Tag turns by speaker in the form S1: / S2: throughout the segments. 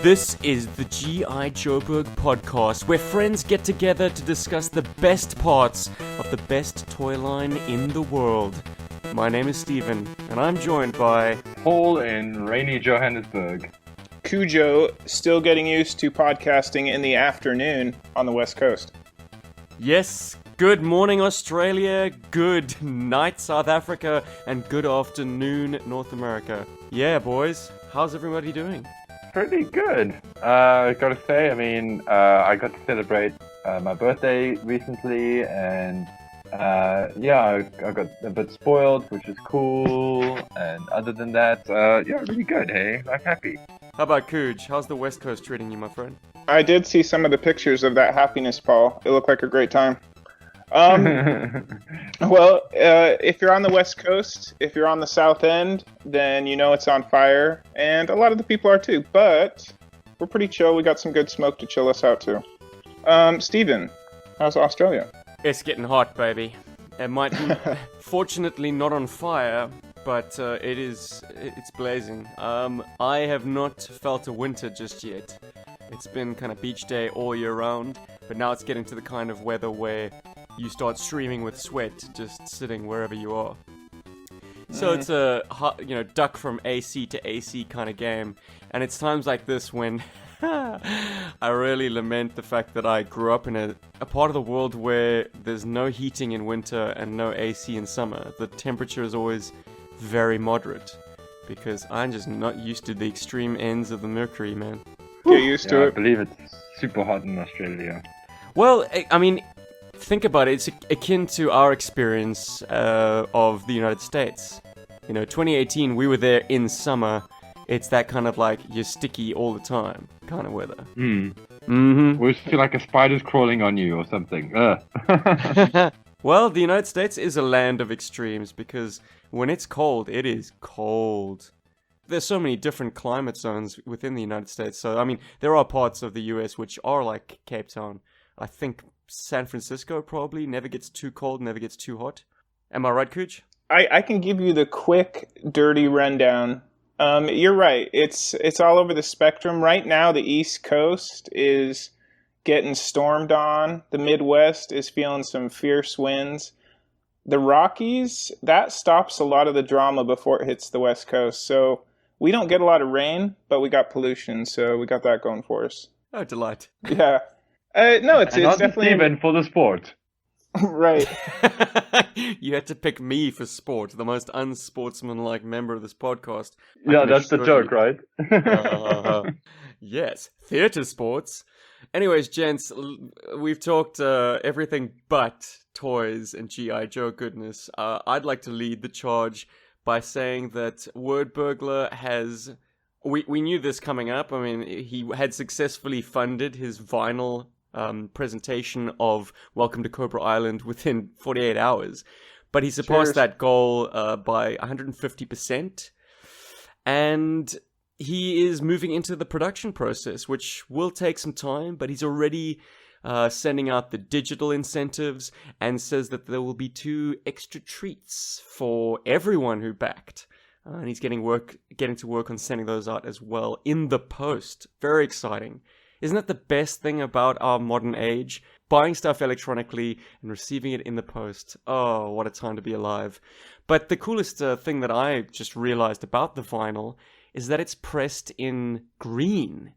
S1: This is the GI Joe podcast, where friends get together to discuss the best parts of the best toy line in the world. My name is Steven, and I'm joined by
S2: Paul in rainy Johannesburg.
S3: Cujo, still getting used to podcasting in the afternoon on the West Coast.
S1: Yes, good morning Australia, good night South Africa, and good afternoon North America. Yeah, boys, how's everybody doing?
S2: Pretty good. I gotta say, I got to celebrate my birthday recently, and I got a bit spoiled, which is cool. And other than that, really good. Hey, I'm happy.
S1: How about Cooj? How's the West Coast treating you, my friend?
S3: I did see some of the pictures of that happiness, Paul. It looked like a great time. If you're on the West Coast, if you're on the South End, then you know it's on fire, and a lot of the people are too, but we're pretty chill. We got some good smoke to chill us out too. Steven, how's Australia?
S1: It's getting hot, baby. It might be, fortunately, not on fire, but it's blazing. I have not felt a winter just yet. It's been kind of beach day all year round, but now it's getting to the kind of weather where you start streaming with sweat just sitting wherever you are. So it's a duck from AC to AC kind of game, and it's times like this when I really lament the fact that I grew up in a part of the world where there's no heating in winter and no AC in summer. The temperature is always very moderate, because I'm just not used to the extreme ends of the mercury, man.
S3: Get used to it.
S2: I believe it's super hot in Australia.
S1: Well, I mean, think about it. It's akin to our experience of the United States. 2018, we were there in summer. It's that kind of like you're sticky all the time kind of weather.
S2: Mm-hmm. We feel like a spider's crawling on you or something.
S1: Well, the United States is a land of extremes because when it's cold, it is cold. There's so many different climate zones within the United States. So, I mean, there are parts of the US which are like Cape Town. I think San Francisco probably never gets too cold, never gets too hot. Am I right, Cooj?
S3: I can give you the quick, dirty rundown. You're right. It's all over the spectrum. Right now, the East Coast is getting stormed on. The Midwest is feeling some fierce winds. The Rockies, that stops a lot of the drama before it hits the West Coast. So we don't get a lot of rain, but we got pollution, so we got that going for us.
S1: Oh, delight.
S3: Yeah. No, it's definitely...
S2: Steven for the sport.
S3: Right.
S1: You had to pick me for sport, the most unsportsmanlike member of this podcast.
S2: Yeah, that's the joke, right?
S1: Yes, theatre sports. Anyways, gents, we've talked everything but toys and GI Joe goodness. I'd like to lead the charge by saying that Word Burglar has... We knew this coming up. I mean, he had successfully funded his vinyl presentation of Welcome to Cobra Island within 48 hours. But he surpassed that goal by 150%. And he is moving into the production process, which will take some time, but he's already sending out the digital incentives and says that there will be 2 extra treats for everyone who backed. And he's getting to work on sending those out as well in the post. Very exciting. Isn't that the best thing about our modern age? Buying stuff electronically and receiving it in the post. Oh, what a time to be alive. But the coolest thing that I just realized about the vinyl is that it's pressed in green.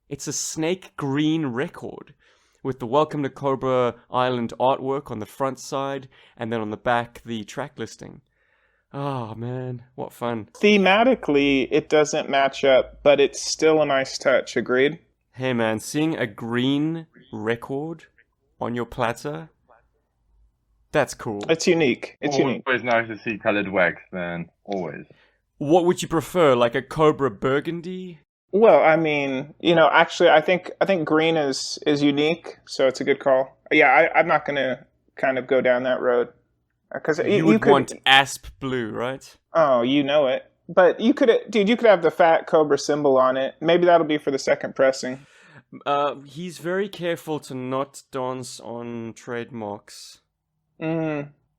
S1: It's a snake green record with the Welcome to Cobra Island artwork on the front side and then on the back the track listing. Oh, man, what fun.
S3: Thematically, it doesn't match up, but it's still a nice touch. Agreed?
S1: Hey, man, seeing a green record on your platter, that's cool.
S3: It's unique. It's unique.
S2: Always nice to see colored wax, man. Always.
S1: What would you prefer, like a Cobra Burgundy?
S3: Well, I mean, actually, I think green is unique, so it's a good call. Yeah, I'm not going to kind of go down that road. Because
S1: you would want asp blue, right?
S3: Oh, you know it. But you could have the fat Cobra symbol on it. Maybe that'll be for the second pressing.
S1: He's very careful to not dance on trademarks.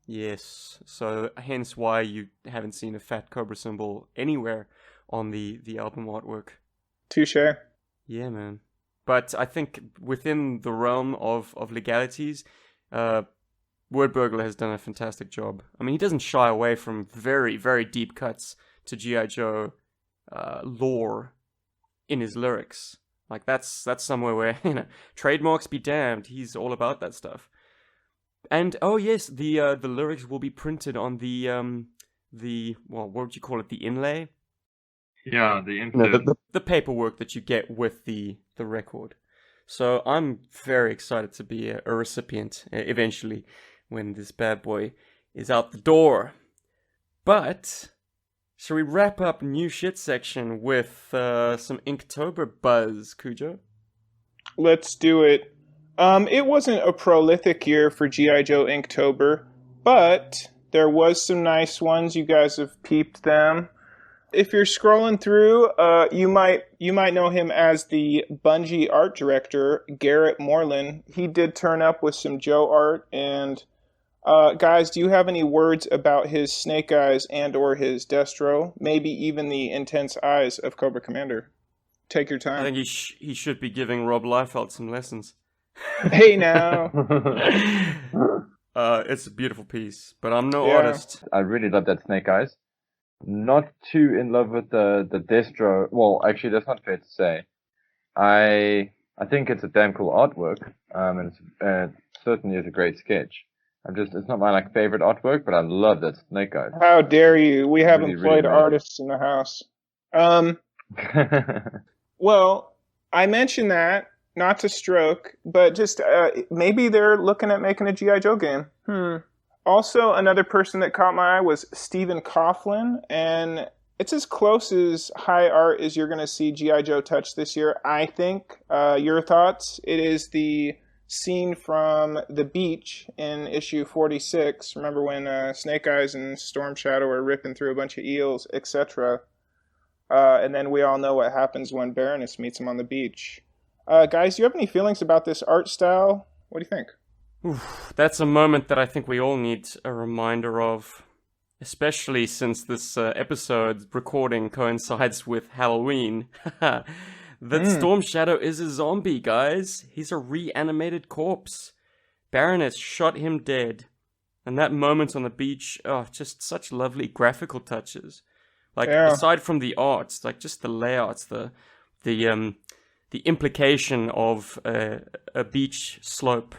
S1: Yes, so hence why you haven't seen a fat Cobra symbol anywhere on the album artwork.
S3: Touche.
S1: Yeah, man. But I think within the realm of legalities, Wordburglar has done a fantastic job. I mean, he doesn't shy away from very, very deep cuts to G.I. Joe lore in his lyrics. Like, that's somewhere where, trademarks be damned. He's all about that stuff. And, oh yes, the lyrics will be printed on the what would you call it? The inlay?
S2: Yeah, the insert.
S1: The paperwork that you get with the record. So I'm very excited to be a recipient eventually when this bad boy is out the door. But shall we wrap up new shit section with some Inktober buzz, Cujo?
S3: Let's do it. It wasn't a prolific year for GI Joe Inktober, but there was some nice ones. You guys have peeped them. If you're scrolling through, you might know him as the Bungie art director, Garrett Moreland. He did turn up with some Joe art. And guys, do you have any words about his Snake Eyes and or his Destro? Maybe even the intense eyes of Cobra Commander. Take your time.
S1: I think he should be giving Rob Liefeld some lessons.
S3: Hey now.
S1: It's a beautiful piece, but I'm no artist.
S2: I really love that Snake Eyes. Not too in love with the Destro. Well, actually, that's not fair to say. I think it's a damn cool artwork, and it certainly is a great sketch. It's not my favorite artwork, but I love that Snake Eyes.
S3: How dare you? We have
S2: Really,
S3: employed
S2: really
S3: artists in the house. Well, I mentioned that, not to stroke, but just maybe they're looking at making a G.I. Joe game. Also, another person that caught my eye was Stephen Coughlin, and it's as close as high art as you're going to see G.I. Joe touch this year, I think. Your thoughts? It is the scene from the beach in issue 46. Remember when Snake Eyes and Storm Shadow are ripping through a bunch of eels, etc.? And then we all know what happens when Baroness meets him on the beach. Guys, do you have any feelings about this art style? What do you think?
S1: Oof, that's a moment that I think we all need a reminder of, especially since this episode recording coincides with Halloween. That Storm Shadow is a zombie, guys. He's a reanimated corpse. Baroness shot him dead. And that moment on the beach, just such lovely graphical touches. Aside from the arts, just the layouts, the implication of a beach slope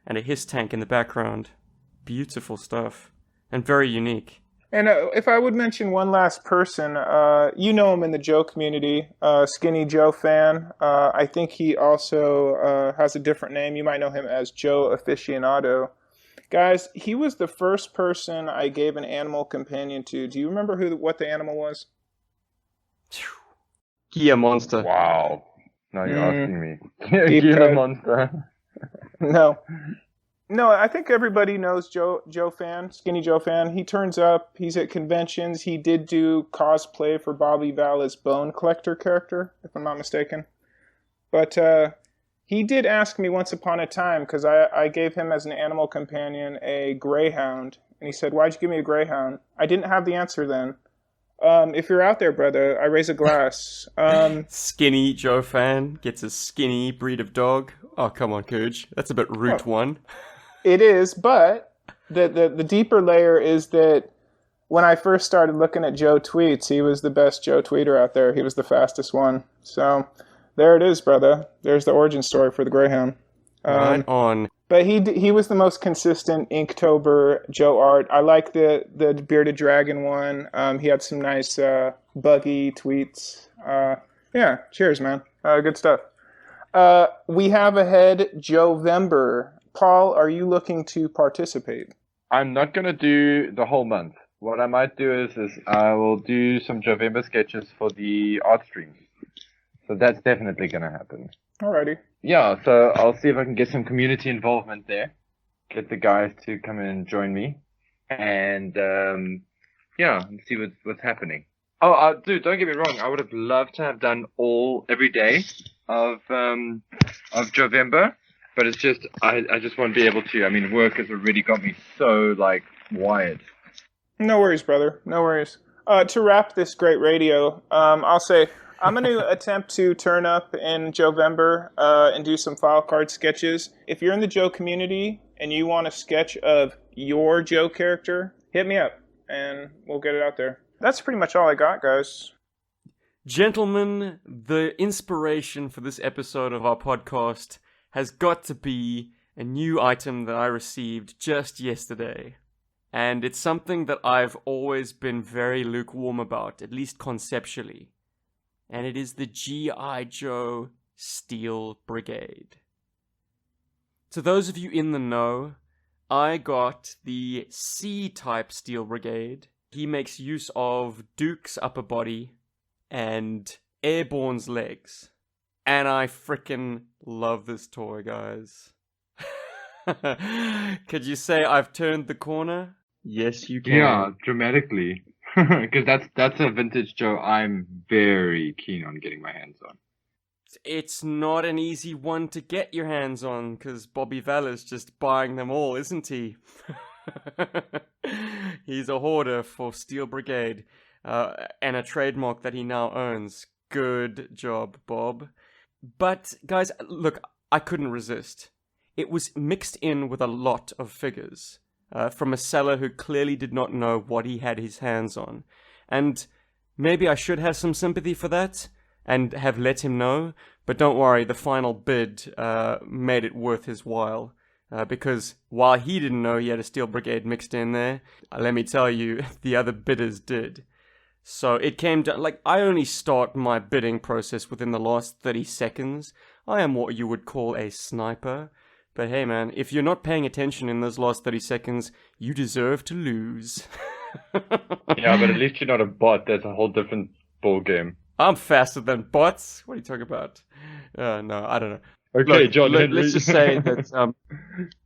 S1: and a hiss tank in the background. Beautiful stuff. And very unique.
S3: And if I would mention one last person, you know him in the Joe community, Skinny Joe fan. I think he also has a different name. You might know him as Joe Aficionado. Guys, he was the first person I gave an animal companion to. Do you remember what the animal was?
S1: Gia Monster.
S2: Wow. Now you're asking me. Gila Monster.
S3: No, I think everybody knows Joe fan, Skinny Joe fan. He turns up, he's at conventions. He did do cosplay for Bobby Vala's Bone Collector character, if I'm not mistaken. But he did ask me once upon a time, because I gave him as an animal companion a greyhound. And he said, "Why'd you give me a greyhound?" I didn't have the answer then. If you're out there, brother, I raise a glass.
S1: Skinny Joe fan gets a skinny breed of dog. Oh, come on, Cooge. That's a bit route one.
S3: It is, but the deeper layer is that when I first started looking at Joe tweets, he was the best Joe tweeter out there. He was the fastest one. So there it is, brother. There's the origin story for the Greyhound.
S1: Right on.
S3: But he was the most consistent Inktober Joe art. I like the Bearded Dragon one. He had some nice buggy tweets. Yeah, cheers, man. Good stuff. We have ahead Jovember. Paul, are you looking to participate?
S2: I'm not going to do the whole month. What I might do is I will do some Jovember sketches for the art streams. So that's definitely going to happen.
S3: Alrighty.
S2: Yeah, so I'll see if I can get some community involvement there. Get the guys to come in and join me. And, see what's happening. Oh, dude, don't get me wrong. I would have loved to have done every day of Jovember. But it's just, I just won't be able to. I mean, work has already got me so, wired. No
S3: worries, brother. No worries. To wrap this great radio, I'll say, I'm going to attempt to turn up in Jovember and do some file card sketches. If you're in the Joe community and you want a sketch of your Joe character, hit me up and we'll get it out there. That's pretty much all I got, guys.
S1: Gentlemen, the inspiration for this episode of our podcast has got to be a new item that I received just yesterday. And it's something that I've always been very lukewarm about, at least conceptually. And it is the GI Joe Steel Brigade. To those of you in the know, I got the C-type Steel Brigade. He makes use of Duke's upper body and Airborne's legs. And I frickin' love this toy, guys. Could you say I've turned the corner? Yes, you can.
S2: Yeah, dramatically. Because that's a vintage Joe I'm very keen on getting my hands on.
S1: It's not an easy one to get your hands on, because Bobby Valler's just buying them all, isn't he? He's a hoarder for Steel Brigade, and a trademark that he now owns. Good job, Bob. But, guys, look, I couldn't resist. It was mixed in with a lot of figures. From a seller who clearly did not know what he had his hands on. And maybe I should have some sympathy for that, and have let him know, but don't worry, the final bid made it worth his while. Because while he didn't know he had a Steel Brigade mixed in there, let me tell you, the other bidders did. So it came down, like, I only start my bidding process within the last 30 seconds. I am what you would call a sniper. But hey man, if you're not paying attention in those last 30 seconds, you deserve to lose.
S2: Yeah, but at least you're not a bot. That's a whole different ball game.
S1: I'm faster than bots. What are you talking about? No, I don't know.
S2: Okay,
S1: Look,
S2: John Henry.
S1: let's just say that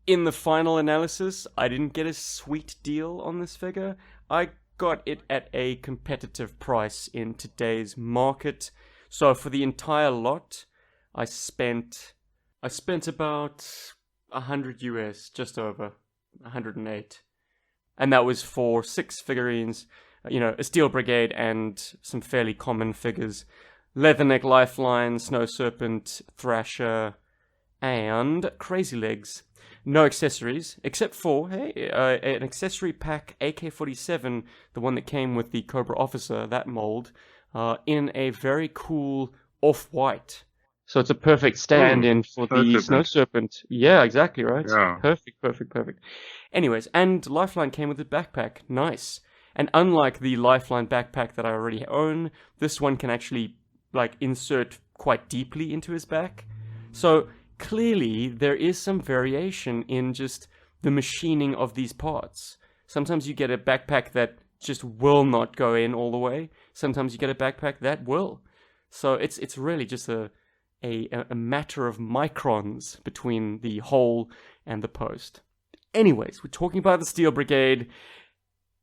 S1: in the final analysis, I didn't get a sweet deal on this figure. I got it at a competitive price in today's market. So for the entire lot, I spent about 100 US, just over 108. And that was for 6 figurines, a Steel Brigade and some fairly common figures. Leatherneck Lifeline, Snow Serpent, Thrasher, and Crazy Legs. No accessories, except for, an accessory pack AK-47, the one that came with the Cobra Officer, that mold, in a very cool off-white. So it's a perfect stand-in for the Snow Serpent. Yeah, exactly, right?
S2: Yeah.
S1: Perfect. Anyways, and Lifeline came with a backpack. Nice. And unlike the Lifeline backpack that I already own, this one can actually, insert quite deeply into his back. So clearly, there is some variation in just the machining of these parts. Sometimes you get a backpack that just will not go in all the way. Sometimes you get a backpack that will. So it's really just a matter of microns between the hole and the post. Anyways, we're talking about the Steel Brigade,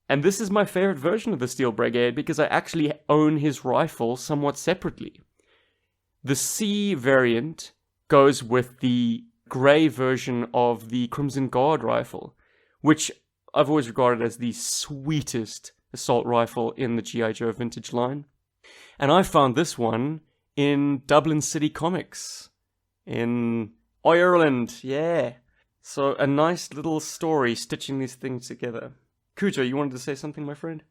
S1: and this is my favorite version of the Steel Brigade because I actually own his rifle somewhat separately. The C variant goes with the grey version of the Crimson Guard rifle, which I've always regarded as the sweetest assault rifle in the GI Joe vintage line. And I found this one in Dublin City Comics, in Ireland, yeah. So a nice little story stitching these things together. Cujo, you wanted to say something, my friend?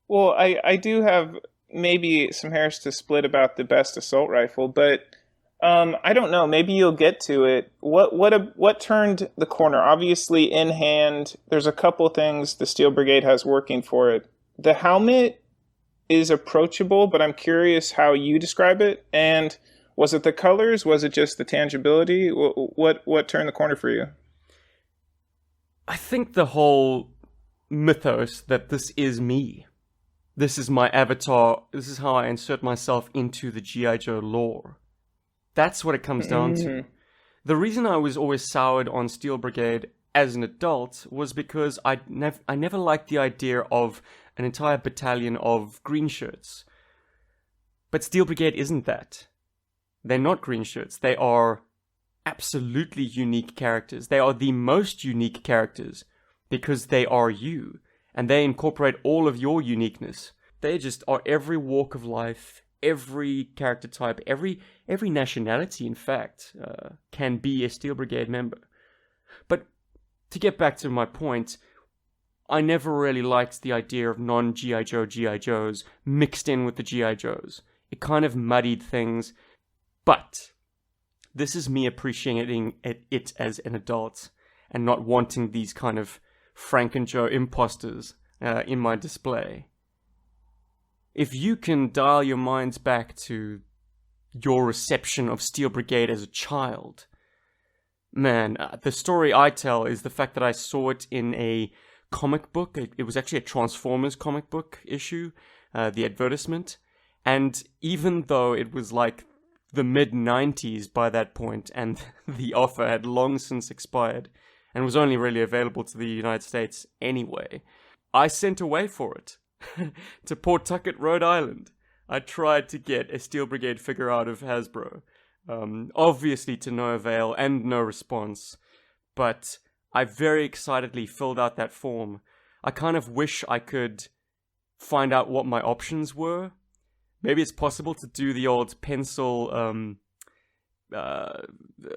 S3: Well, I do have maybe some hairs to split about the best assault rifle, but I don't know. Maybe you'll get to it. What turned the corner? Obviously, in hand, there's a couple things the Steel Brigade has working for it. The helmet is approachable, but I'm curious how you describe it. And was it the colors? Was it just the tangibility? What turned the corner for you?
S1: I think the whole mythos that this is me. This is my avatar. This is how I insert myself into the GI Joe lore. That's what it comes down to. The reason I was always soured on Steel Brigade as an adult was because I never liked the idea of an entire battalion of green shirts. But Steel Brigade isn't that. They're not green shirts. They are absolutely unique characters. They are the most unique characters because they are you, and they incorporate all of your uniqueness. They just are every walk of life, every character type, every nationality, in fact, can be a Steel Brigade member. But to get back to my point, I never really liked the idea of non-GI Joe GI Joes mixed in with the GI Joes. It kind of muddied things. But this is me appreciating it as an adult and not wanting these kind of Frank and Joe imposters in my display. If you can dial your minds back to your reception of Steel Brigade as a child, man, the story I tell is the fact that I saw it in a comic book. It was actually a Transformers comic book issue, the advertisement. And even though it was like the mid-90s by that point, and the offer had long since expired, and was only really available to the United States anyway, I sent away for it to Pawtucket, Rhode Island. I tried to get a Steel Brigade figure out of Hasbro. Obviously to no avail and no response, but I very excitedly filled out that form. I kind of wish I could find out what my options were. Maybe it's possible to do the old pencil,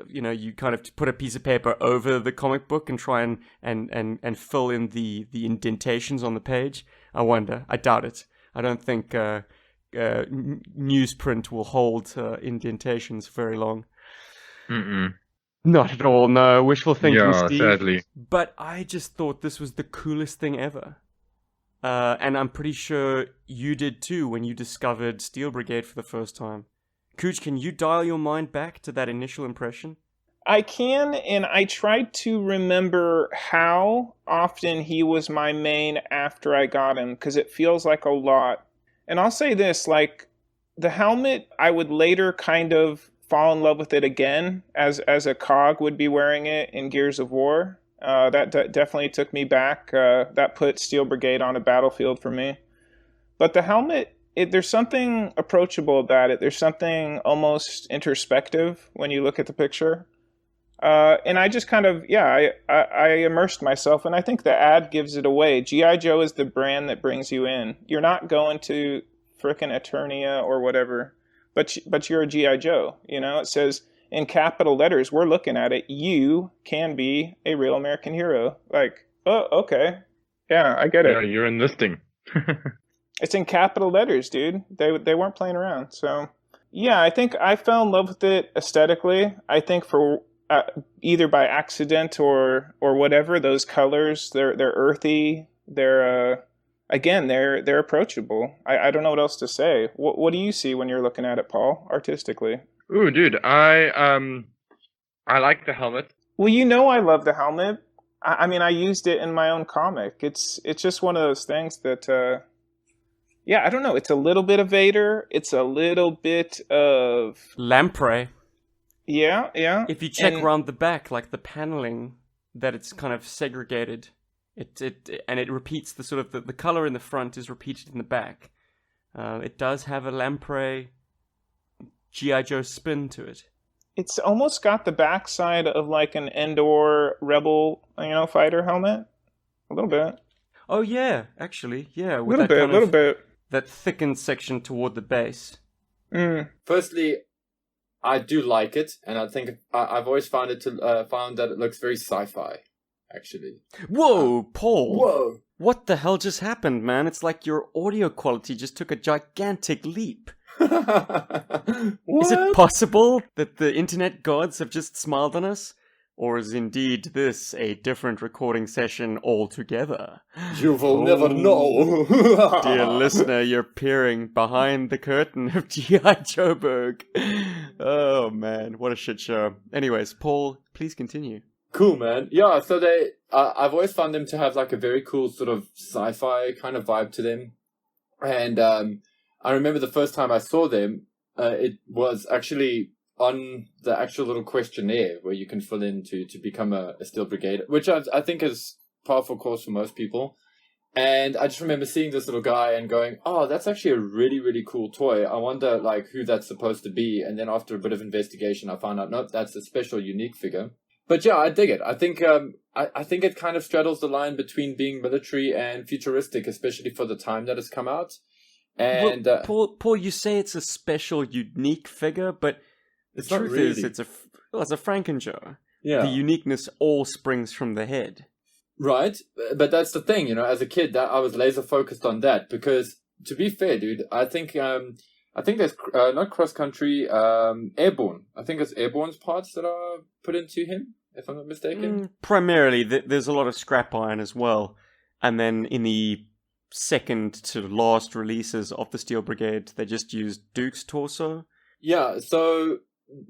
S1: you kind of put a piece of paper over the comic book and try and fill in the indentations on the page. I wonder. I doubt it. I don't think newsprint will hold indentations very long.
S2: Mm-mm.
S1: Not at all, no. Wishful thinking,
S2: Yeah,
S1: Steve.
S2: sadly.
S1: But I just thought this was the coolest thing ever. And I'm pretty sure you did too when you discovered Steel Brigade for the first time. Cooch, can you dial your mind back to that initial impression?
S3: I can, and I tried to remember how often he was my main after I got him, because it feels like a lot. And I'll say this, like, the helmet, I would later kind of fall in love with it again, as a Cog would be wearing it in Gears of War. That definitely took me back. That put Steel Brigade on a battlefield for me. But the helmet, there's something approachable about it. There's something almost introspective when you look at the picture. And I just kind of, I immersed myself, and I think the ad gives it away. GI Joe is the brand that brings you in. You're not going to frickin' Eternia or whatever, but you're a GI Joe. You know, it says in capital letters, we're looking at it, you can be a real American hero. Like, oh, okay. Yeah, I get it.
S2: Yeah, you're enlisting.
S3: It's in capital letters, dude. They weren't playing around. So, yeah, I think I fell in love with it aesthetically. I think for either by accident or whatever, those colors, they're earthy. They're they're approachable. I don't know what else to say. What do you see when you're looking at it, Paul, artistically?
S2: Ooh, dude, I like the helmet.
S3: Well, you know I love the helmet. I mean, I used it in my own comic. It's just one of those things that, I don't know. It's a little bit of Vader. It's a little bit of
S1: Lamprey.
S3: Yeah.
S1: If you check around the back, like the paneling, that it's kind of segregated. It repeats the sort of the color in the front is repeated in the back. It does have a Lamprey GI Joe spin to it.
S3: It's almost got the backside of like an Endor Rebel, fighter helmet. A little bit.
S1: Oh yeah, actually, yeah.
S3: A little bit.
S1: That thickened section toward the base.
S3: Mm.
S4: Firstly, I do like it, and I think I've always found that it looks very sci-fi. Actually.
S1: Whoa, Paul!
S4: Whoa!
S1: What the hell just happened, man? It's like your audio quality just took a gigantic leap. Is it possible that the internet gods have just smiled on us? Or is indeed this a different recording session altogether?
S4: You will never know.
S1: Dear listener, you're peering behind the curtain of G.I. Joeberg. Oh man, what a shit show. Anyways, Paul, please continue.
S4: Cool, man. Yeah, so I've always found them to have like a very cool sort of sci-fi kind of vibe to them. And I remember the first time I saw them, it was actually on the actual little questionnaire where you can fill in to become a Steel Brigade, which I think is par for course for most people. And I just remember seeing this little guy and going, oh, that's actually a really, really cool toy. I wonder like who that's supposed to be. And then after a bit of investigation, I found out, nope, that's a special, unique figure. But yeah, I dig it. I think I think it kind of straddles the line between being military and futuristic, especially for the time that it's come out. And
S1: Paul, you say it's a special, unique figure, but the
S4: It's not
S1: truth is,
S4: really.
S1: it's a Franken-Joe.
S4: yeah,
S1: The uniqueness all springs from the head.
S4: right. But that's the thing, as a kid, that I was laser focused on that because, to be fair, dude, I think there's not cross country, airborne. I think it's airborne's parts that are put into him, if I'm not mistaken.
S1: Primarily, there's a lot of scrap iron as well. And then in the second to last releases of the Steel Brigade, they just used Duke's torso.
S4: Yeah, so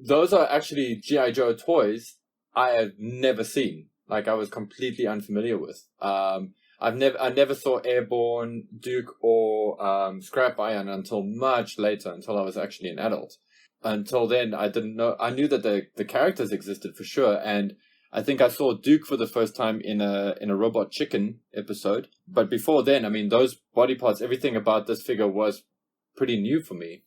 S4: those are actually GI Joe toys I have never seen. Like I was completely unfamiliar with. I never saw Airborne, Duke, or Scrap Iron until much later, until I was actually an adult. Until then, I didn't know. I knew that the characters existed for sure, and I think I saw Duke for the first time in a Robot Chicken episode. But before then, I mean, those body parts, everything about this figure was pretty new for me.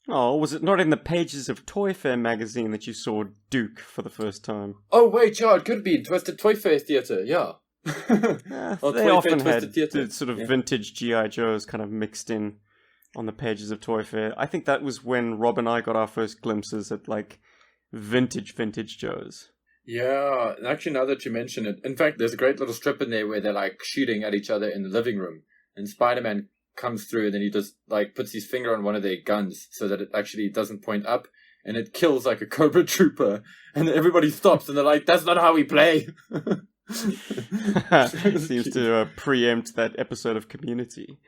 S1: Oh, was it not in the pages of Toy Fair magazine that you saw Duke for the first time?
S4: Oh wait, yeah, it could be Twisted Toy Fair Theater, yeah. Or
S1: They
S4: Toy
S1: often
S4: Fair
S1: had
S4: Twisted Theater.
S1: sort of
S4: Yeah.
S1: vintage GI Joes kind of mixed in on the pages of Toy Fair. I think that was when Rob and I got our first glimpses at like vintage Joes.
S4: Yeah, and actually, now that you mention it, in fact, there's a great little strip in there where they're like shooting at each other in the living room, and Spider-Man comes through, and then he just like puts his finger on one of their guns so that it actually doesn't point up, and it kills like a Cobra Trooper, and everybody stops, and they're like, "That's not how we play."
S1: Seems to preempt that episode of Community.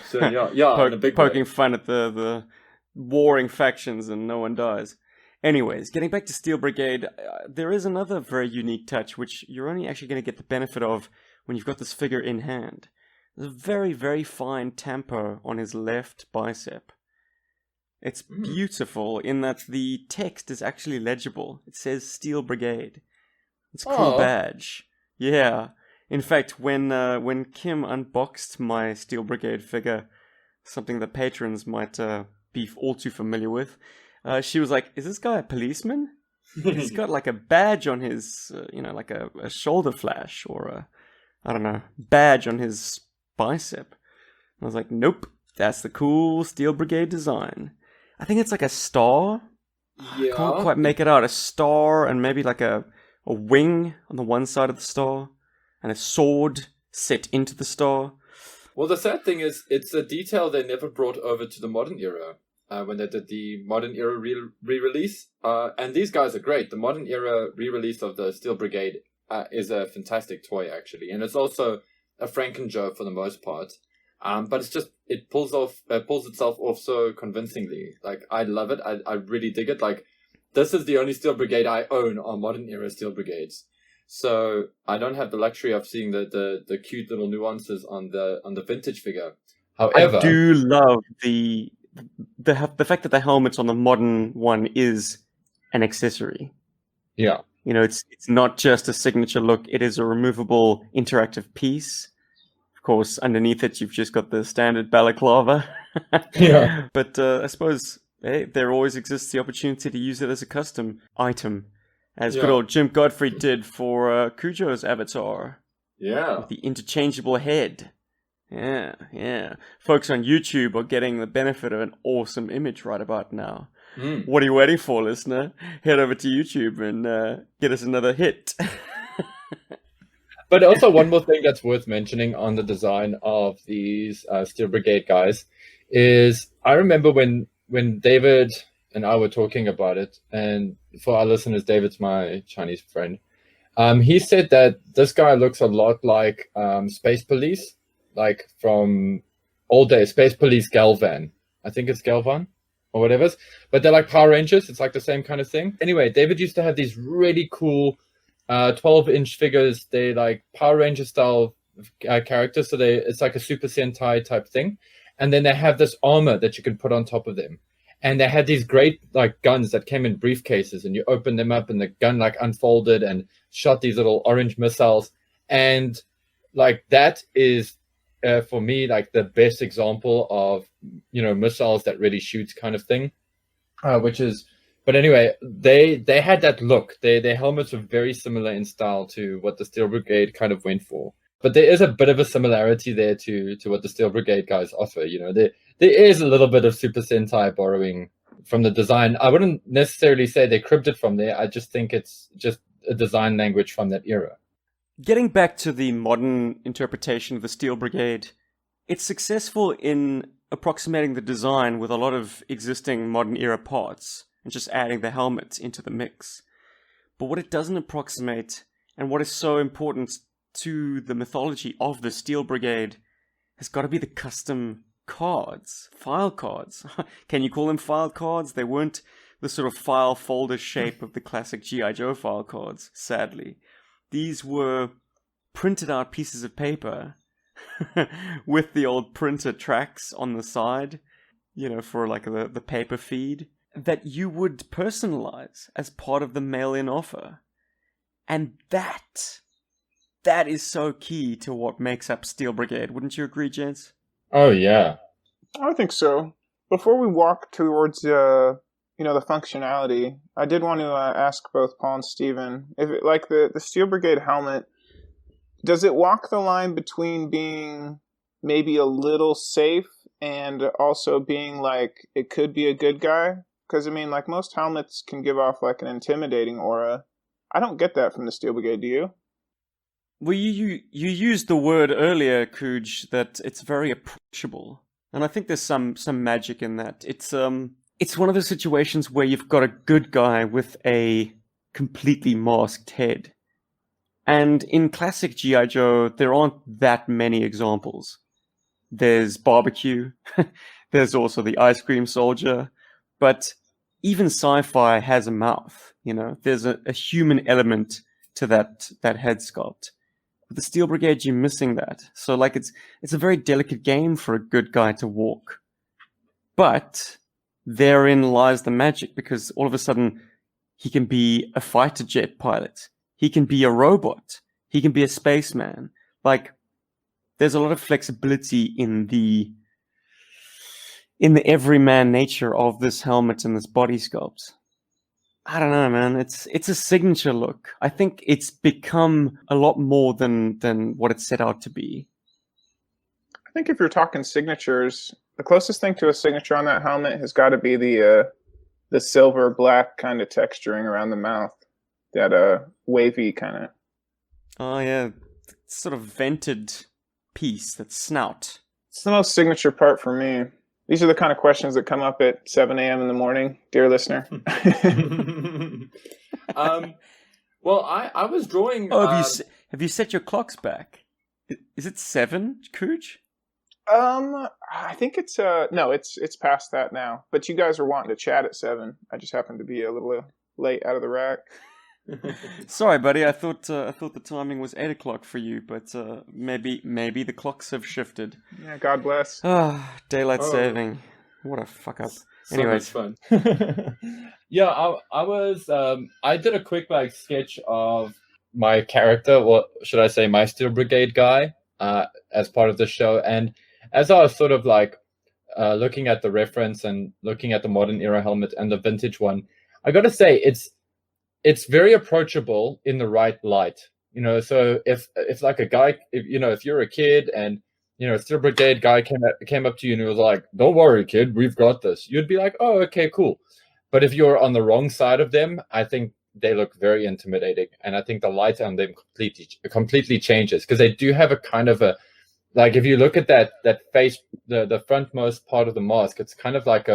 S4: So yeah, in a big
S1: poking
S4: way.
S1: fun at the warring factions and no one dies. Anyways, getting back to Steel Brigade, there is another very unique touch which you're only actually going to get the benefit of when you've got this figure in hand. There's a very, very fine tampo on his left bicep. It's beautiful in that the text is actually legible. It says Steel Brigade. It's a cool
S4: Aw.
S1: badge. Yeah. In fact, when Kim unboxed my Steel Brigade figure, something that patrons might be all too familiar with, she was like, "Is this guy a policeman? He's got like a badge on his, like a shoulder flash or badge on his bicep." I was like, "Nope, that's the cool Steel Brigade design." I think it's like a star.
S4: Yeah.
S1: I can't quite make it out. A star and maybe like a wing on the one side of the star and a sword set into the star.
S4: Well, the sad thing is, it's a detail they never brought over to the modern era when they did the modern era re-release. And these guys are great. The modern era re-release of the Steel Brigade is a fantastic toy, actually. And it's also a Franken-Joe for the most part. But it's just, it pulls itself off so convincingly. Like, I love it. I really dig it. Like, this is the only Steel Brigade I own on modern era Steel Brigades. So I don't have the luxury of seeing the cute little nuances on the vintage figure. However,
S1: I do love the fact that the helmet on the modern one is an accessory.
S4: yeah,
S1: It's not just a signature look. It is a removable interactive piece. Of course, underneath it, you've just got the standard balaclava.
S4: Yeah.
S1: But I suppose there always exists the opportunity to use it as a custom item, as good
S4: Yeah.
S1: old Jim Godfrey did for Cujo's avatar.
S4: yeah.
S1: With the interchangeable head. Yeah. Folks on YouTube are getting the benefit of an awesome image right about now. What are you waiting for, listener? Head over to YouTube and get us another hit.
S4: But also one more thing that's worth mentioning on the design of these Steel Brigade guys is I remember when David and I were talking about it, and for our listeners, David's my Chinese friend. He said that this guy looks a lot like Space Police, like from old days, Space Police Galvan. I think it's Galvan or whatever. But they're like Power Rangers. It's like the same kind of thing. Anyway, David used to have these really cool 12-inch figures. They like Power Ranger style characters. So it's like a Super Sentai type thing. And then they have this armor that you can put on top of them. And they had these great like guns that came in briefcases, and you open them up and the gun like unfolded and shot these little orange missiles. And like that is for me like the best example of missiles that really shoots kind of thing, but anyway, they had that look. Their helmets were very similar in style to what the Steel Brigade kind of went for. But there is a bit of a similarity there to what the Steel Brigade guys offer. there is a little bit of Super Sentai borrowing from the design. I wouldn't necessarily say they cribbed it from there. I just think it's just a design language from that era.
S1: Getting back to the modern interpretation of the Steel Brigade, it's successful in approximating the design with a lot of existing modern era parts and just adding the helmet into the mix. But what it doesn't approximate, and what is so important to the mythology of the Steel Brigade, has got to be the custom cards, file cards. Can you call them file cards? They weren't the sort of file folder shape of the classic GI Joe file cards, sadly. These were printed out pieces of paper with the old printer tracks on the side, you know, for like the paper feed, that you would personalize as part of the mail-in offer. And that is so key to what makes up Steel Brigade. Wouldn't you agree, gents?
S4: Oh, yeah.
S3: I think so. Before we walk towards, the functionality, I did want to ask both Paul and Steven, if it, like the Steel Brigade helmet, does it walk the line between being maybe a little safe and also being like it could be a good guy? Because, I mean, like most helmets can give off like an intimidating aura. I don't get that from the Steel Brigade, do you?
S1: Well, you used the word earlier, Cooj, that it's very approachable. And I think there's some magic in that. It's one of those situations where you've got a good guy with a completely masked head. And in classic G.I. Joe, there aren't that many examples. There's Barbecue. There's also the Ice Cream Soldier. But even sci-fi has a mouth, you know. There's a human element to that head sculpt. With the Steel Brigade, you're missing that. So, like, it's a very delicate game for a good guy to walk. But therein lies the magic, because all of a sudden, he can be a fighter jet pilot. He can be a robot. He can be a spaceman. Like, there's a lot of flexibility in the everyman nature of this helmet and this body sculpt. I don't know, man. It's a signature look. I think it's become a lot more than what it set out to be.
S3: I think if you're talking signatures, the closest thing to a signature on that helmet has got to be the silver black kind of texturing around the mouth. That wavy kind of.
S1: Oh yeah, sort of vented piece, that snout.
S3: It's the most signature part for me. These are the kind of questions that come up at 7 a.m. in the morning, dear listener.
S4: Well, I was drawing.
S1: Oh, have you set your clocks back? Is it 7, Cooj?
S3: I think it's no, it's past that now. But you guys are wanting to chat at 7. I just happened to be a little late out of the rack.
S1: Sorry, buddy. I thought the timing was 8 o'clock for you, but maybe the clocks have shifted.
S3: Yeah, God bless.
S1: Daylight saving. What a fuck up. Anyways,
S4: so much fun. Yeah, I was. I did a quick sketch of my character, or should I say, my Steel Brigade guy, as part of the show. And as I was sort of looking at the reference and looking at the modern era helmet and the vintage one, I got to say it's very approachable in the right light, you know. So if like a guy, if you're a kid and Steel Brigade guy came up to you and he was like, "Don't worry, kid, we've got this," you'd be like, "Oh, okay, cool." But if you're on the wrong side of them, I think they look very intimidating, and I think the light on them completely changes, because they do have a kind of a, like, if you look at that face, the frontmost part of the mask, it's kind of like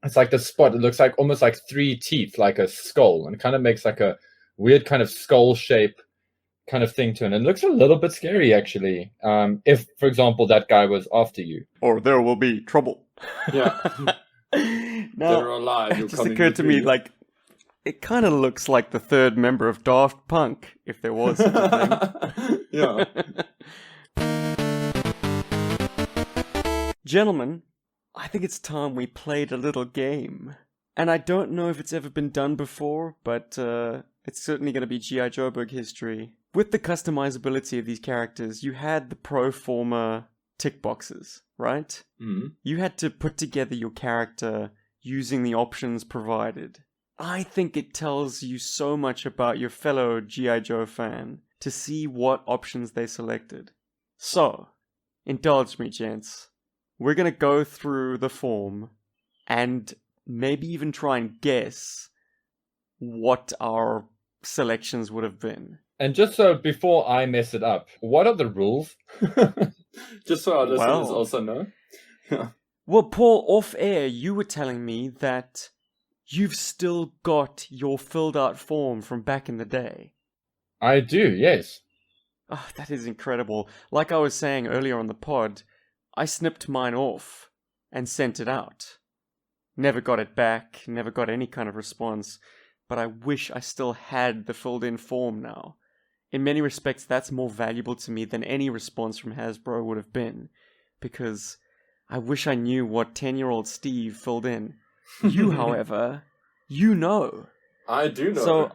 S4: it's like the spot. It looks like almost like 3 teeth, like a skull, and it kind of makes like a weird kind of skull shape kind of thing to it. And it looks a little bit scary, actually. If, for example, that guy was after you.
S1: Or there will be trouble.
S4: Yeah.
S1: Now,
S4: They're alive.
S1: it just occurred to me, like, it kind of looks like the third member of Daft Punk, if there was such a thing.
S4: Yeah.
S1: Gentlemen, I think it's time we played a little game. And I don't know if it's ever been done before, but it's certainly going to be G.I. Joeberg history. With the customizability of these characters, you had the pro forma tick boxes, right?
S4: Mm-hmm.
S1: You had to put together your character using the options provided. I think it tells you so much about your fellow G.I. Joe fan to see what options they selected. So, indulge me, gents. we're going to go through the form and maybe even try and guess what our selections would have been.
S4: And just so before I mess it up, what are the rules? Just so our listeners also know.
S1: Well, Paul, off air, you were telling me that you've still got your filled out form from back in the day.
S4: I do, yes.
S1: Oh, that is incredible. Like I was saying earlier on the pod, I snipped mine off and sent it out. Never got it back, never got any kind of response, but I wish I still had the filled in form now. In many respects, that's more valuable to me than any response from Hasbro would have been, because I wish I knew what 10-year-old Steve filled in. You, however, you know.
S4: I do know.
S1: So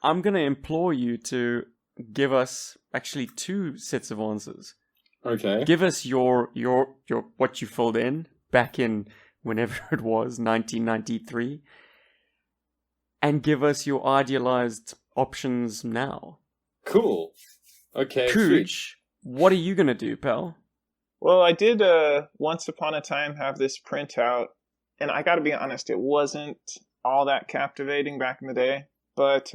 S1: I'm going to implore you to give us actually 2 sets of answers.
S4: Okay.
S1: Give us your what you filled in back in whenever it was, 1993, and give us your idealized options now.
S4: Cool. Okay.
S1: Cooch, what are you going to do, pal?
S3: Well, I did once upon a time have this printout, and I got to be honest, it wasn't all that captivating back in the day. But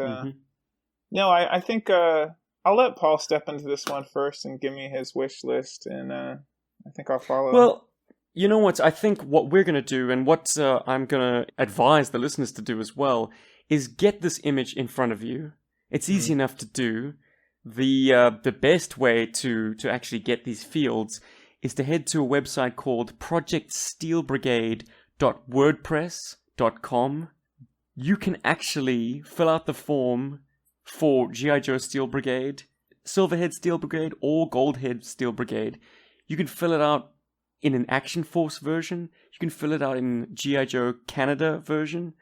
S3: no, I think I'll let Paul step into this one first and give me his wish list, and I think I'll follow.
S1: Well, you know what? I think what we're going to do, and what I'm going to advise the listeners to do as well, is get this image in front of you. It's easy enough to do. The best way to actually get these fields is to head to a website called projectsteelbrigade.wordpress.com. You can actually fill out the form for GI Joe Steel Brigade, Silverhead Steel Brigade, or Goldhead Steel Brigade. You can fill it out in an Action Force version. You can fill it out in GI Joe Canada version.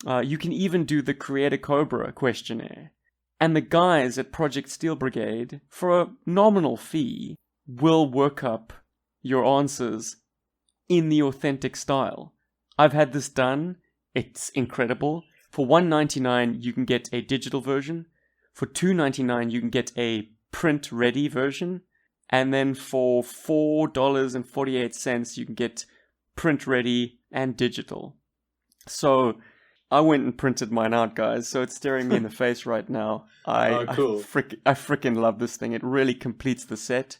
S1: You can even do the Creator Cobra questionnaire. And the guys at Project Steel Brigade, for a nominal fee, will work up your answers in the authentic style. I've had this done. It's incredible. For $1.99, you can get a digital version. For $2.99, you can get a print-ready version. And then for $4.48, you can get print-ready and digital. So I went and printed mine out, guys, so it's staring me in the face right now.
S4: Cool.
S1: I freaking love this thing. It really completes the set,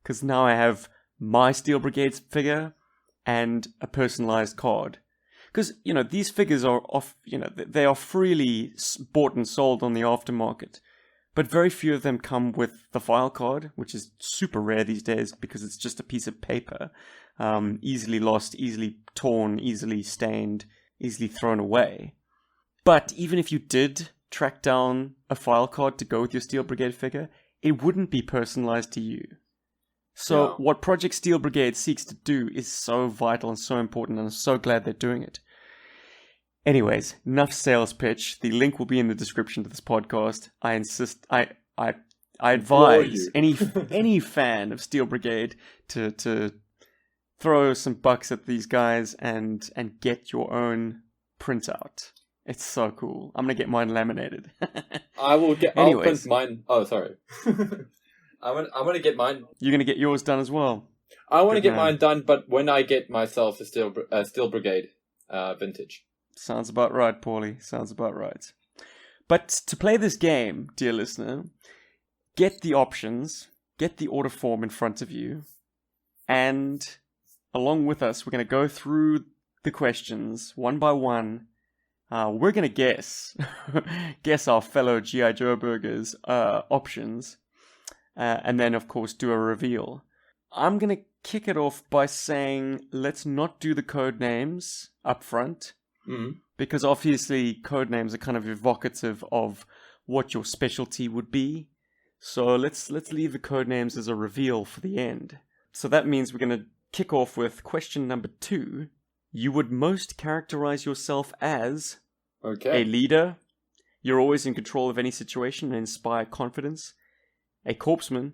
S1: because now I have my Steel Brigade's figure and a personalized card. Because, you know, these figures are they are freely bought and sold on the aftermarket, but very few of them come with the file card, which is super rare these days because it's just a piece of paper, easily lost, easily torn, easily stained, easily thrown away. But even if you did track down a file card to go with your Steel Brigade figure, it wouldn't be personalized to you. So what Project Steel Brigade seeks to do is so vital and so important, and I'm so glad they're doing it. Anyways, enough sales pitch. The link will be in the description to this podcast. I insist. I advise any fan of Steel Brigade to throw some bucks at these guys and get your own printout. It's so cool. I'm gonna get mine laminated.
S4: I'll print mine. Oh, sorry. I'm gonna get mine.
S1: You're gonna get yours done as well.
S4: I want to get mine done, but when I get myself a Steel Brigade vintage.
S1: Sounds about right, Paulie. Sounds about right. But to play this game, dear listener, get the options, get the order form in front of you, and along with us, we're going to go through the questions one by one. We're going to guess our fellow GI Joe burgers' options, and then, of course, do a reveal. I'm going to kick it off by saying let's not do the code names up front. Because obviously code names are kind of evocative of what your specialty would be. So let's leave the code names as a reveal for the end. So that means we're going to kick off with question number 2. You would most characterize yourself as a leader. You're always in control of any situation and inspire confidence. A corpsman.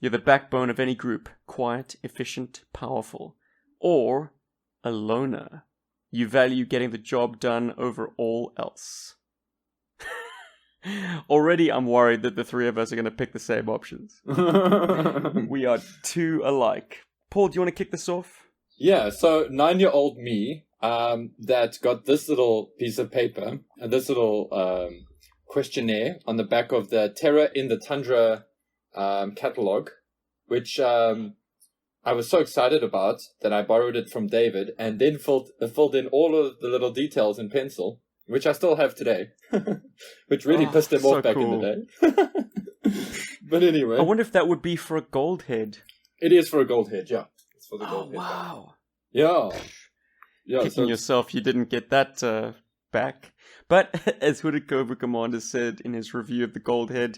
S1: You're the backbone of any group. Quiet, efficient, powerful. Or a loner. You value getting the job done over all else. Already I'm worried that the three of us are going to pick the same options. We are too alike. Paul, do you want to kick this off?
S4: Yeah, so 9-year-old me, that got this little piece of paper and this little questionnaire on the back of the Terror in the Tundra catalog, which I was so excited about that I borrowed it from David and then filled in all of the little details in pencil, which I still have today, which really pissed him off back in the day. But anyway.
S1: I wonder if that would be for a gold head.
S4: It is for a gold head, yeah. It's for the gold head.
S1: Wow.
S4: Yeah.
S1: Kicking yourself you didn't get that back. But as Hooded Cobra Commander said in his review of the gold head,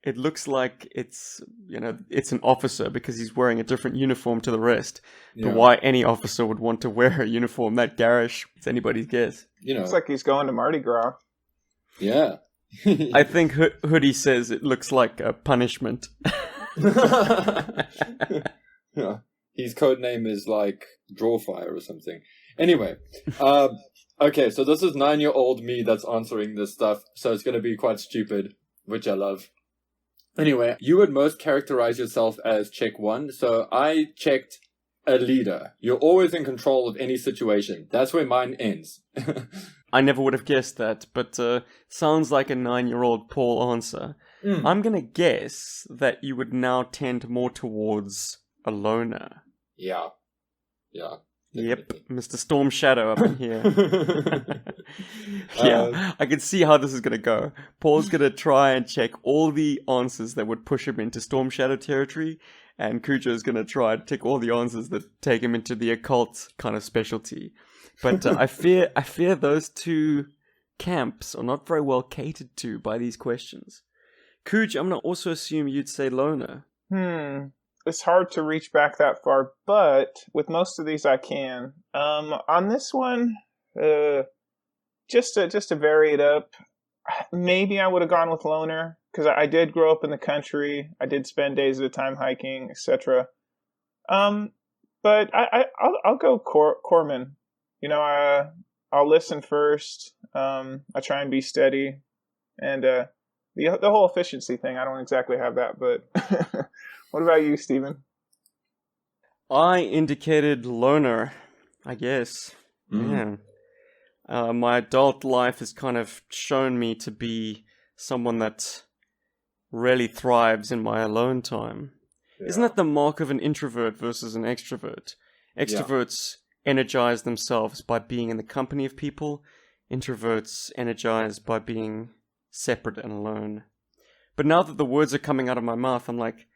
S1: it looks like it's an officer because he's wearing a different uniform to the rest. Yeah. But why any officer would want to wear a uniform that garish, it's anybody's guess.
S3: Looks like he's going to Mardi Gras.
S4: Yeah.
S1: I think Hoodie says it looks like a punishment.
S4: Yeah. His code name is like Drawfire or something. Anyway, okay, so this is 9-year-old me that's answering this stuff, so it's going to be quite stupid, which I love. Anyway, you would most characterize yourself as check 1, so I checked a leader. You're always in control of any situation. That's where mine ends.
S1: I never would have guessed that, but sounds like a 9-year-old Paul answer. I'm going to guess that you would now tend more towards a loner.
S4: Yeah.
S1: Yep, Mr. Storm Shadow up in here. Yeah, I can see how this is going to go. Paul's going to try and check all the answers that would push him into Storm Shadow territory, and Cujo's going to try and tick all the answers that take him into the occult kind of specialty. But I fear those two camps are not very well catered to by these questions. Cuj, I'm going to also assume you'd say loner.
S3: It's hard to reach back that far, but with most of these I can. On this one, just to vary it up, maybe I would have gone with loner, because I did grow up in the country. I did spend days at a time hiking, etc. But I'll go Corman. I'll listen first. I try and be steady, and the whole efficiency thing, I don't exactly have that, but what about you, Stephen?
S1: I indicated loner, I guess. Yeah. My adult life has kind of shown me to be someone that really thrives in my alone time. Yeah. Isn't that the mark of an introvert versus an extrovert? Extroverts energize themselves by being in the company of people. Introverts energize by being separate and alone. But now that the words are coming out of my mouth, I'm like,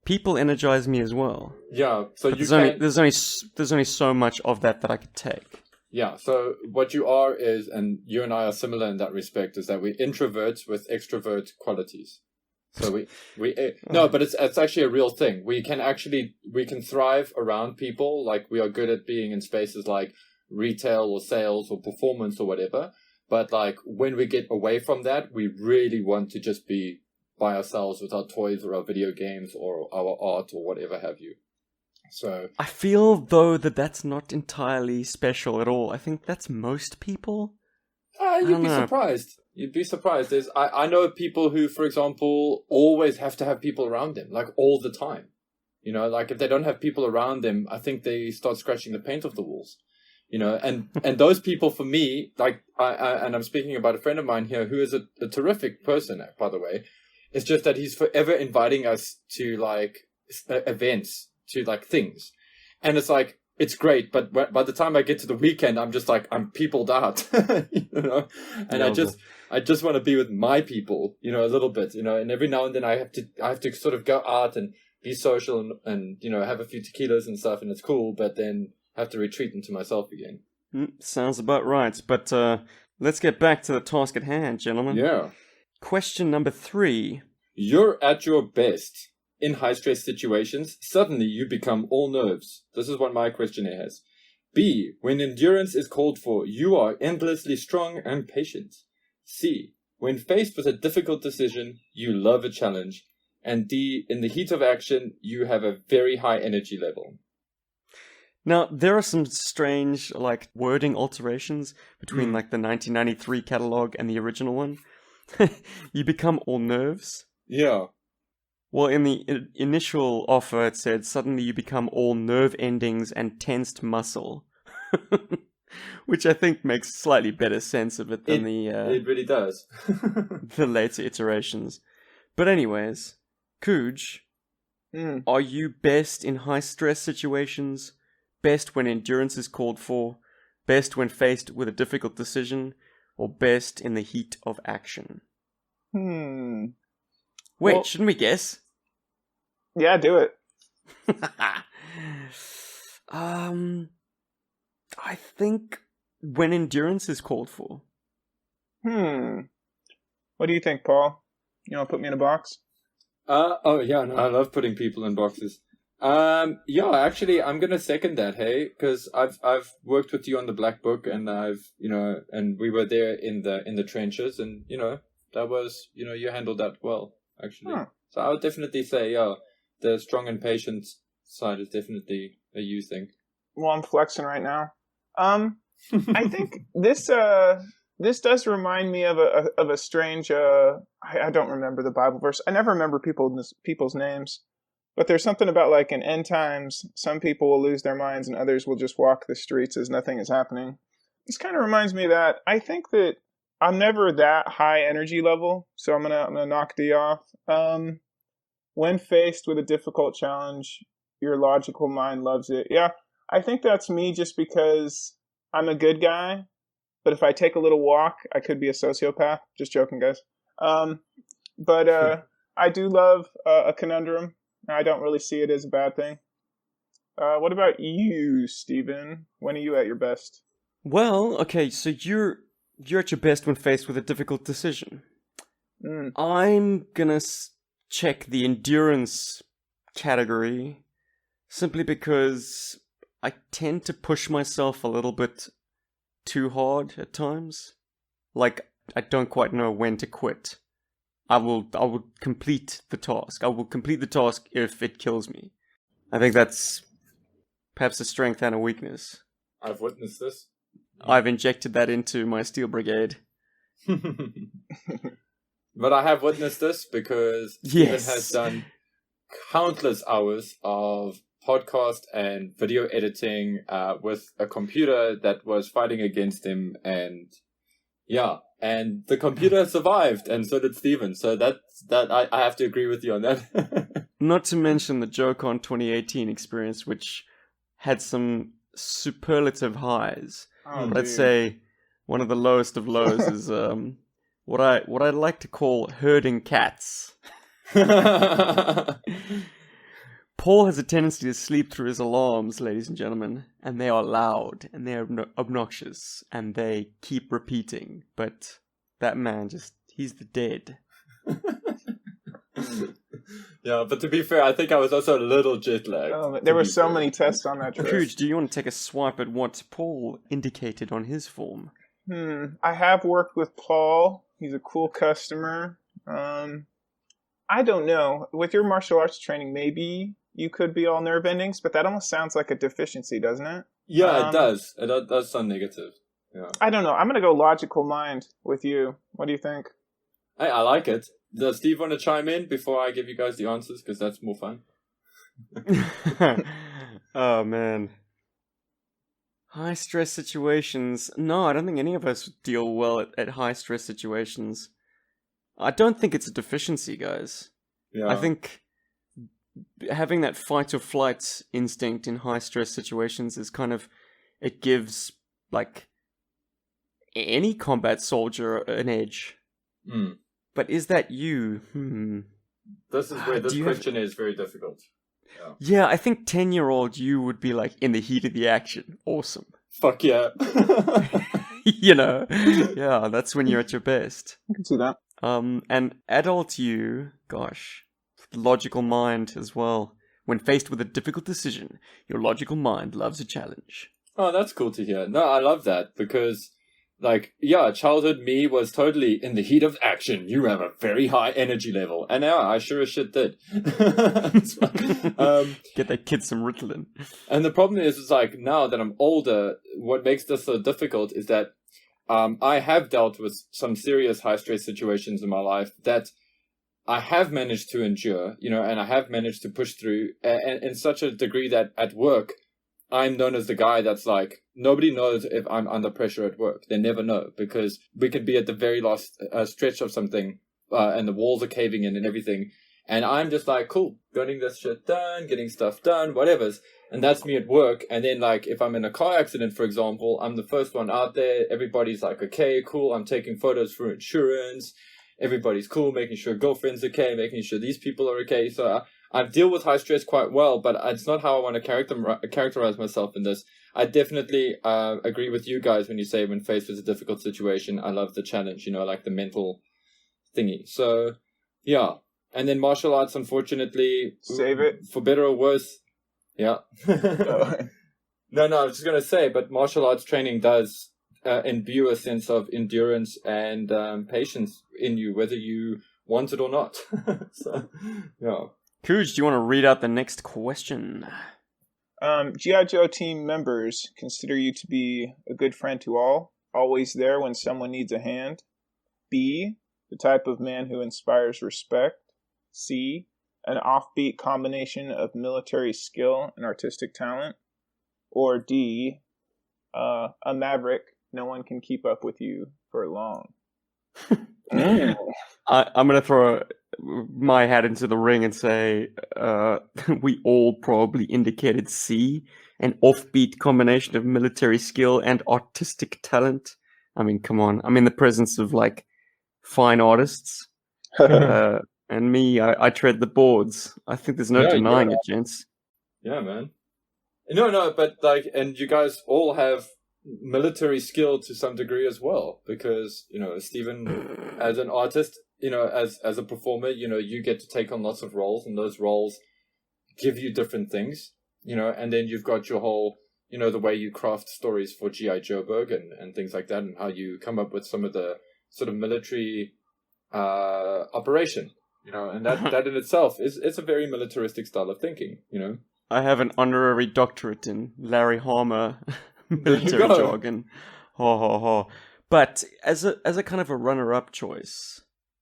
S1: people energize me as well.
S4: Yeah, so
S1: there's only so much of that I could take.
S4: Yeah, so what you are is, and you and I are similar in that respect, is that we're introverts with extrovert qualities. So no, but it's actually a real thing. We can thrive around people. Like, we are good at being in spaces like retail or sales or performance or whatever. But like, when we get away from that, we really want to just be by ourselves with our toys or our video games or our art or whatever have you. So
S1: I feel though that's not entirely special at all. I think that's most people.
S4: You'd be surprised. You'd be surprised. I know people who, for example, always have to have people around them, like all the time. Like if they don't have people around them, I think they start scratching the paint off the walls. And those people, for me, like and I'm speaking about a friend of mine here who is a terrific person, by the way. It's just that he's forever inviting us to like events, to like things, and it's like, it's great, but by the time I get to the weekend, I'm just like, I'm peopled out, And I just want to be with my people, a little bit, and every now and then I have to sort of go out and be social and have a few tequilas and stuff, and it's cool, but then have to retreat into myself again.
S1: Sounds about right, but let's get back to the task at hand, gentlemen.
S4: Yeah.
S1: Question number 3.
S4: You're at your best. In high-stress situations, suddenly you become all nerves. This is what my questionnaire has. B. When endurance is called for, you are endlessly strong and patient. C. When faced with a difficult decision, you love a challenge. And D. In the heat of action, you have a very high energy level.
S1: Now, there are some strange, like, wording alterations between, like, the 1993 catalog and the original one. You become all nerves.
S4: Yeah.
S1: Well, in the initial offer, it said, suddenly you become all nerve endings and tensed muscle. Which I think makes slightly better sense of it than
S4: It really does.
S1: the later iterations. But anyways, Cooge, are you best in high-stress situations? Best when endurance is called for? Best when faced with a difficult decision? Or best in the heat of action? Wait,
S3: Well,
S1: shouldn't we guess?
S3: Yeah, do it.
S1: I think when endurance is called for.
S3: What do you think, Paul? You want to put me in a box?
S4: Oh yeah, no, I love putting people in boxes. Yeah, actually, I'm gonna second that. Hey, because I've worked with you on the Black Book, and and we were there in the trenches, and that was you handled that well, actually. So I would definitely say, yeah, the strong and patient side is definitely a you thing.
S3: Well, I'm flexing right now. I think this does remind me of a strange. I don't remember the Bible verse. I never remember people's names, but there's something about like in end times, some people will lose their minds and others will just walk the streets as nothing is happening. This kind of reminds me of that. I think that I'm never that high energy level, so I'm gonna knock D off. When faced with a difficult challenge, your logical mind loves it. Yeah, I think that's me just because I'm a good guy, but if I take a little walk, I could be a sociopath. Just joking, guys. But I do love a conundrum. I don't really see it as a bad thing. What about you, Steven? When are you at your best?
S1: Well, okay, so you're at your best when faced with a difficult decision. I'm gonna check the endurance category simply because I tend to push myself a little bit too hard at times. Like, I don't quite know when to quit. I will complete the task. I will complete the task if it kills me. I think that's perhaps a strength and a weakness.
S4: I've witnessed this.
S1: I've injected that into my Steel Brigade.
S4: But I have witnessed this because Steven has done countless hours of podcast and video editing with a computer that was fighting against him, and the computer survived, and so did Steven. So I have to agree with you on that.
S1: Not to mention the JoeCon 2018 experience, which had some superlative highs. But I'd say one of the lowest of lows is what I like to call herding cats. Paul has a tendency to sleep through his alarms, ladies and gentlemen, and they are loud, and they are obnoxious, and they keep repeating, but that man he's the dead.
S4: Yeah, but to be fair, I think I was also a little jet-lagged.
S3: There were so many tests on that trip.
S1: Cooge, do you want to take a swipe at what Paul indicated on his form?
S3: I have worked with Paul. He's a cool customer. I don't know. With your martial arts training, maybe you could be all nerve endings, but that almost sounds like a deficiency, doesn't it?
S4: Yeah, it does. It does sound negative. Yeah.
S3: I don't know. I'm going to go logical mind with you. What do you think?
S4: Hey, I like it. Does Steve want to chime in before I give you guys the answers? Because that's more fun.
S1: Oh, man. High stress situations. No, I don't think any of us deal well at high stress situations. I don't think it's a deficiency, guys.
S4: Yeah.
S1: I think having that fight or flight instinct in high stress situations is kind of, it gives, like, any combat soldier an edge. But is that you?
S4: This is where this question is very difficult.
S1: Yeah, I think 10-year-old you would be like, in the heat of the action. Awesome.
S4: Fuck yeah.
S1: Yeah, that's when you're at your best.
S3: I can see that.
S1: And adult you, gosh, the logical mind as well. When faced with a difficult decision, your logical mind loves a challenge.
S4: Oh, that's cool to hear. No, I love that because, childhood me was totally in the heat of action. You have a very high energy level. And now I sure as shit did.
S1: Get that kid some Ritalin.
S4: And the problem is like, now that I'm older, what makes this so difficult is that I have dealt with some serious high-stress situations in my life that I have managed to endure, and I have managed to push through, and in such a degree that at work, I'm known as the guy that's like, nobody knows if I'm under pressure at work. They never know, because we could be at the very last stretch of something, and the walls are caving in and everything. And I'm just like, cool, getting this shit done, getting stuff done, whatever's. And that's me at work. And then, like, if I'm in a car accident, for example, I'm the first one out there. Everybody's like, okay, cool. I'm taking photos for insurance. Everybody's cool, making sure girlfriend's okay, making sure these people are okay. So I deal with high stress quite well, but it's not how I want to characterize myself in this. I definitely agree with you guys when you say when faced with a difficult situation, I love the challenge, like the mental thingy. So, yeah. And then martial arts, unfortunately...
S3: Save it.
S4: For better or worse. Yeah. No, I was just going to say, but martial arts training does imbue a sense of endurance and patience in you, whether you want it or not. So, yeah.
S1: Cooge, do you want to read out the next question?
S3: GI Joe team members consider you to be a good friend to all, always there when someone needs a hand. B, the type of man who inspires respect. C, an offbeat combination of military skill and artistic talent. Or D, a maverick, no one can keep up with you for long.
S1: I'm going to throw my hat into the ring and say we all probably indicated C, an offbeat combination of military skill and artistic talent. I mean, come on. I'm in the presence of, like, fine artists. And me, I tread the boards. I think there's no denying it, gents.
S4: Yeah, man. No, but, like, and you guys all have military skill to some degree as well, because, Stephen, as an artist, as a performer, you get to take on lots of roles, and those roles give you different things, and then you've got your whole, the way you craft stories for GI Joeberg and things like that, and how you come up with some of the sort of military operation, and that in itself it's a very militaristic style of thinking,
S1: I have an honorary doctorate in Larry Harmer military jargon. Ha ha ha. But as a kind of a runner-up choice,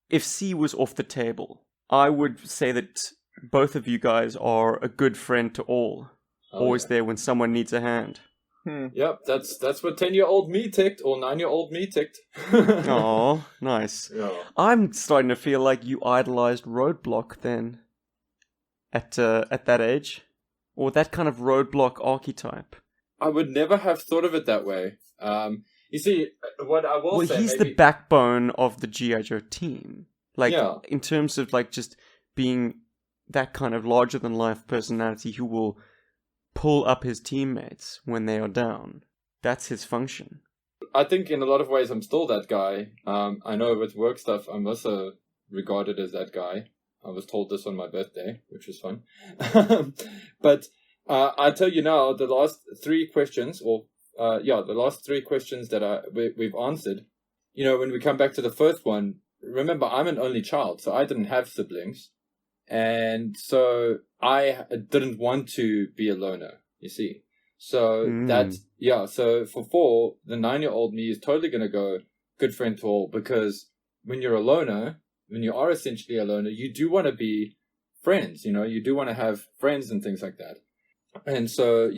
S1: if C was off the table, I would say that both of you guys are a good friend to all. Always there when someone needs a hand.
S4: Yep, that's what 10-year-old me ticked, or 9-year-old me ticked.
S1: Oh, nice. Yeah. I'm starting to feel like you idolized Roadblock then, at that age, or that kind of Roadblock archetype.
S4: I would never have thought of it that way. You see, what I will say...
S1: Well, he's the backbone of the GI Joe team. Like, in terms of, like, just being that kind of larger-than-life personality who will pull up his teammates when they are down. That's his function.
S4: I think in a lot of ways I'm still that guy. I know with work stuff, I'm also regarded as that guy. I was told this on my birthday, which was fun. But I tell you now, the last three questions, that we've answered, when we come back to the first one, remember, I'm an only child, so I didn't have siblings. And so I didn't want to be a loner, you see. So so for 4, the 9-year-old me is totally going to go good friend to all, because when you're a loner, when you are essentially a loner, you do want to be friends, you do want to have friends and things like that. And so,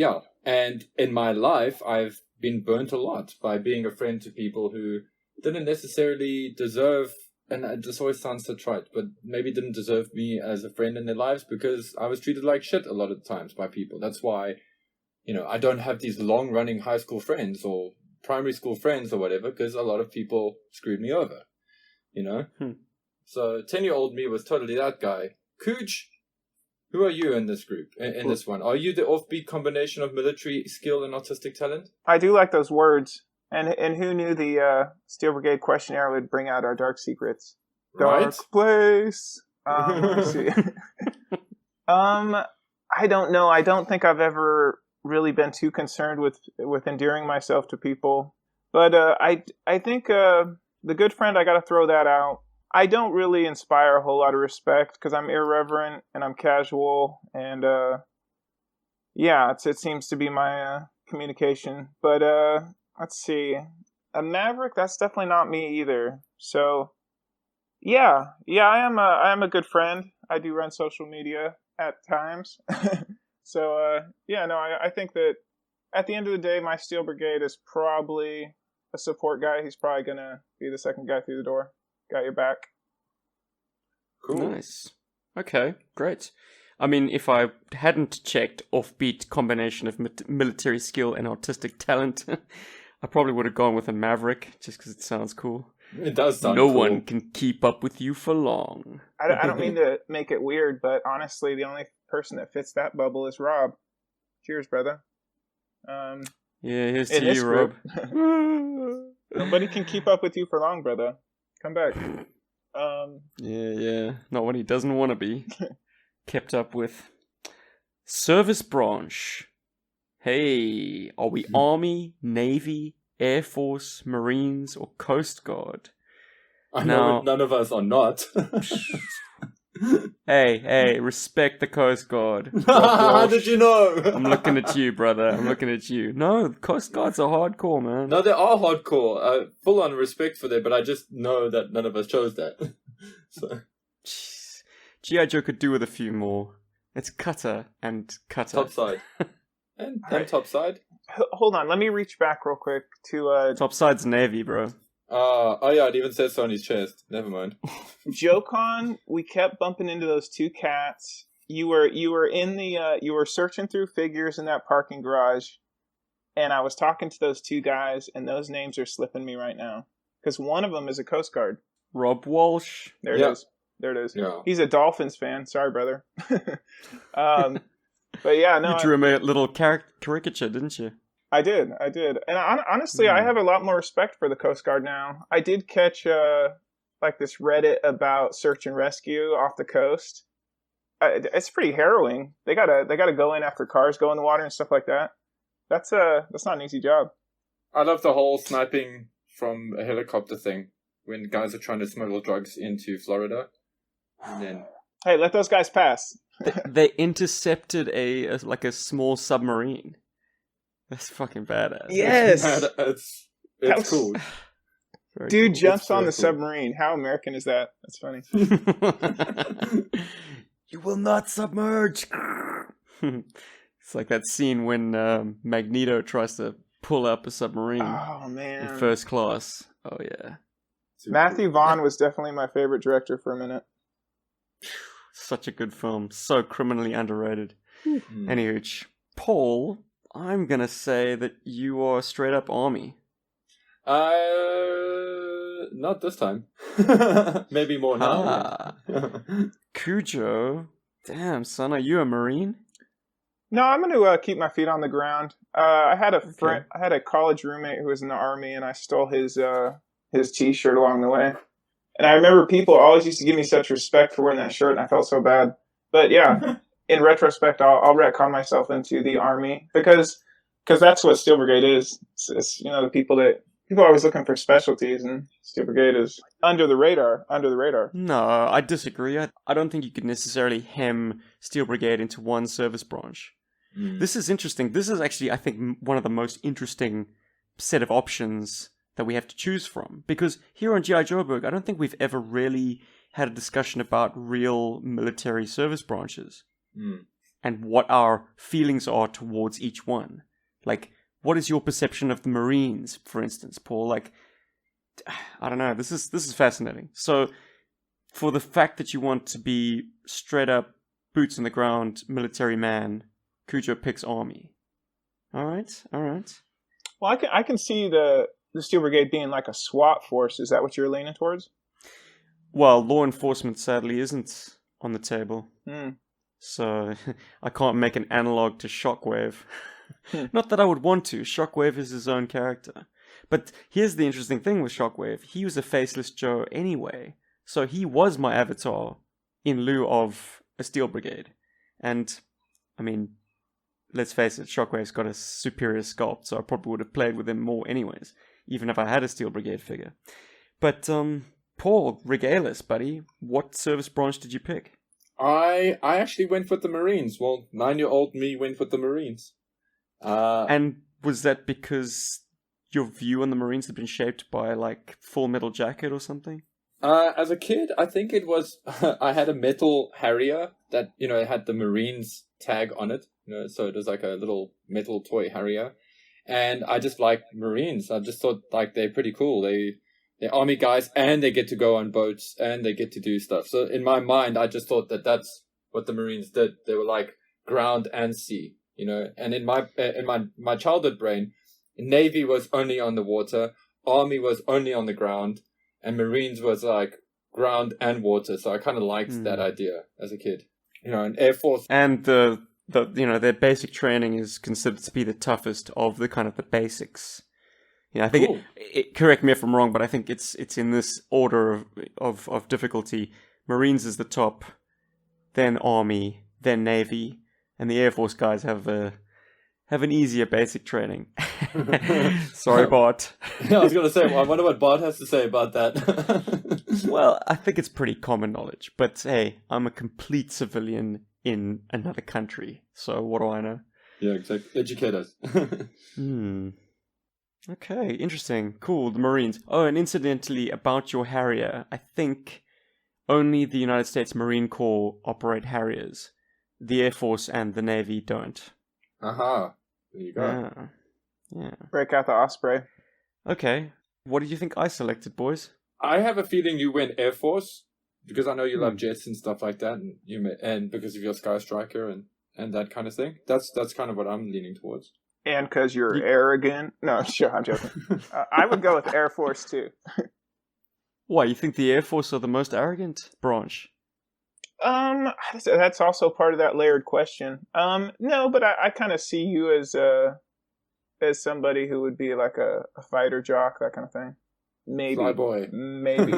S4: and in my life, I've been burnt a lot by being a friend to people who didn't necessarily deserve, and this always sounds so trite, but maybe didn't deserve me as a friend in their lives, because I was treated like shit a lot of times by people. That's why, I don't have these long-running high school friends or primary school friends or whatever, because a lot of people screwed me over, So 10-year-old me was totally that guy. Cooch, who are you in this group, in this one? Are you the offbeat combination of military skill and artistic talent?
S3: I do like those words. And who knew the Steel Brigade questionnaire would bring out our dark secrets? Dark place. Let's see. I don't know. I don't think I've ever really been too concerned with endearing myself to people. But I think the good friend, I got to throw that out. I don't really inspire a whole lot of respect because I'm irreverent and I'm casual, and it seems to be my communication. But let's see, a maverick, that's definitely not me either. So Yeah, I am a good friend. I do run social media at times. So, yeah, no, I think that at the end of the day, my Steel Brigade is probably a support guy. He's probably going to be the second guy through the door. Got your back.
S4: Cool.
S1: Nice. Okay, great. I mean, if I hadn't checked offbeat combination of military skill and artistic talent, I probably would have gone with a Maverick, just because it sounds cool.
S4: It does sound
S1: No
S4: cool.
S1: one can keep up with you for long.
S3: I don't mean to make it weird, but honestly, the only person that fits that bubble is Rob. Cheers, brother.
S1: Yeah, here's
S3: In
S1: to
S3: this
S1: you, Rob.
S3: Nobody can keep up with you for long, brother. Come back.
S1: Yeah. Not when he doesn't want to be kept up with. Service branch. Hey, are we Army, Navy, Air Force, Marines, or Coast Guard?
S4: I know none of us are not.
S1: Hey, respect the Coast Guard.
S4: How did you know?
S1: I'm looking at you, brother. I'm looking at you. No, Coast Guards are hardcore, man.
S4: No, they are hardcore. Full on respect for them, but I just know that none of us chose that. So.
S1: Jeez. GI Joe could do with a few more. It's cutter and cutter.
S4: Topside. And topside.
S3: Hold on, let me reach back real quick to
S1: Topside's Navy, bro.
S4: Oh yeah, it even says so on his chest. Never mind.
S3: JoeCon. We kept bumping into those two cats. You were in the you were searching through figures in that parking garage, and I was talking to those two guys, and those names are slipping me right now because one of them is a Coast Guard.
S1: Rob Walsh.
S3: There it is. There it is.
S4: Yeah.
S3: He's a Dolphins fan. Sorry, brother. But yeah, no.
S1: You drew him a little caricature, didn't you?
S3: I did. And honestly, I have a lot more respect for the Coast Guard now. I did catch like this Reddit about search and rescue off the coast. It's pretty harrowing. They gotta go in after cars go in the water and stuff like that. That's not an easy job.
S4: I love the whole sniping from a helicopter thing when guys are trying to smuggle drugs into Florida. And then
S3: Hey, let those guys pass.
S1: They intercepted a small submarine. That's fucking badass.
S3: Yes.
S4: It's cool.
S1: Very
S3: Dude
S1: cool.
S3: jumps on
S4: very
S3: the
S4: cool.
S3: submarine. How American is that? That's funny.
S1: You will not submerge. It's like that scene when Magneto tries to pull up a submarine
S3: Oh
S1: in
S3: man.
S1: first class. Oh yeah,
S3: Matthew Vaughn was definitely my favorite director for a minute.
S1: such a good film. So criminally underrated.
S4: Mm.
S1: Anywho, Paul, I'm gonna say that you are straight up Army.
S4: Not this time. Maybe more now.
S1: Ah. Cujo, damn son, are you a Marine?
S3: No, I'm going to keep my feet on the ground. I had a friend, I had a college roommate who was in the Army, and I stole his T-shirt along the way. And I remember people always used to give me such respect for wearing that shirt, and I felt so bad. But yeah, in retrospect, I'll retcon myself into the Army because that's what Steel Brigade is. It's the people are always looking for specialties, and Steel Brigade is under the radar.
S1: No, I disagree. I don't think you could necessarily hem Steel Brigade into one service branch.
S4: Mm.
S1: This is interesting. This is actually, I think, one of the most interesting set of options that we have to choose from. Because here on G.I. Joeberg, I don't think we've ever really had a discussion about real military service branches.
S4: Mm.
S1: And what our feelings are towards each one. Like, what is your perception of the Marines, for instance, Paul? Like, I don't know. This is fascinating. So, for the fact that you want to be straight up, boots on the ground, military man, Cujo picks Army. All right.
S3: Well, I can see the Steel Brigade being like a SWAT force. Is that what you're leaning towards?
S1: Well, law enforcement sadly isn't on the table.
S3: Hmm.
S1: So, I can't make an analog to Shockwave. Not that I would want to. Shockwave is his own character. But here's the interesting thing with Shockwave. He was a faceless Joe anyway. So he was my avatar in lieu of a Steel Brigade. And, I mean, let's face it, Shockwave's got a superior sculpt, so I probably would have played with him more anyways, even if I had a Steel Brigade figure. But, Paul, regale us, buddy. What service branch did you pick?
S4: I actually went with the Marines. Well, 9-year-old me went with the Marines.
S1: And was that because your view on the Marines had been shaped by, like, Full Metal Jacket or something?
S4: As a kid, I think it was I had a metal Harrier that it had the Marines tag on it. So it was like a little metal toy Harrier, and I just liked Marines. I just thought like they're pretty cool. They're army guys, and they get to go on boats, and they get to do stuff. So in my mind, I just thought that that's what the Marines did. They were like ground and sea, And in my childhood brain, Navy was only on the water, Army was only on the ground, and Marines was like ground and water. So I kind of liked that idea as a kid. And Air Force.
S1: And their basic training is considered to be the toughest of the kind of the basics. I think
S4: Cool.
S1: correct me if I'm wrong, but I think it's in this order of difficulty. Marines is the top, then Army, then Navy, and the Air Force guys have an easier basic training. Sorry, Bart.
S4: Yeah, I was gonna say. Well, I wonder what Bart has to say about that.
S1: Well, I think it's pretty common knowledge. But hey, I'm a complete civilian in another country, so what do I know?
S4: Yeah, exactly. Educate us.
S1: Okay, interesting. Cool, the Marines. Oh, and incidentally, about your Harrier, I think only the United States Marine Corps operate Harriers. The Air Force and the Navy don't.
S4: Aha. There you go.
S1: Yeah.
S3: Break out the Osprey.
S1: Okay. What did you think I selected, boys?
S4: I have a feeling you went Air Force because I know you love jets and stuff like that, and because of your Sky Striker and that kind of thing. That's kind of what I'm leaning towards.
S3: And because you're arrogant. No, sure, I'm joking. I would go with Air Force too.
S1: Why, you think the Air Force are the most arrogant branch?
S3: That's also part of that layered question. No, but I kind of see you as somebody who would be like a fighter jock, that kind of thing. Maybe.
S4: Flyboy.
S3: Maybe.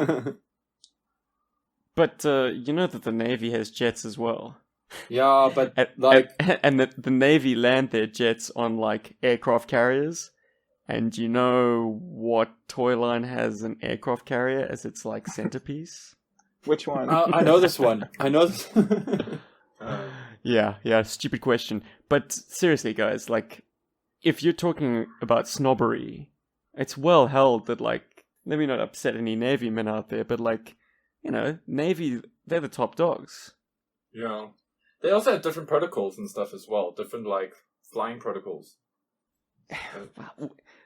S1: But you know that the Navy has jets as well.
S4: Yeah, but
S1: and the Navy land their jets on like aircraft carriers. And you know what toy line has an aircraft carrier as its like centerpiece?
S3: Which one?
S4: I know this one. I know this.
S1: Yeah, stupid question. But seriously, guys, like, if you're talking about snobbery, it's well held that, like, let me not upset any Navy men out there, but, like, Navy, they're the top dogs.
S4: Yeah. They also have different protocols and stuff as well. Different, like, flying protocols.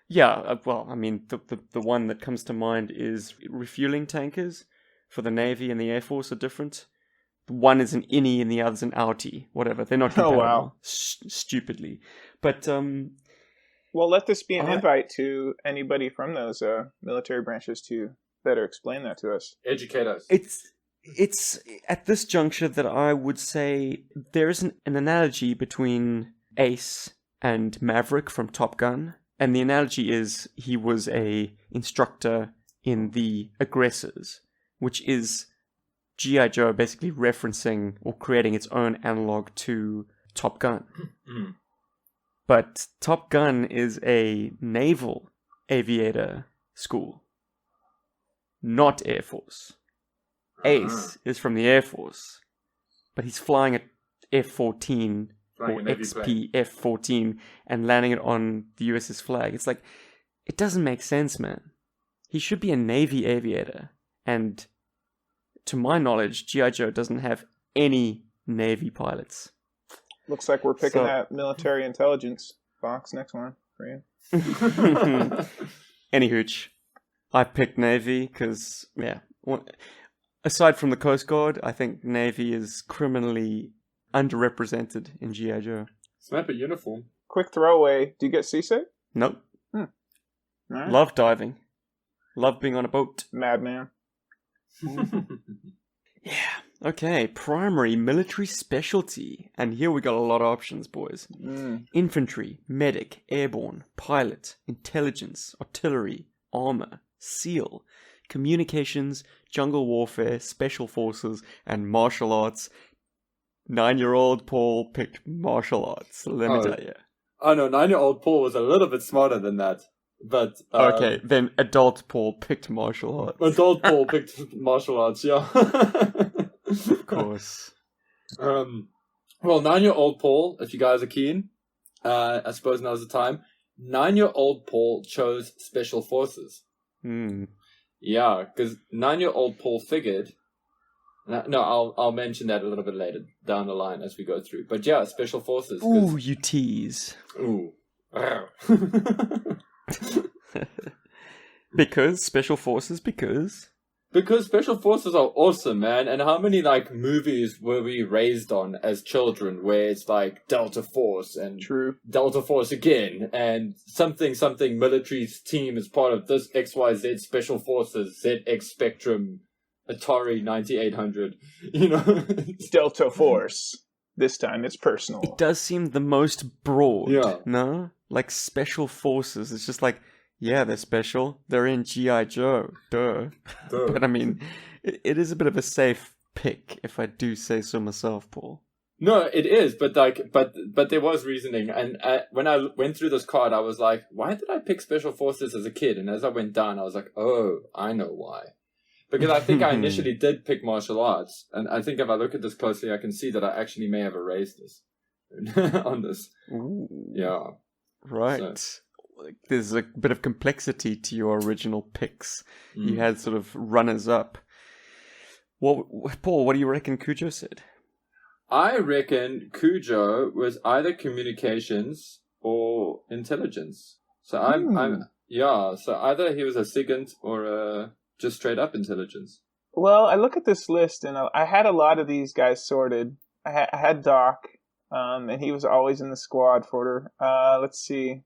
S1: Yeah, well, I mean, the one that comes to mind is refueling tankers for the Navy and the Air Force are different. One is an innie and the other's an outie. Whatever, they're not compatible.
S3: Oh, wow.
S1: Stupidly. But,
S3: well, let this be an invite to anybody from those military branches to better explain that to us.
S4: Educate us.
S1: It's at this juncture that I would say there is an analogy between Ace and Maverick from Top Gun. And the analogy is he was a instructor in the Aggressors, which is GI Joe basically referencing or creating its own analog to Top Gun. But Top Gun is a naval aviator school, not Air Force. Ace is from the Air Force, but he's flying an F-14 or XP F-14 and landing it on the USS flag. It's like, it doesn't make sense, man. He should be a Navy aviator. And to my knowledge, GI Joe doesn't have any Navy pilots.
S3: Looks like we're picking that military intelligence box next one for you.
S1: Any hooch. I picked Navy because, yeah. Aside from the Coast Guard, I think Navy is criminally underrepresented in GI Joe.
S4: Snap a uniform.
S3: Quick throwaway. Do you get seasick?
S1: Nope.
S3: All right.
S1: Love diving. Love being on a boat.
S3: Madman.
S1: Yeah. Okay. Primary military specialty. And here we got a lot of options, boys. Infantry, medic, airborne, pilot, intelligence, artillery, armor, SEAL, communications, jungle warfare, special forces, and martial arts. 9-year-old Paul picked martial arts. Let me tell you.
S4: Oh no, 9-year-old Paul was a little bit smarter than that. But
S1: okay, then adult Paul picked martial arts.
S4: Adult Paul picked martial arts, yeah.
S1: Of course.
S4: Well, 9-year-old Paul, if you guys are keen, I suppose now's the time. 9-year-old Paul chose special forces. Yeah, because 9-year-old Paul figured. No, I'll mention that a little bit later down the line as we go through. But yeah, special forces.
S1: Ooh, you tease.
S4: Ooh.
S1: Because special forces. Because
S4: special forces are awesome, man. And how many like movies were we raised on as children where it's like Delta Force and
S3: True.
S4: Delta Force again and something military team is part of this XYZ Special Forces ZX Spectrum Atari 9800, you know.
S3: Delta Force. This time it's personal.
S1: it does seem the most broad.
S4: Yeah.
S1: No? Like special forces. It's just like, yeah, they're special. They're in GI Joe. Duh. But I mean, it is a bit of a safe pick, if I do say so myself, Paul.
S4: No, it is, but there was reasoning, and when I went through this card, I was like, why did I pick special forces as a kid? And as I went down, I was like, oh, I know why. Because I think I initially did pick martial arts, and I think if I look at this closely, I can see that I actually may have erased this on this.
S1: Ooh.
S4: Yeah.
S1: Right.
S4: So.
S1: Like, there's a bit of complexity to your original picks.
S4: Mm.
S1: You had sort of runners up. Paul, what do you reckon Cujo said?
S4: I reckon Cujo was either communications or intelligence. So so either he was a SIGINT or a just straight up intelligence.
S3: Well, I look at this list, and I had a lot of these guys sorted. I had Doc, and he was always in the squad for her. Let's see.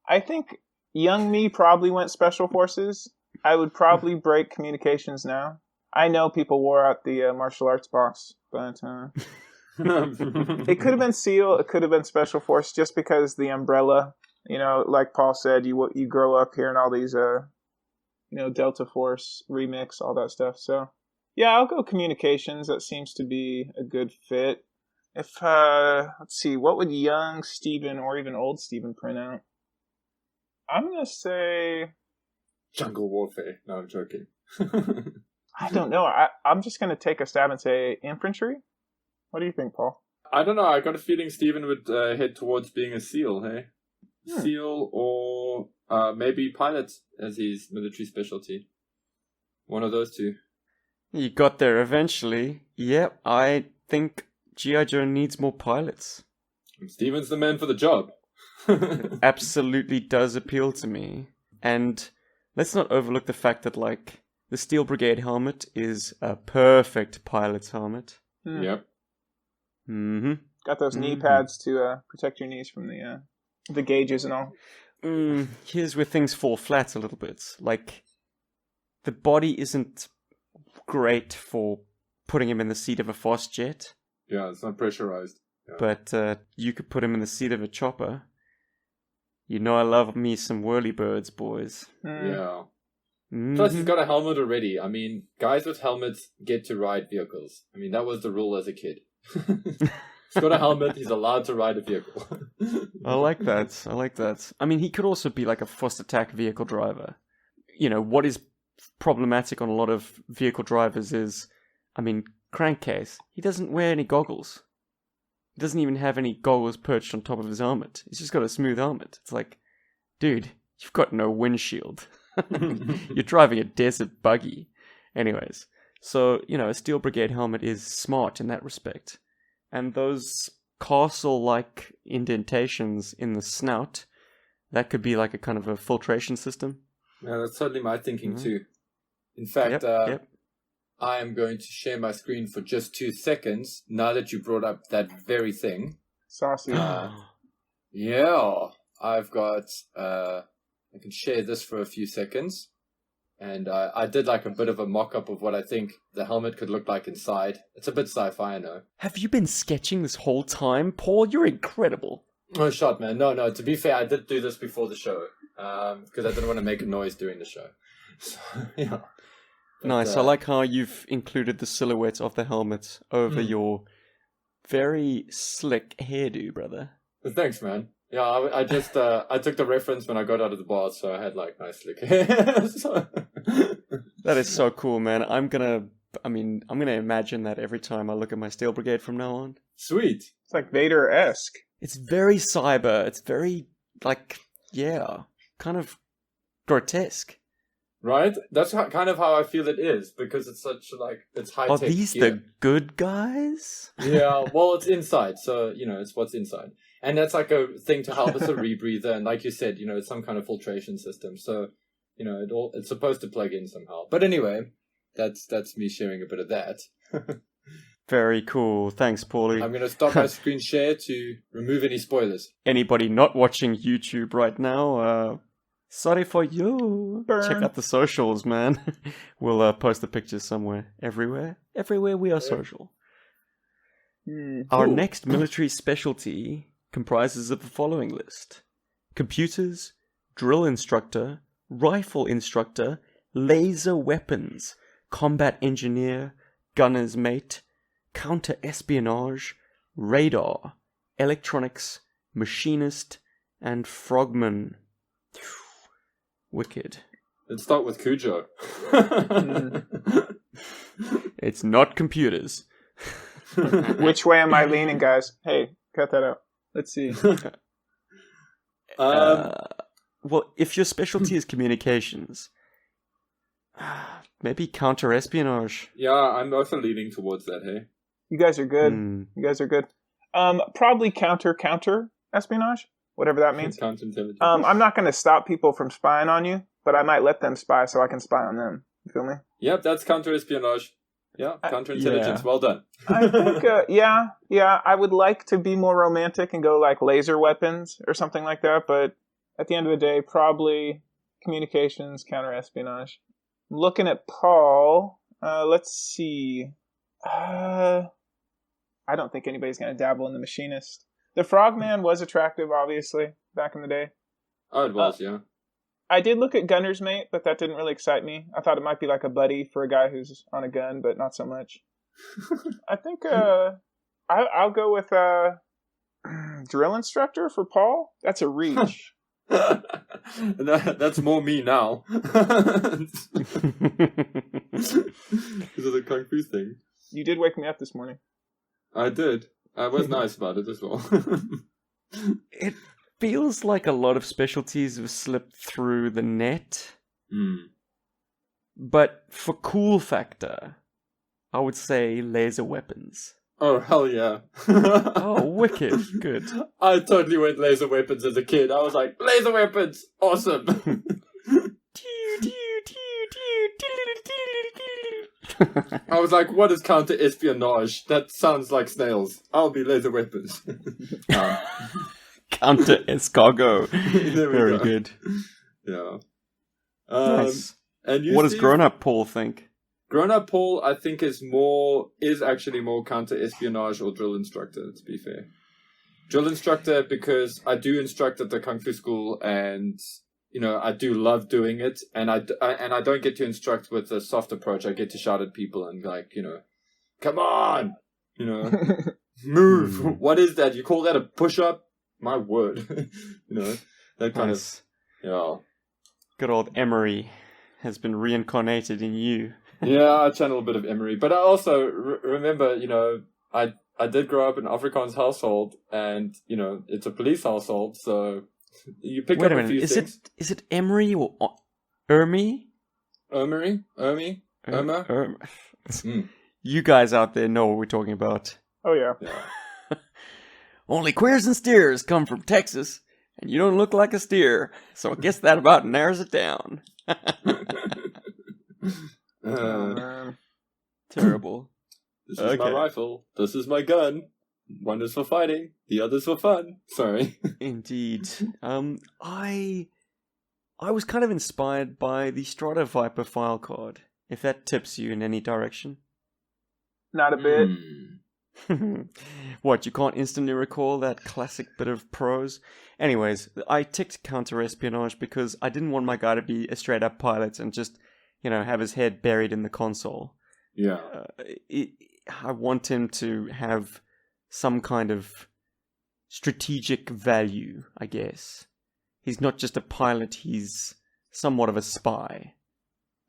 S3: I think young me probably went special forces. I would probably break communications now. I know people wore out the martial arts box, but it could have been SEAL. It could have been special force, just because the umbrella. You know, like Paul said, you grow up hearing all these Delta Force remix, all that stuff. So, yeah, I'll go communications. That seems to be a good fit. If, let's see, what would young Steven or even old Steven print out? I'm going to say...
S4: Jungle warfare. No, I'm joking.
S3: I don't know. I'm just going to take a stab and say infantry. What do you think, Paul?
S4: I don't know. I got a feeling Steven would head towards being a SEAL, hey? SEAL or maybe pilot as his military specialty. One of those two.
S1: You got there eventually. Yep, I think G.I. Joe needs more pilots.
S4: Steven's the man for the job.
S1: Absolutely does appeal to me. And let's not overlook the fact that, like, the Steel Brigade helmet is a perfect pilot's helmet.
S4: Yep.
S1: Mm-hmm.
S3: Got those knee pads to protect your knees from the gauges and all.
S1: Here's where things fall flat a little bit. Like, the body isn't great for putting him in the seat of a fast jet.
S4: Yeah, it's not pressurized. Yeah.
S1: But you could put him in the seat of a chopper. You know I love me some whirly-birds, boys.
S4: Yeah.
S1: Mm-hmm.
S4: Plus, he's got a helmet already. I mean, guys with helmets get to ride vehicles. I mean, that was the rule as a kid. He's got a helmet, he's allowed to ride a vehicle.
S1: I like that. I mean, he could also be like a fast attack vehicle driver. You know, what is problematic on a lot of vehicle drivers is, I mean, Crankcase, he doesn't wear any goggles. He doesn't even have any goggles perched on top of his helmet. He's just got a smooth helmet. It's like, dude, you've got no windshield. You're driving a desert buggy. Anyways, so, you know, a Steel Brigade helmet is smart in that respect. And those castle-like indentations in the snout, that could be like a kind of a filtration system.
S4: Yeah, that's certainly my thinking too. In fact, I am going to share my screen for just 2 seconds, now that you brought up that very thing.
S3: Saucy.
S4: Yeah, I've got... I can share this for a few seconds. And I did like a bit of a mock-up of what I think the helmet could look like inside. It's a bit sci-fi, I know.
S1: Have you been sketching this whole time? Paul, you're incredible.
S4: Oh, shot, man. No, to be fair, I did do this before the show. Because I didn't want to make a noise during the show. So, yeah. But,
S1: nice. I like how you've included the silhouette of the helmet over your very slick hairdo, brother.
S4: Thanks, man. Yeah, I just I took the reference when I got out of the bar, so I had like nice slick hair. So...
S1: That is so cool, man. I'm gonna imagine that every time I look at my Steel Brigade from now on.
S4: Sweet.
S3: It's like Vader-esque.
S1: It's very cyber. It's very, like, kind of grotesque.
S4: Right? That's kind of how I feel it is, because it's such, like, it's high-tech
S1: Are these
S4: gear.
S1: the good guys?
S4: Yeah, well, it's inside, so, it's what's inside. And that's like a thing to help us a rebreather, and like you said, it's some kind of filtration system, so, it's supposed to plug in somehow. But anyway, that's me sharing a bit of that.
S1: Very cool. Thanks, Paulie.
S4: I'm going to stop my screen share to remove any spoilers.
S1: Anybody not watching YouTube right now, sorry for you.
S3: Burn.
S1: Check out the socials, man. We'll post the pictures somewhere. Everywhere we are social. Our next military specialty comprises of the following list: computers, drill instructor, rifle instructor, laser weapons, combat engineer, gunner's mate, counter-espionage, radar, electronics, machinist, and frogman. Wicked.
S4: Let's start with Cujo.
S1: It's not computers.
S3: Which way am I leaning, guys? Hey, cut that out. Let's see.
S1: Well, if your specialty is communications, maybe counter-espionage.
S4: Yeah, I'm also leaning towards that, hey?
S3: You guys are good. You guys are good. Probably counter espionage, whatever that means.
S4: Counterintelligence.
S3: I'm not going to stop people from spying on you, but I might let them spy so I can spy on them. You feel me?
S4: Yep, that's counter-espionage. Yeah, counterintelligence. Well done.
S3: I think, yeah. I would like to be more romantic and go like laser weapons or something like that, but at the end of the day, probably communications, counter-espionage. Looking at Paul, let's see. I don't think anybody's going to dabble in the machinist. The frogman was attractive, obviously, back in the day.
S4: Oh, it was, yeah.
S3: I did look at gunner's mate, but that didn't really excite me. I thought it might be like a buddy for a guy who's on a gun, but not so much. I think I'll go with drill instructor for Paul. That's a reach.
S4: That's more me now. Because of the Kung Fu thing.
S3: You did wake me up this morning.
S4: I did. I was nice about it as well.
S1: It feels like a lot of specialties have slipped through the net. But for cool factor, I would say laser weapons.
S4: Oh, hell yeah.
S1: Oh, wicked. Good.
S4: I totally went laser weapons as a kid. I was like, laser weapons! Awesome! I was like, what is counter-espionage? That sounds like snails. I'll be laser weapons.
S1: Counter-escargot. Very
S4: go.
S1: good.
S4: Yeah.
S1: Nice.
S4: And you,
S1: what does
S4: Steve?
S1: grown-up Paul think?
S4: Grown-up Paul, I think, is actually more counter-espionage or drill instructor, to be fair. Drill instructor, because I do instruct at the Kung Fu school, and, I do love doing it, and I don't get to instruct with a soft approach. I get to shout at people and, like, come on! Move! What is that? You call that a push-up? My word. That kind of, yeah.
S1: Good old Emery has been reincarnated in you.
S4: Yeah, I channel a bit of Emery. But I also remember, I did grow up in Afrikaans household, and, it's a police household, so you pick up a few things.
S1: Is it Emery or Ermy?
S4: Ermery? Ermy? Irma?
S1: You guys out there know what we're talking about.
S3: Oh, yeah.
S1: Only queers and steers come from Texas, and you don't look like a steer, so I guess that about narrows it down. Terrible.
S4: This is my rifle. This is my gun. One is for fighting. The other's for fun. Sorry.
S1: Indeed. I was kind of inspired by the Strata Viper file card, if that tips you in any direction.
S3: Not a bit.
S1: What, you can't instantly recall that classic bit of prose? Anyways, I ticked counter-espionage because I didn't want my guy to be a straight-up pilot and just, have his head buried in the console.
S4: Yeah.
S1: I want him to have some kind of strategic value, I guess. He's not just a pilot, he's somewhat of a spy.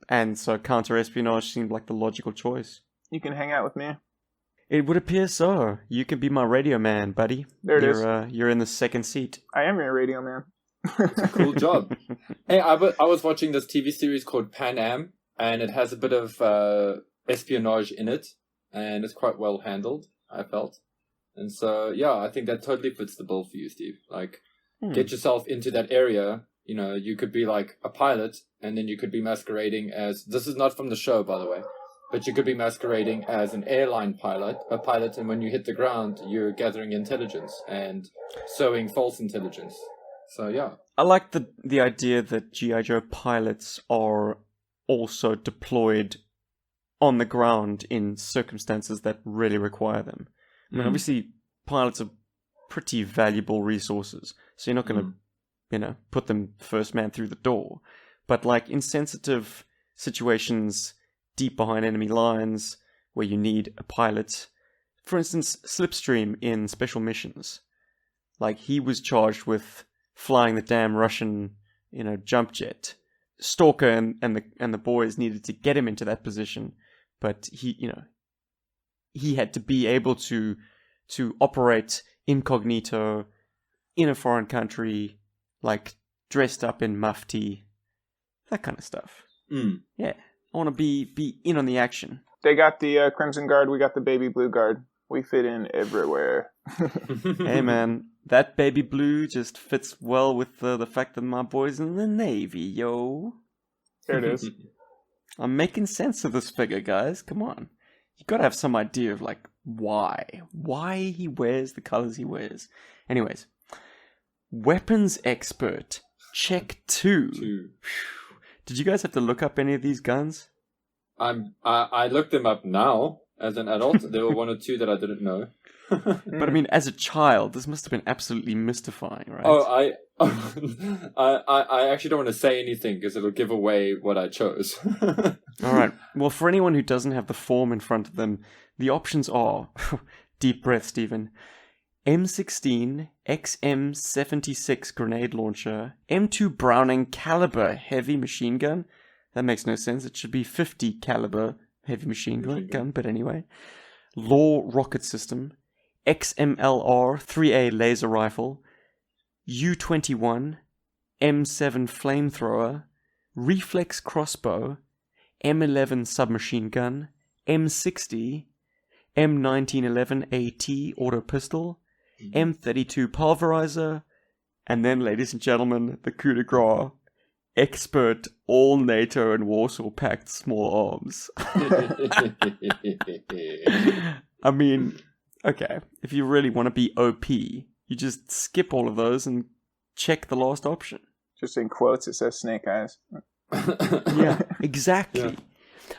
S1: And so counter-espionage seemed like the logical choice.
S3: You can hang out with me.
S1: It would appear so. You can be my radio man, buddy.
S3: There it is.
S1: You're in the second seat.
S3: I am your radio man.
S4: It's a cool job. Hey, I was watching this TV series called Pan Am, and it has a bit of espionage in it, and it's quite well handled, I felt. And so, yeah, I think that totally fits the bill for you, Steve. Like, get yourself into that area. You know, you could be like a pilot, and then you could be masquerading as, this is not from the show, by the way, but you could be masquerading as an airline pilot, and when you hit the ground, you're gathering intelligence and sowing false intelligence. So, yeah.
S1: I like the idea that GI Joe pilots are also deployed on the ground in circumstances that really require them. I mean, obviously, pilots are pretty valuable resources, so you're not going to, put them first man through the door. But, like, in sensitive situations deep behind enemy lines where you need a pilot, for instance, Slipstream in Special Missions, like, he was charged with flying the damn Russian, jump jet. Stalker and the boys needed to get him into that position, but he had to be able to operate incognito in a foreign country, like dressed up in mufti, that kind of stuff. Yeah, I want to be in on the action.
S3: They got the Crimson Guard, we got the Baby Blue Guard. We fit in everywhere.
S1: Hey man, that baby blue just fits well with the fact that my boy's in the Navy, yo.
S3: There it is.
S1: I'm making sense of this figure, guys. Come on. You gotta have some idea of, like, why he wears the colors he wears. Anyways, weapons expert, check 2. Did you guys have to look up any of these guns?
S4: I looked them up now as an adult. There were one or two that I didn't know.
S1: But I mean, as a child, this must have been absolutely mystifying, right?
S4: Oh, I actually don't want to say anything because it'll give away what I chose.
S1: All right. Well, for anyone who doesn't have the form in front of them, the options are, deep breath, Stephen, M16, XM76 grenade launcher, M2 Browning caliber heavy machine gun. That makes no sense. It should be 50 caliber heavy machine gun, but anyway. Law rocket system, XMLR 3A laser rifle, U-21, M7 flamethrower, reflex crossbow, M11 submachine gun, M60, M1911 AT auto pistol, M32 Pulverizer, and then, ladies and gentlemen, the coup de grace, expert all NATO and Warsaw Pact small arms. I mean, okay, if you really want to be OP, you just skip all of those and check the last option.
S3: Just in quotes, it says Snake Eyes.
S1: Yeah, exactly. Yeah.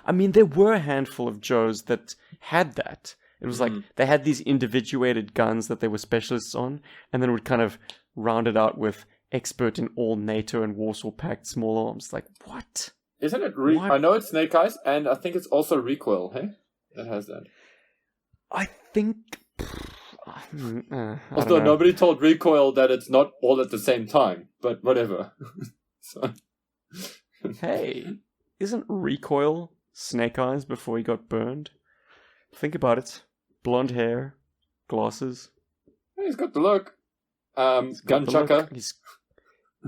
S1: I mean, there were a handful of Joes that had that. It was like they had these individuated guns that they were specialists on, and then would kind of round it out with expert in all NATO and Warsaw Pact small arms. Like, what?
S4: Isn't it? I know it's Snake Eyes, and I think it's also Recoil, hey? That has that.
S1: I think...
S4: Although nobody told Recoil that it's not all at the same time, but whatever. So.
S1: Hey, isn't Recoil Snake Eyes before he got burned? Think about it. Blonde hair, glasses.
S4: He's got the look. Gun chucker.
S1: He's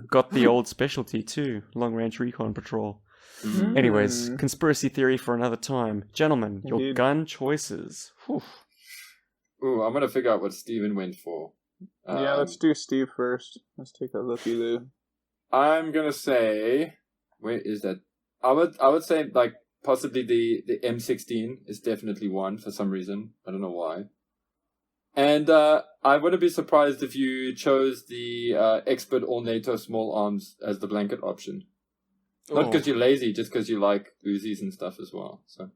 S1: got the old specialty too, long range recon patrol. Anyways, conspiracy theory for another time. Gentlemen, your gun choices. Whew.
S4: Ooh, I'm gonna figure out what Steven went for.
S3: Yeah, let's do Steve first. Let's take a looky-loo.
S4: I'm gonna say, where is that? I would say like possibly the M16 is definitely one for some reason. I don't know why. And I wouldn't be surprised if you chose the expert all NATO small arms as the blanket option. Not because you're lazy, just because you like Uzis and stuff as well. So,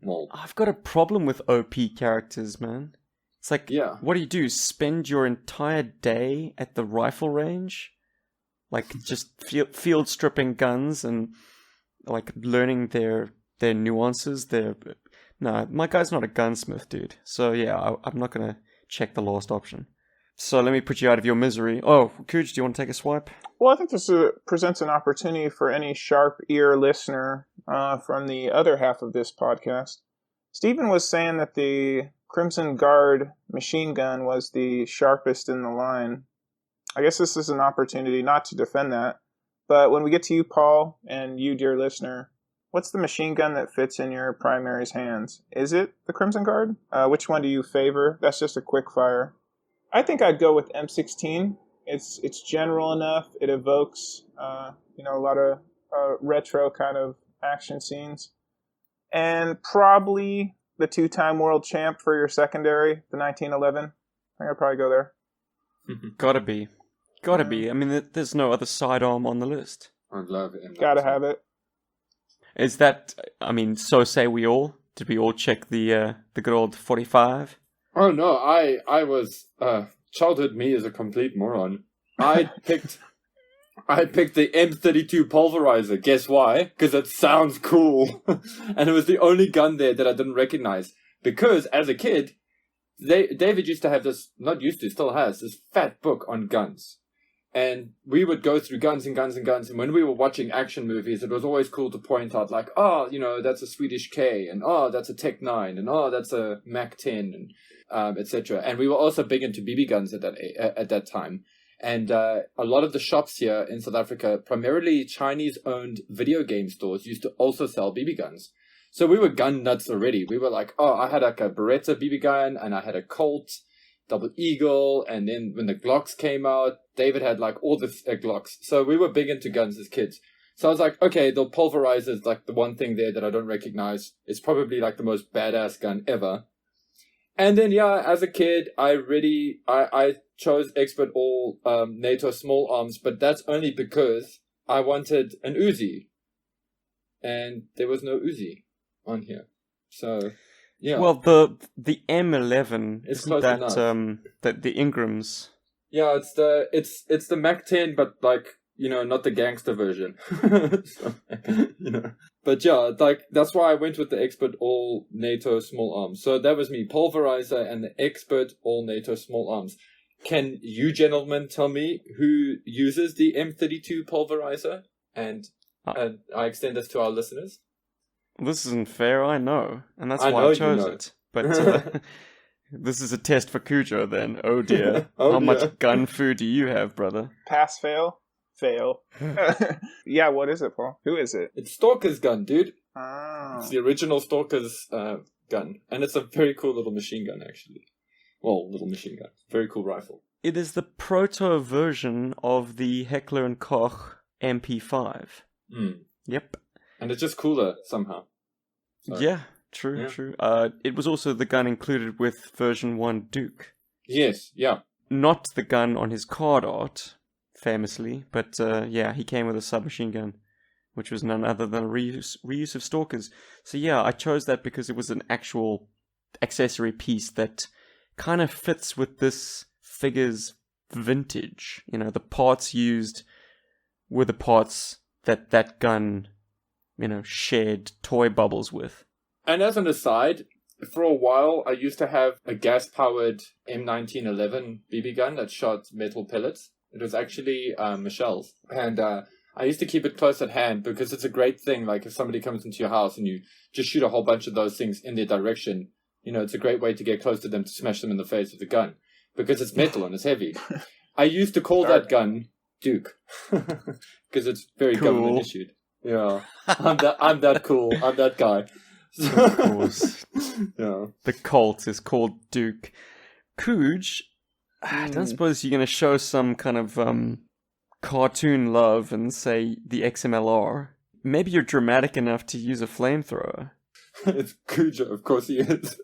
S4: well,
S1: I've got a problem with OP characters, man. It's like, what do? Spend your entire day at the rifle range? Like, just field stripping guns and, like, learning their nuances, No, my guy's not a gunsmith, dude. So, yeah, I'm not going to check the last option. So, let me put you out of your misery. Oh, Cooge, do you want to take a swipe?
S3: Well, I think this presents an opportunity for any sharp ear listener from the other half of this podcast. Stephen was saying that the Crimson Guard machine gun was the sharpest in the line. I guess this is an opportunity not to defend that. But when we get to you, Paul, and you, dear listener, what's the machine gun that fits in your primary's hands? Is it the Crimson Guard? Which one do you favor? That's just a quick fire. I think I'd go with M16. It's general enough. It evokes, a lot of retro kind of action scenes. And probably the 2-time world champ for your secondary, the 1911. I think I'd probably go there.
S1: Gotta be. I mean, there's no other sidearm on the list.
S4: I love it.
S3: Gotta have it.
S1: Is that, I mean, so say we all? Did we all check the good old 45?
S4: Oh no, I was childhood me is a complete moron. I picked the M32 Pulverizer. Guess why? Because it sounds cool, and it was the only gun there that I didn't recognize. Because as a kid, David used to have this, not used to, still has this fat book on guns. And we would go through guns and guns and guns. And when we were watching action movies, it was always cool to point out, like, oh, that's a Swedish K, and oh, that's a Tech 9, and oh, that's a Mac 10, and etc. And we were also big into BB guns at that time. And a lot of the shops here in South Africa, primarily Chinese-owned video game stores, used to also sell BB guns. So we were gun nuts already. We were like, oh, I had like a Beretta BB gun, and I had a Colt Double Eagle, and then when the Glocks came out, David had like all the Glocks. So we were big into guns as kids. So I was like, okay, the Pulverizer is like the one thing there that I don't recognize. It's probably like the most badass gun ever. And then, yeah, as a kid, I chose Expert All NATO Small Arms, but that's only because I wanted an Uzi. And there was no Uzi on here. So, yeah.
S1: Well, the M11
S4: It's
S1: isn't
S4: close
S1: that
S4: enough.
S1: the Ingrams.
S4: Yeah, it's the Mac 10, but like, not the gangster version. So, But yeah, like that's why I went with the Expert All NATO Small Arms. So that was me, Pulverizer and the Expert All NATO Small Arms. Can you gentlemen tell me who uses the M32 Pulverizer? And I extend this to our listeners.
S1: This isn't fair, I know, and that's
S4: I
S1: why
S4: know
S1: I
S4: you
S1: chose
S4: know.
S1: it. But this is a test for Cujo then. Oh dear.
S4: Oh
S1: How
S4: dear.
S1: much gun food do you have, brother?
S3: Pass, fail. Yeah, what is it, Paul? Who is it?
S4: It's Stalker's gun, dude.
S3: Oh.
S4: It's the original Stalker's gun. And it's a very cool little machine gun, actually. Well, little machine gun. Very cool rifle.
S1: It is the proto version of the Heckler & Koch MP5.
S4: Mm.
S1: Yep.
S4: And it's just cooler, somehow. So,
S1: Yeah, true. It was also the gun included with version 1 Duke.
S4: Yes, yeah.
S1: Not the gun on his card art, famously, but yeah, he came with a submachine gun, which was none other than a reuse of Stalker's. So yeah, I chose that because it was an actual accessory piece that kind of fits with this figure's vintage. The parts used were the parts that gun, shared toy bubbles with.
S4: And as an aside, for a while, I used to have a gas-powered M1911 BB gun that shot metal pellets. It was actually Michelle's. And I used to keep it close at hand because it's a great thing. Like if somebody comes into your house and you just shoot a whole bunch of those things in their direction, it's a great way to get close to them to smash them in the face with the gun. Because it's metal and it's heavy. I used to call that gun Duke. Because it's very
S1: Cool.
S4: government issued. Yeah. I'm that cool. I'm that guy.
S1: Of course.
S4: Yeah.
S1: The Colt is called Duke. Cooge, I don't suppose you're going to show some kind of cartoon love and say the XMLR. Maybe you're dramatic enough to use a flamethrower.
S4: It's Cujo, of course he is.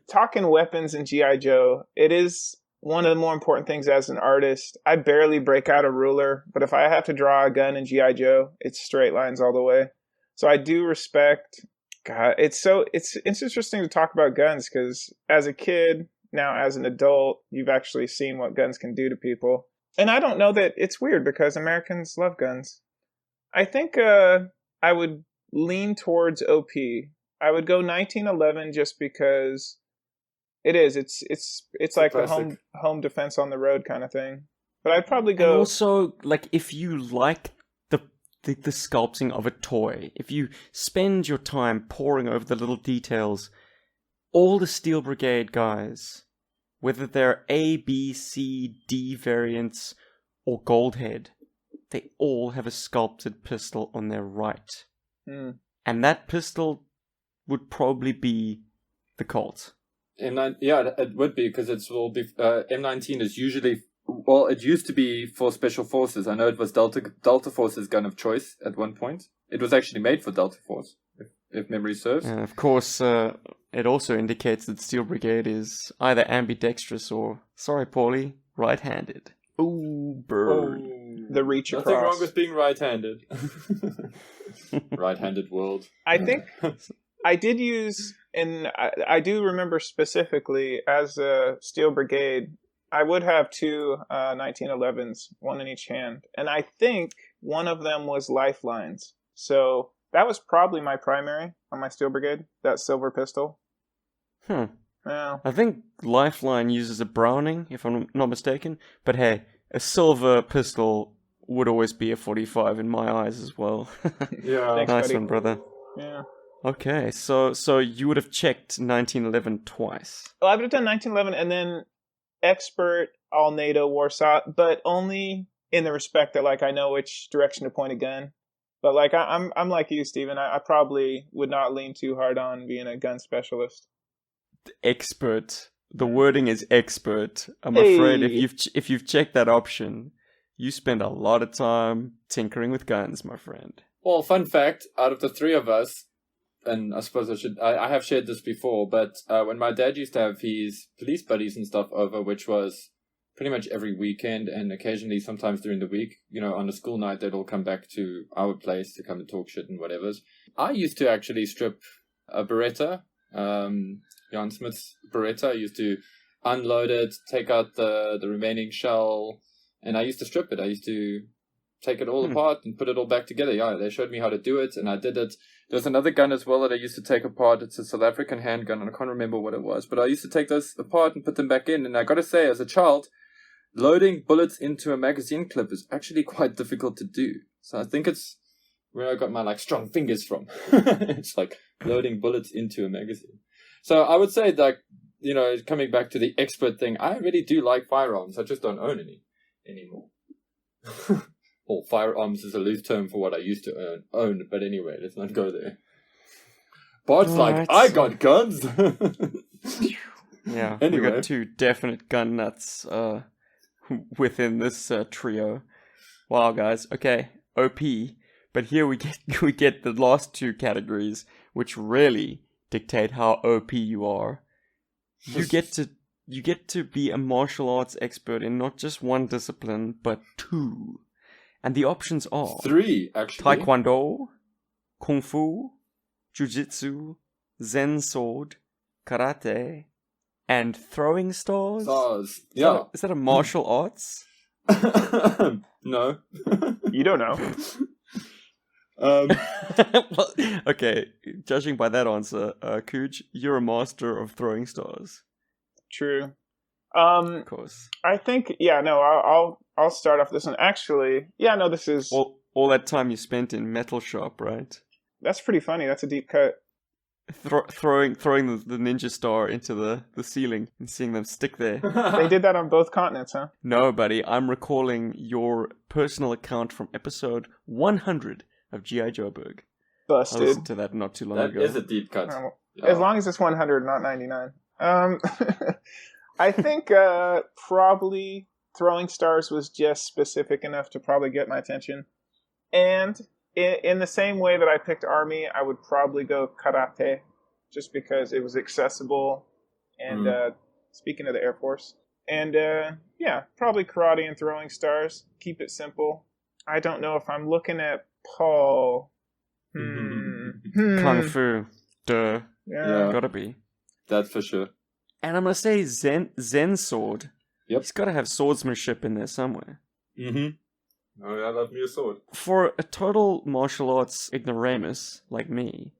S3: Talking weapons in GI Joe, it is one of the more important things as an artist. I barely break out a ruler, but if I have to draw a gun in GI Joe, it's straight lines all the way. So I do respect. God, it's interesting to talk about guns because as a kid, now as an adult, you've actually seen what guns can do to people. And I don't know that it's weird because Americans love guns. I think I would lean towards OP. I would go 1911 just because it's like the home defense on the road kind of thing. But I'd probably go.
S1: And also, like, if you like the sculpting of a toy, if you spend your time poring over the little details, all the Steel Brigade guys whether they're A, B, C, D variants, or Goldhead, they all have a sculpted pistol on their right. And that pistol would probably be the Colt.
S4: Yeah, it would be, because M19 is usually, well, it used to be for Special Forces. I know it was Delta Force's gun of choice at one point. It was actually made for Delta Force, if memory serves.
S1: And of course, it also indicates that Steel Brigade is either ambidextrous or, sorry, Paulie, right-handed. Ooh, bird.
S3: The reach across.
S4: Nothing wrong with being right-handed. Right-handed world.
S3: I think I did use, and I do remember specifically, as a Steel Brigade, I would have two 1911s, one in each hand. And I think one of them was Lifelines. So that was probably my primary on my Steel Brigade, that silver pistol. Yeah.
S1: I think Lifeline uses a Browning, if I'm not mistaken. But hey, a silver pistol would always be a 45 in my eyes as well.
S4: Yeah.
S3: Thanks,
S1: Nice
S3: buddy.
S1: one, brother.
S3: Yeah.
S1: Okay, so you would have checked 1911 twice.
S3: Well, I would have done 1911 and then Expert, all NATO, Warsaw, but only in the respect that, like, I know which direction to point a gun. But, like, I'm like you, Steven. I probably would not lean too hard on being a gun specialist.
S1: Expert. The wording is expert. I'm
S3: Hey.
S1: afraid if you've checked that option, you spend a lot of time tinkering with guns, my friend.
S4: Well, fun fact, out of the three of us, and I suppose I have shared this before, but when my dad used to have his police buddies and stuff over, which was pretty much every weekend and occasionally sometimes during the week, on a school night, they'd all come back to our place to come and talk shit and whatever. I used to actually strip a Beretta, Jan Smith's Beretta. I used to unload it, take out the remaining shell, and I used to strip it. I used to take it all apart and put it all back together. Yeah, they showed me how to do it, and I did it. There's another gun as well that I used to take apart. It's a South African handgun, and I can't remember what it was, but I used to take those apart and put them back in. And I got to say, as a child, loading bullets into a magazine clip is actually quite difficult to do. So I think it's where I got my strong fingers from. It's like loading bullets into a magazine. So I would say that, coming back to the expert thing, I really do like firearms. I just don't own any anymore. Well, firearms is a loose term for what I used to own, but anyway, let's not go there. Bart's like, I got guns!
S1: Yeah,
S4: Anyway.
S1: we got two definite gun nuts within this trio. Wow, guys. Okay, OP. But here we get the last two categories, which really dictate how OP you are. You get to be a martial arts expert in not just one discipline, but two. And the options are
S4: 3, actually.
S1: Taekwondo, Kung Fu, Jiu-Jitsu, Zen Sword, Karate, and Throwing Stars?
S4: Stars. Yeah.
S1: Is that a martial arts?
S4: No.
S3: You don't know.
S1: Well, okay, judging by that answer, Cooch, you're a master of throwing stars.
S3: True.
S1: Of course.
S3: I think, I'll start off this one. Actually, this is...
S1: All that time you spent in metal shop, right?
S3: That's pretty funny. That's a deep cut.
S1: Throwing the ninja star into the ceiling and seeing them stick there.
S3: They did that on both continents, huh?
S1: No, buddy, I'm recalling your personal account from episode 100 of GI Joe Berg. I
S3: Busted.
S1: listened to that not too long
S4: That
S1: ago.
S4: is a deep cut.
S3: As long as it's 100, not 99. I think probably Throwing Stars was just specific enough to probably get my attention. And in the same way that I picked Army, I would probably go Karate, just because it was accessible. And speaking of the Air Force. And probably Karate and Throwing Stars. Keep it simple. I don't know if I'm looking at Paul.
S1: Kung Fu. Duh.
S3: Yeah.
S1: Gotta be.
S4: That's for sure.
S1: And I'm gonna say Zen Sword.
S4: Yep.
S1: He's gotta have swordsmanship in there somewhere.
S4: Mm-hmm. Oh, yeah, I love me a sword.
S1: For a total martial arts ignoramus like me,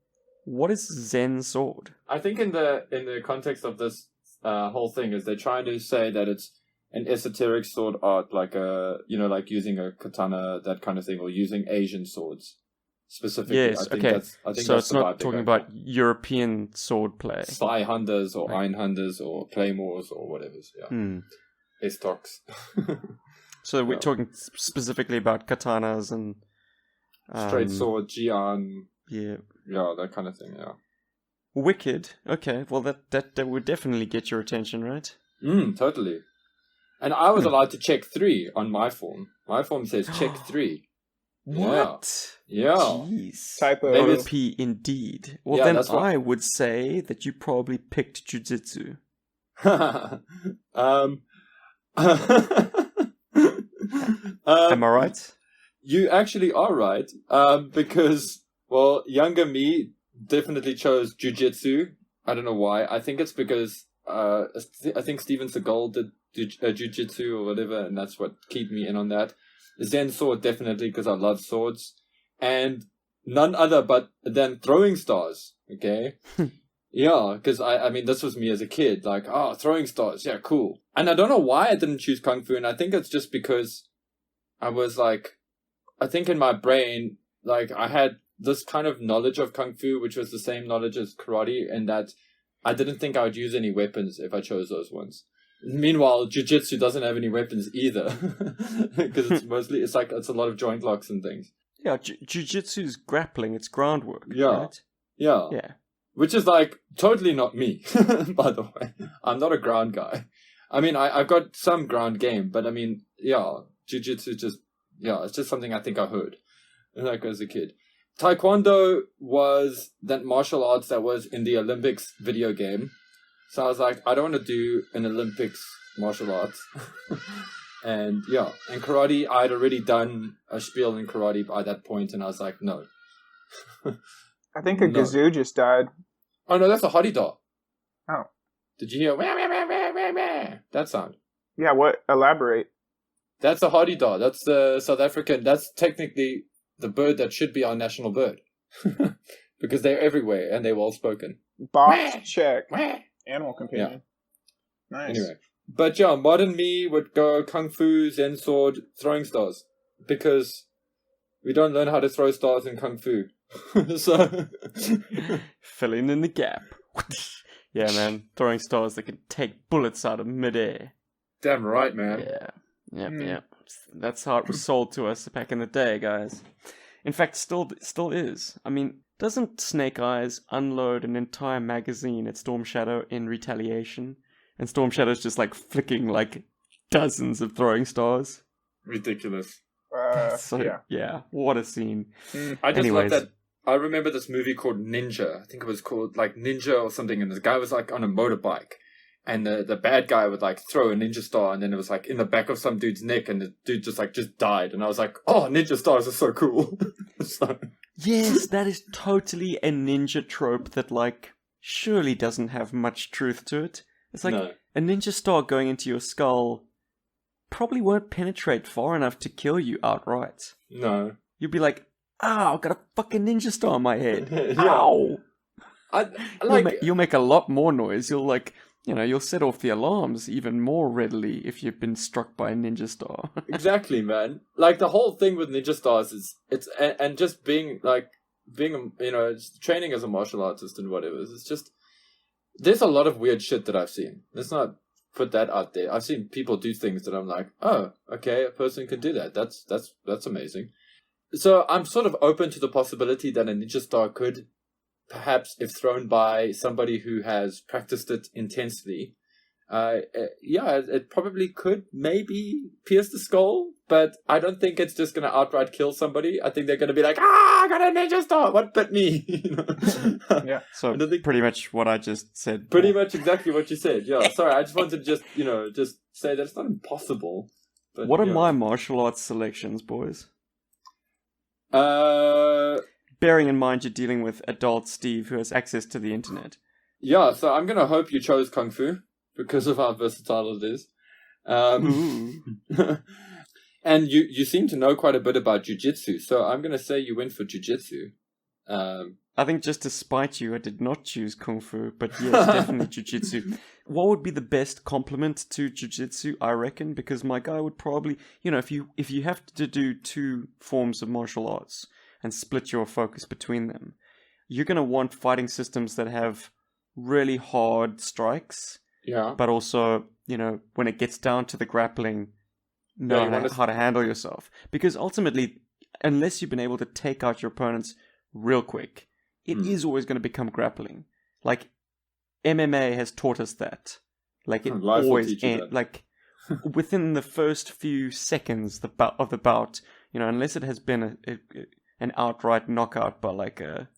S1: what is Zen Sword?
S4: I think in the context of this whole thing is they're trying to say that it's an esoteric sword art, like like using a katana, that kind of thing, or using Asian swords. specifically.
S1: Yes,
S4: I think
S1: okay.
S4: I think
S1: So
S4: that's
S1: it's
S4: the vibe
S1: not
S4: they're
S1: talking
S4: going
S1: about European sword play.
S4: for. Sai Hunters or
S1: Right.
S4: Einhanders or Claymores or whatever. Yeah. Estox.
S1: So we're
S4: Yeah.
S1: talking specifically about katanas and
S4: Straight sword, Jian,
S1: yeah.
S4: yeah, that kind of thing, yeah.
S1: Wicked. Okay, well that would definitely get your attention, right?
S4: Totally. And I was allowed to check 3 on my form. My form says check 3.
S1: What?
S4: Yeah.
S1: Jeez.
S3: Typo.
S4: Maybe it's-
S1: OP indeed. Well,
S4: Yeah,
S1: then
S4: that's what-
S1: I would say that you probably picked jujitsu.
S4: Am
S1: Am I right?
S4: You actually are right, because, well, younger me definitely chose jujitsu. I don't know why. I think it's because I think Steven Seagal did jujitsu or whatever, and that's what keyed me in on that. Zen Sword, definitely, because I love swords. And none other but than throwing stars, okay? Yeah, because I mean, this was me as a kid, like, oh, throwing stars, yeah, cool. And I don't know why I didn't choose Kung Fu, and I think it's just because I was like, I think in my brain, like, I had this kind of knowledge of Kung Fu, which was the same knowledge as karate, and that I didn't think I would use any weapons if I chose those ones. Meanwhile, Jiu-Jitsu doesn't have any weapons either, because it's a lot of joint locks and things.
S1: Yeah, jujitsu's grappling, it's groundwork.
S4: Yeah.
S1: Right?
S4: Yeah.
S1: Yeah.
S4: Which is like totally not me, by the way. I'm not a ground guy. I mean, I've got some ground game, but I mean, yeah, Jiu-Jitsu it's just something I think I heard like as a kid. Taekwondo was that martial arts that was in the Olympics video game. So I was like, I don't want to do an Olympics martial arts. And yeah, and karate, I had already done a spiel in karate by that point, and I was like, no.
S3: I think a
S4: No.
S3: gazoo just died.
S4: Oh no, that's a hottie dog.
S3: Oh.
S4: Did you hear wah, wah, wah, wah, wah, wah, that sound?
S3: Yeah, what? Elaborate.
S4: That's a hottie dog. That's the South African. That's technically the bird that should be our national bird. Because they're everywhere and they're well spoken.
S3: Box check. Animal companion. Nice.
S4: Anyway. But yeah, modern me would go Kung Fu, Zen Sword, throwing stars. Because we don't learn how to throw stars in Kung Fu. So
S1: Filling in the gap. Yeah, man. Throwing stars that can take bullets out of midair.
S4: damn right, man.
S1: Yeah. Yep. That's how it was sold to us back in the day, guys. In fact, still is. I mean, doesn't Snake Eyes unload an entire magazine at Storm Shadow in retaliation? And Storm Shadow's just like flicking like dozens of throwing stars.
S4: Ridiculous.
S1: Yeah, what a scene.
S4: I just
S1: Anyways.
S4: love that. I remember this movie called Ninja. I think it was called like Ninja or something. And this guy was like on a motorbike. And the bad guy would like throw a ninja star, and then it was like in the back of some dude's neck, and the dude just died. And I was like, oh, ninja stars are so cool. So,
S1: Yes, that is totally a ninja trope that like surely doesn't have much truth to it. It's like
S4: no.
S1: a ninja star going into your skull probably won't penetrate far enough to kill you outright.
S4: No.
S1: You'll be like, "Ow, I've got a fucking ninja star on my head."
S4: Yeah.
S1: Ow!
S4: I like.
S1: You'll make a lot more noise. You'll set off the alarms even more readily if you've been struck by a ninja star.
S4: Exactly, man. Like the whole thing with ninja stars is and just being training as a martial artist and whatever. It's just there's a lot of weird shit that I've seen. Let's not put that out there. I've seen people do things that I'm like, oh, okay, a person can do that. That's amazing. So I'm sort of open to the possibility that a ninja star could, perhaps if thrown by somebody who has practiced it intensely, it probably could maybe pierce the skull, but I don't think it's just going to outright kill somebody. I think they're going to be like, I got a ninja star, what but me?
S3: Yeah.
S1: So
S4: I don't think-
S1: pretty much what I just said.
S4: Pretty much exactly what you said, yeah. Sorry, I just wanted to just say that it's not impossible. But,
S1: What are my martial arts selections, boys? Bearing in mind you're dealing with adult Steve who has access to the internet.
S4: Yeah, so I'm going to hope you chose Kung Fu because of how versatile it is.
S1: Ooh.
S4: And you seem to know quite a bit about Jiu-Jitsu, so I'm going to say you went for Jiu-Jitsu.
S1: I think just to spite you, I did not choose Kung Fu, but yes, definitely Jiu-Jitsu. What would be the best complement to Jiu-Jitsu, I reckon? Because my guy would probably, if you have to do two forms of martial arts, and split your focus between them. You're going to want fighting systems that have really hard strikes, but also, when it gets down to the grappling, know how to handle yourself. Because ultimately, unless you've been able to take out your opponents real quick, it is always going to become grappling. Like, MMA has taught us that. Like, it always ends. Like, within the first few seconds of the bout, unless it has been an outright knockout by like a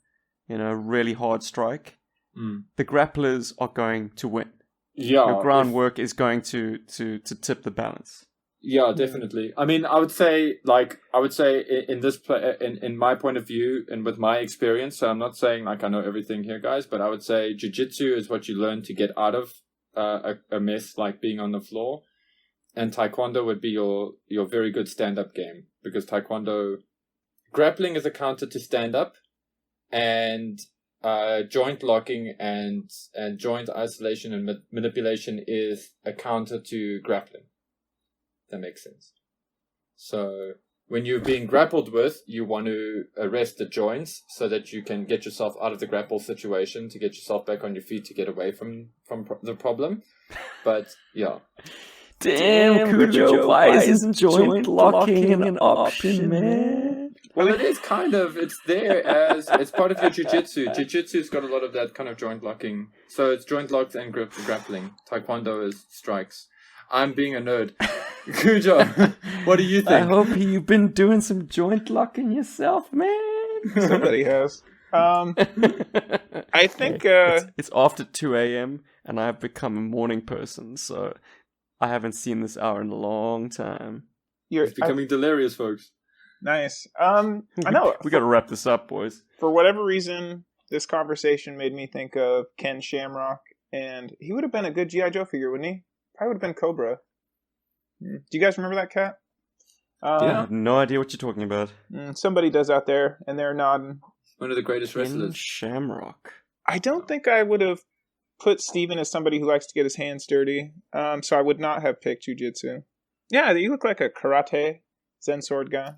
S1: really hard strike, the grapplers are going to win.
S4: Yeah,
S1: your groundwork is going to tip the balance.
S4: Yeah, definitely. I mean, I would say in this in my point of view and with my experience, so I'm not saying like I know everything here, guys, but I would say jiu-jitsu is what you learn to get out of a mess like being on the floor, and taekwondo would be your very good stand-up game, because taekwondo grappling is a counter to stand-up, and joint locking and joint isolation and manipulation is a counter to grappling. That makes sense. So when you're being grappled with, you want to arrest the joints so that you can get yourself out of the grapple situation, to get yourself back on your feet, to get away from the problem. But yeah.
S1: Damn, Cujo, why isn't joint locking an option, man?
S4: Well, it is kind of. It's there as it's part of your jiu-jitsu. Jiu-jitsu's got a lot of that kind of joint locking. So it's joint locks and grappling. Taekwondo is strikes. I'm being a nerd. Cujo, what do you think?
S1: I hope you've been doing some joint locking yourself, man.
S3: Somebody has. I think
S1: it's after 2 a.m. and I've become a morning person, so I haven't seen this hour in a long time.
S4: It's becoming delirious, folks.
S3: Nice. I know.
S1: We got to wrap this up, boys. For
S3: whatever reason, this conversation made me think of Ken Shamrock, and he would have been a good GI Joe figure, wouldn't he? Probably would have been Cobra. Do you guys remember that cat?
S1: I have no idea what you're talking about.
S3: Somebody does out there, and they're nodding.
S4: One of the greatest wrestlers.
S1: Shamrock.
S3: I don't think I would have put Steven as somebody who likes to get his hands dirty, so I would not have picked Jiu-Jitsu. Yeah, you look like a karate Zen Sword guy.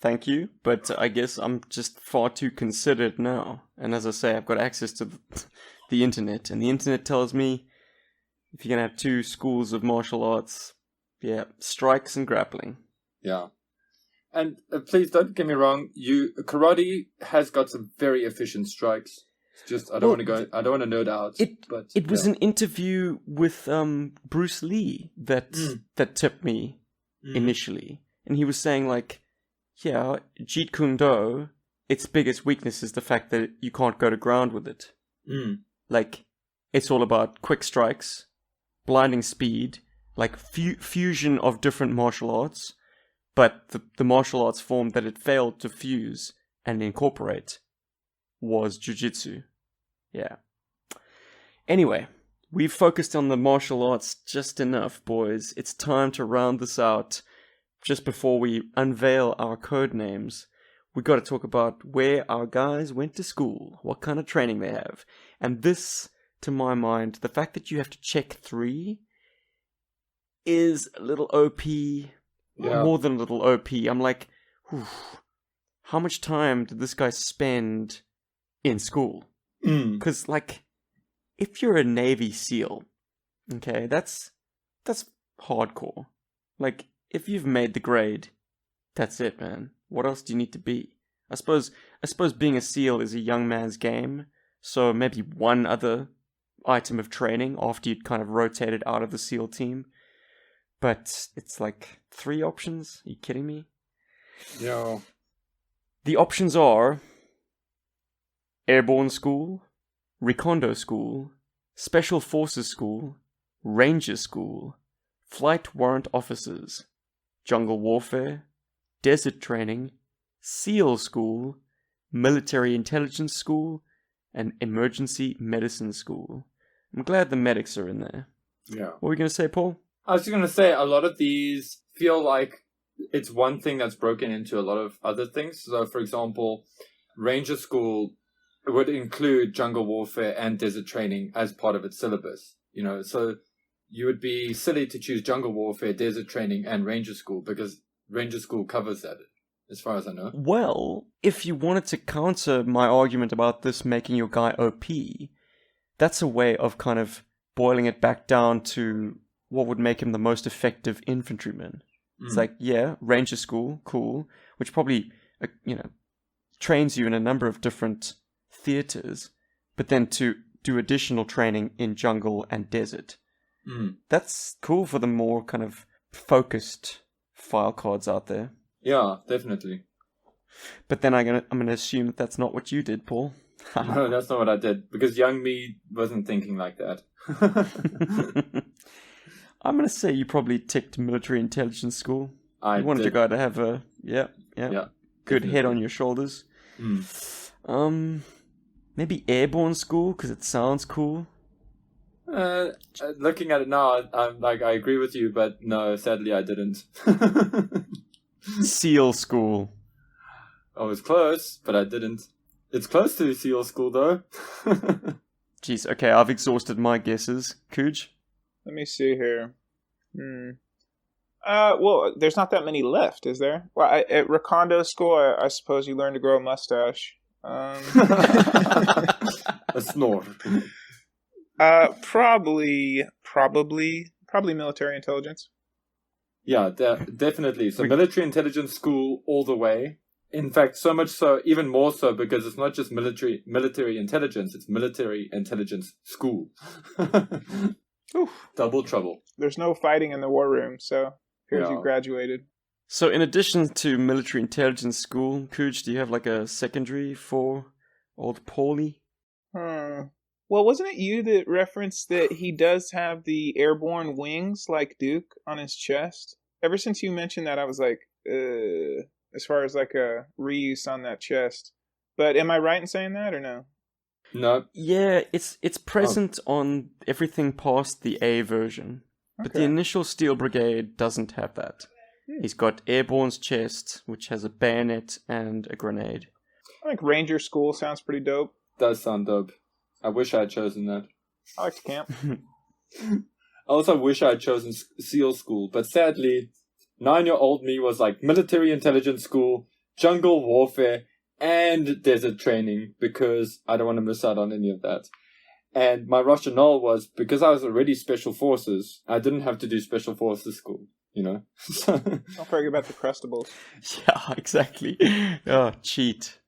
S1: Thank you, but I guess I'm just far too considered now. And as I say, I've got access to the internet, and the internet tells me if you're going to have two schools of martial arts, strikes and grappling.
S4: Yeah. And please don't get me wrong, karate has got some very efficient strikes. It's just, I don't want to nerd out.
S1: It was an interview with Bruce Lee that tipped me initially. And he was saying like, Jeet Kune Do, its biggest weakness is the fact that you can't go to ground with it. Like, it's all about quick strikes, blinding speed, like fusion of different martial arts, but the martial arts form that it failed to fuse and incorporate was jiu-jitsu. Yeah. Anyway, we've focused on the martial arts just enough, boys. It's time to round this out. Just before we unveil our code names, we got to talk about where our guys went to school, what kind of training they have. And this, to my mind, the fact that you have to check 3 is a little OP, more than a little OP. I'm like, how much time did this guy spend in school? Because, like, if you're a Navy SEAL, okay, that's hardcore. Like, if you've made the grade, that's it, man. What else do you need to be? I suppose being a SEAL is a young man's game, so maybe one other item of training after you'd kind of rotated out of the SEAL team. But it's like 3 options? Are you kidding me?
S4: No.
S1: The options are Airborne School, Recondo School, Special Forces School, Ranger School, Flight Warrant Officers, Jungle Warfare, Desert Training, SEAL School, Military Intelligence School, and Emergency Medicine School. I'm glad the medics are in there.
S4: Yeah.
S1: What were you going to say, Paul?
S4: I was just going to say, a lot of these feel like it's one thing that's broken into a lot of other things. So, for example, Ranger School would include Jungle Warfare and Desert Training as part of its syllabus. So you would be silly to choose Jungle Warfare, Desert Training, and Ranger School, because Ranger School covers that, as far as I know.
S1: Well, if you wanted to counter my argument about this making your guy OP, that's a way of kind of boiling it back down to what would make him the most effective infantryman. It's like, yeah, Ranger School, cool, which probably, trains you in a number of different theaters, but then to do additional training in jungle and desert. That's cool for the more kind of focused file cards out there.
S4: Yeah, definitely.
S1: But then I'm gonna assume that that's not what you did, Paul.
S4: No, that's not what I did, because young me wasn't thinking like that.
S1: I'm gonna say you probably ticked military intelligence school. You wanted your guy to have a good
S4: definitely.
S1: head on your shoulders. Maybe airborne school because it sounds cool.
S4: Looking at it now, I'm like, I agree with you, but no, sadly I didn't.
S1: SEAL school.
S4: I was close, but I didn't. It's close to SEAL school though.
S1: Jeez, okay, I've exhausted my guesses. Cooge?
S3: Let me see here. Well, there's not that many left, is there? Well, at Recondo school, I suppose you learn to grow a mustache.
S4: A snore.
S3: Probably military intelligence.
S4: Yeah, definitely. So military intelligence school all the way. In fact, so much so, even more so, because it's not just military intelligence, it's military intelligence school. Double trouble.
S3: There's no fighting in the war room, so here's you graduated.
S1: So in addition to military intelligence school, Cooge, do you have like a secondary for old Paulie?
S3: Well, wasn't it you that referenced that he does have the airborne wings like Duke on his chest? Ever since you mentioned that, I was like, as far as like a reuse on that chest. But am I right in saying that or no?
S4: No.
S1: Yeah, it's present on everything past the A version. But the initial Steel Brigade doesn't have that. He's got Airborne's chest, which has a bayonet and a grenade.
S3: I think Ranger School sounds pretty dope.
S4: Does sound dope. I wish I had chosen that.
S3: I like to camp.
S4: I also wish I had chosen SEAL school, but sadly, 9-year-old me was like military intelligence school, jungle warfare, and desert training, because I don't want to miss out on any of that. And my rationale was, because I was already special forces, I didn't have to do special forces school, you know?
S3: Don't forget about the Crustables.
S1: Yeah, exactly. Oh, cheat.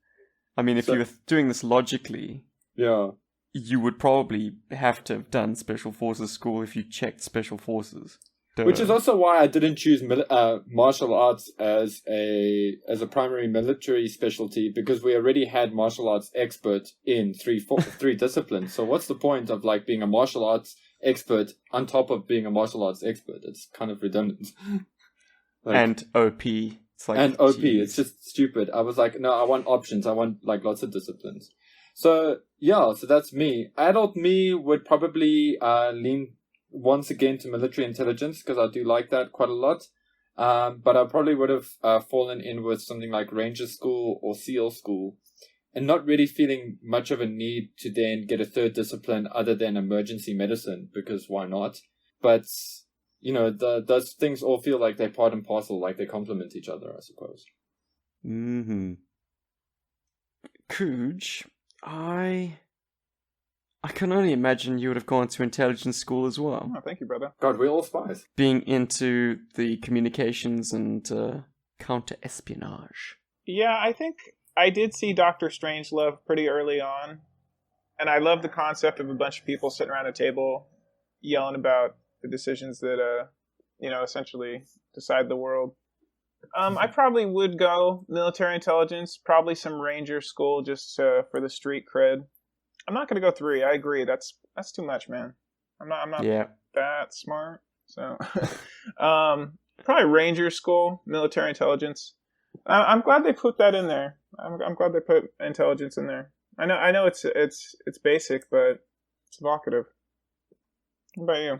S1: I mean, if you were doing this logically, you would probably have to have done special forces school if you checked special forces. Duh.
S4: Which is also why I didn't choose martial arts as a primary military specialty, because we already had martial arts expert in three disciplines. So what's the point of like being a martial arts expert on top of being a martial arts expert? It's kind of redundant.
S1: And OP. It's like,
S4: and OP.
S1: geez.
S4: It's just stupid. I was like, no, I want options. I want like lots of disciplines. So yeah, so that's me. Adult me would probably lean once again to military intelligence, because I do like that quite a lot. But I probably would have fallen in with something like Ranger School or SEAL School, and not really feeling much of a need to then get a third discipline other than emergency medicine, because why not? But, you know, those things all feel like they're part and parcel, like they complement each other, I suppose.
S1: Mm-hmm. Cooge, I can only imagine you would have gone to intelligence school as well.
S3: Oh, thank you, brother.
S4: God, we're all spies.
S1: Being into the communications and counter-espionage.
S3: Yeah, I think I did see Dr. Strangelove pretty early on. And I love the concept of a bunch of people sitting around a table yelling about the decisions that, essentially decide the world. I probably would go military intelligence, probably some Ranger School just for the street cred. I'm not going to go 3. I agree. That's too much, man. I'm not that smart. So, probably Ranger School, military intelligence. I'm glad they put that in there. I'm glad they put intelligence in there. I know it's basic, but it's evocative. What about you,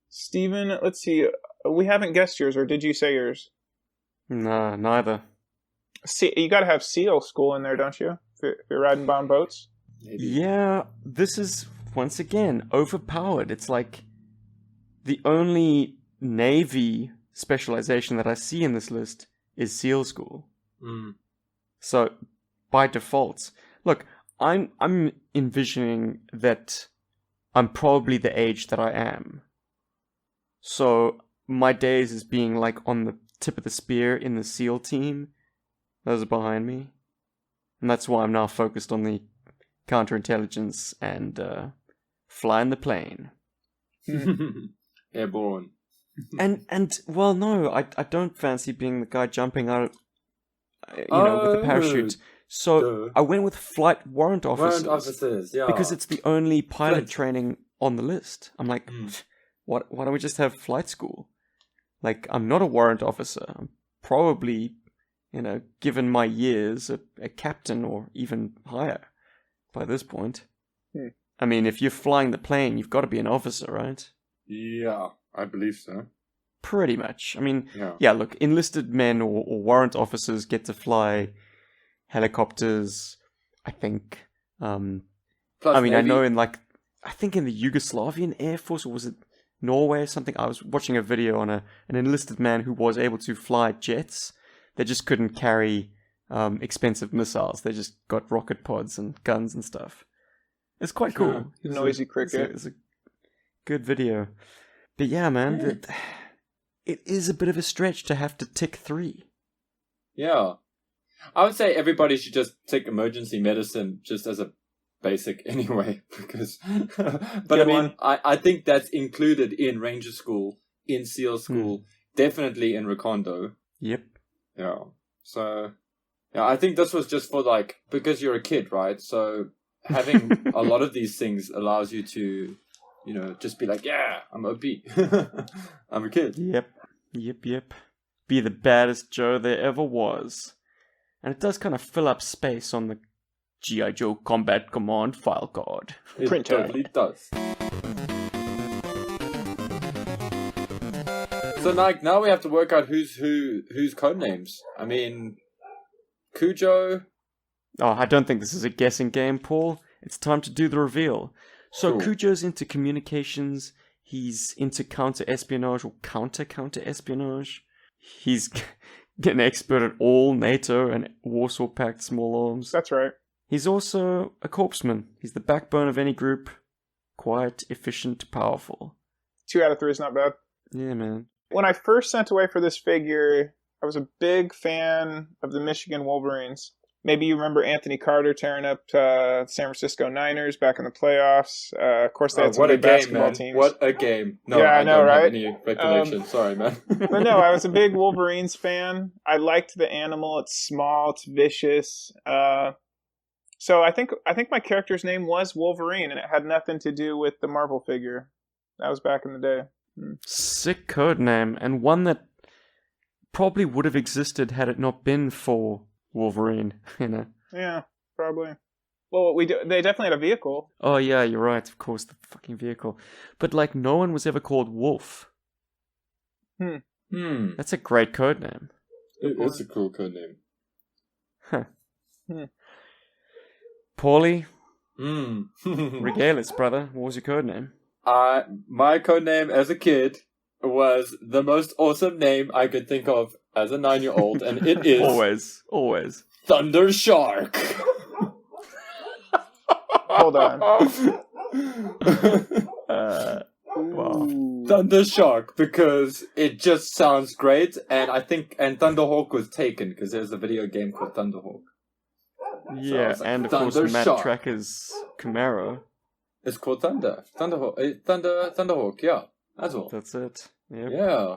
S3: Steven? Let's see. We haven't guessed yours, or did you say yours?
S1: Nah, neither.
S3: See, you got to have SEAL school in there, don't you? If you're riding bomb boats.
S4: Maybe.
S1: Yeah, this is, once again, overpowered. It's like the only Navy specialization that I see in this list is SEAL school.
S4: Mm.
S1: So, by default, look, I'm envisioning that I'm probably the age that I am. So, my days as being like on the tip of the spear in the SEAL team, those are behind me. And that's why I'm now focused on the counterintelligence and flying the plane.
S4: Airborne.
S1: And well, no, I don't fancy being the guy jumping out, with the parachute. So I went with flight warrant officers.
S4: Warrant officers, yeah.
S1: Because it's the only pilot
S4: Flight.
S1: training on the list. I'm like, why don't we just have flight school? Like, I'm not a warrant officer. I'm probably, given my years, a captain or even higher by this point. I mean, if you're flying the plane, you've got to be an officer, right?
S4: Yeah, I believe so.
S1: Pretty much. I mean,
S4: Yeah.
S1: look, enlisted men or warrant officers get to fly helicopters, I think.
S4: Plus,
S1: I mean, I
S4: maybe-
S1: know I think in the Yugoslavian Air Force, or was it Norway or something? I was watching a video on an enlisted man who was able to fly jets. They just couldn't carry expensive missiles. They just got rocket pods and guns and stuff. It's quite cool.
S3: Noisy cricket.
S1: It's a good video. But yeah, man, it is a bit of a stretch to have to tick 3.
S4: Yeah. I would say everybody should just take emergency medicine just as a basic anyway, because but I mean, I think that's included in Ranger School, in SEAL School, definitely in Recondo.
S1: Yep.
S4: Yeah. So yeah, I think this was just for like, because you're a kid, right? So having a lot of these things allows you to, just be like, yeah, I'm OP. I'm a kid.
S1: Yep. Be the baddest Joe there ever was. And it does kind of fill up space on the GI Joe Combat Command file card.
S4: It
S3: Printer.
S4: totally does. So like now we have to work out who's code names. I mean, Cujo.
S1: Oh, I don't think this is a guessing game, Paul. It's time to do the reveal. So
S4: Cool.
S1: Cujo's into communications. He's into counter-espionage or counter-espionage. He's an expert at all NATO and Warsaw Pact small arms.
S3: That's right.
S1: He's also a corpsman. He's the backbone of any group. Quiet, efficient, powerful.
S3: 2 out of 3 is not bad.
S1: Yeah, man.
S3: When I first sent away for this figure, I was a big fan of the Michigan Wolverines. Maybe you remember Anthony Carter tearing up San Francisco Niners back in the playoffs. Of course, they had some
S4: What a
S3: good
S4: game,
S3: basketball
S4: man!
S3: teams.
S4: What a game! No,
S3: Yeah, I know,
S4: don't have
S3: right?
S4: any recollection. Sorry, man.
S3: But no, I was a big Wolverines fan. I liked the animal. It's small. It's vicious. So I think my character's name was Wolverine, and it had nothing to do with the Marvel figure. That was back in the day.
S1: Sick code name, and one that probably would have existed had it not been for Wolverine,
S3: Yeah, probably. Well, they definitely had a vehicle.
S1: Oh yeah, you're right, of course, the fucking vehicle. But like, no one was ever called Wolf. That's a great code name.
S4: It's a cool code name.
S1: Huh. Paulie, regale us, brother. What was your code name?
S4: My code name as a kid was the most awesome name I could think of as a 9-year-old, and it is
S1: Always.
S4: Thunder Shark.
S3: Hold on.
S1: Wow.
S4: Thunder Shark, because it just sounds great, and Thunderhawk was taken because there's a video game called Thunderhawk.
S1: Yeah,
S4: was like,
S1: and of course
S4: Thunder
S1: Matt
S4: Shark.
S1: Tracker's Camaro.
S4: It's called Thunderhawk, yeah, that's all.
S1: That's it. Yep.
S4: Yeah.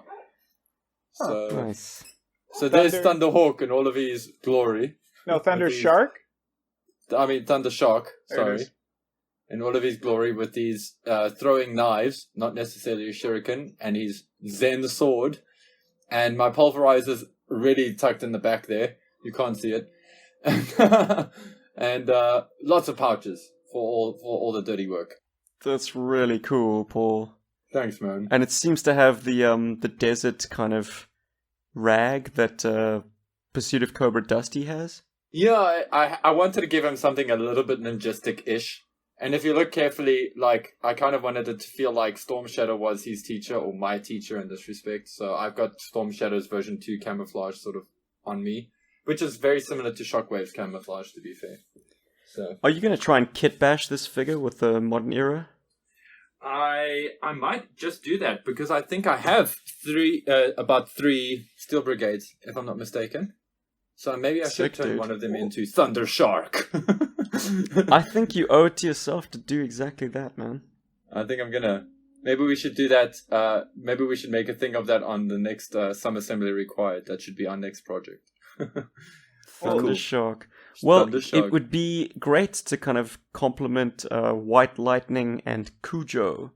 S4: So,
S1: Nice.
S4: so there's Thunderhawk in all of his glory.
S3: No, Thunder
S4: These-
S3: Shark?
S4: I mean, Thunder Shark,
S3: There it
S4: sorry.
S3: is.
S4: In all of his glory with these throwing knives, not necessarily a shuriken, and his Zen Sword. And my pulverizer's really tucked in the back there. You can't see it. And lots of pouches for all the dirty work.
S1: That's really cool, Paul.
S4: Thanks, man.
S1: And it seems to have the desert kind of rag that Pursuit of Cobra Dusty has.
S4: Yeah, I wanted to give him something a little bit ninjistic-ish. And if you look carefully, like, I kind of wanted it to feel like Storm Shadow was his teacher, or my teacher in this respect. So I've got Storm Shadow's version 2 camouflage sort of on me, which is very similar to Shockwave's camouflage, to be fair. So,
S1: are you going to try and kit bash this figure with the modern era?
S4: I might just do that because I think I have about 3 Steel Brigades, if I'm not mistaken. So maybe I should turn one of them into Thunder Shark.
S1: I think you owe it to yourself to do exactly that, man.
S4: I think I'm gonna. Maybe we should do that. Maybe we should make a thing of that on the next Some Assembly Required. That should be our next project.
S1: Thunder Shark. Well,
S4: Thunder Shark.
S1: It would be great to kind of complement White Lightning and Cujo.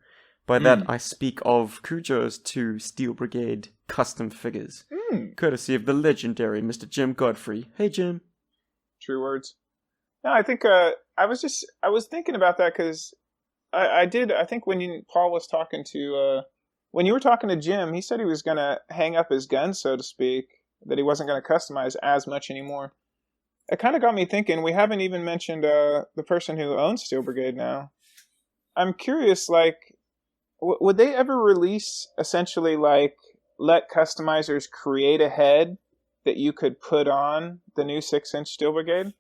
S1: By that, I speak of Cujo's 2 Steel Brigade custom figures, courtesy of the legendary Mr. Jim Godfrey. Hey, Jim.
S3: True words. No, I think I was thinking about that because I think when Paul was talking to when you were talking to Jim, he said he was gonna hang up his gun, so to speak, that he wasn't gonna customize as much anymore. It kind of got me thinking. We haven't even mentioned the person who owns Steel Brigade now. I'm curious, like, would they ever release essentially like let customizers create a head that you could put on the new 6-inch Steel Brigade?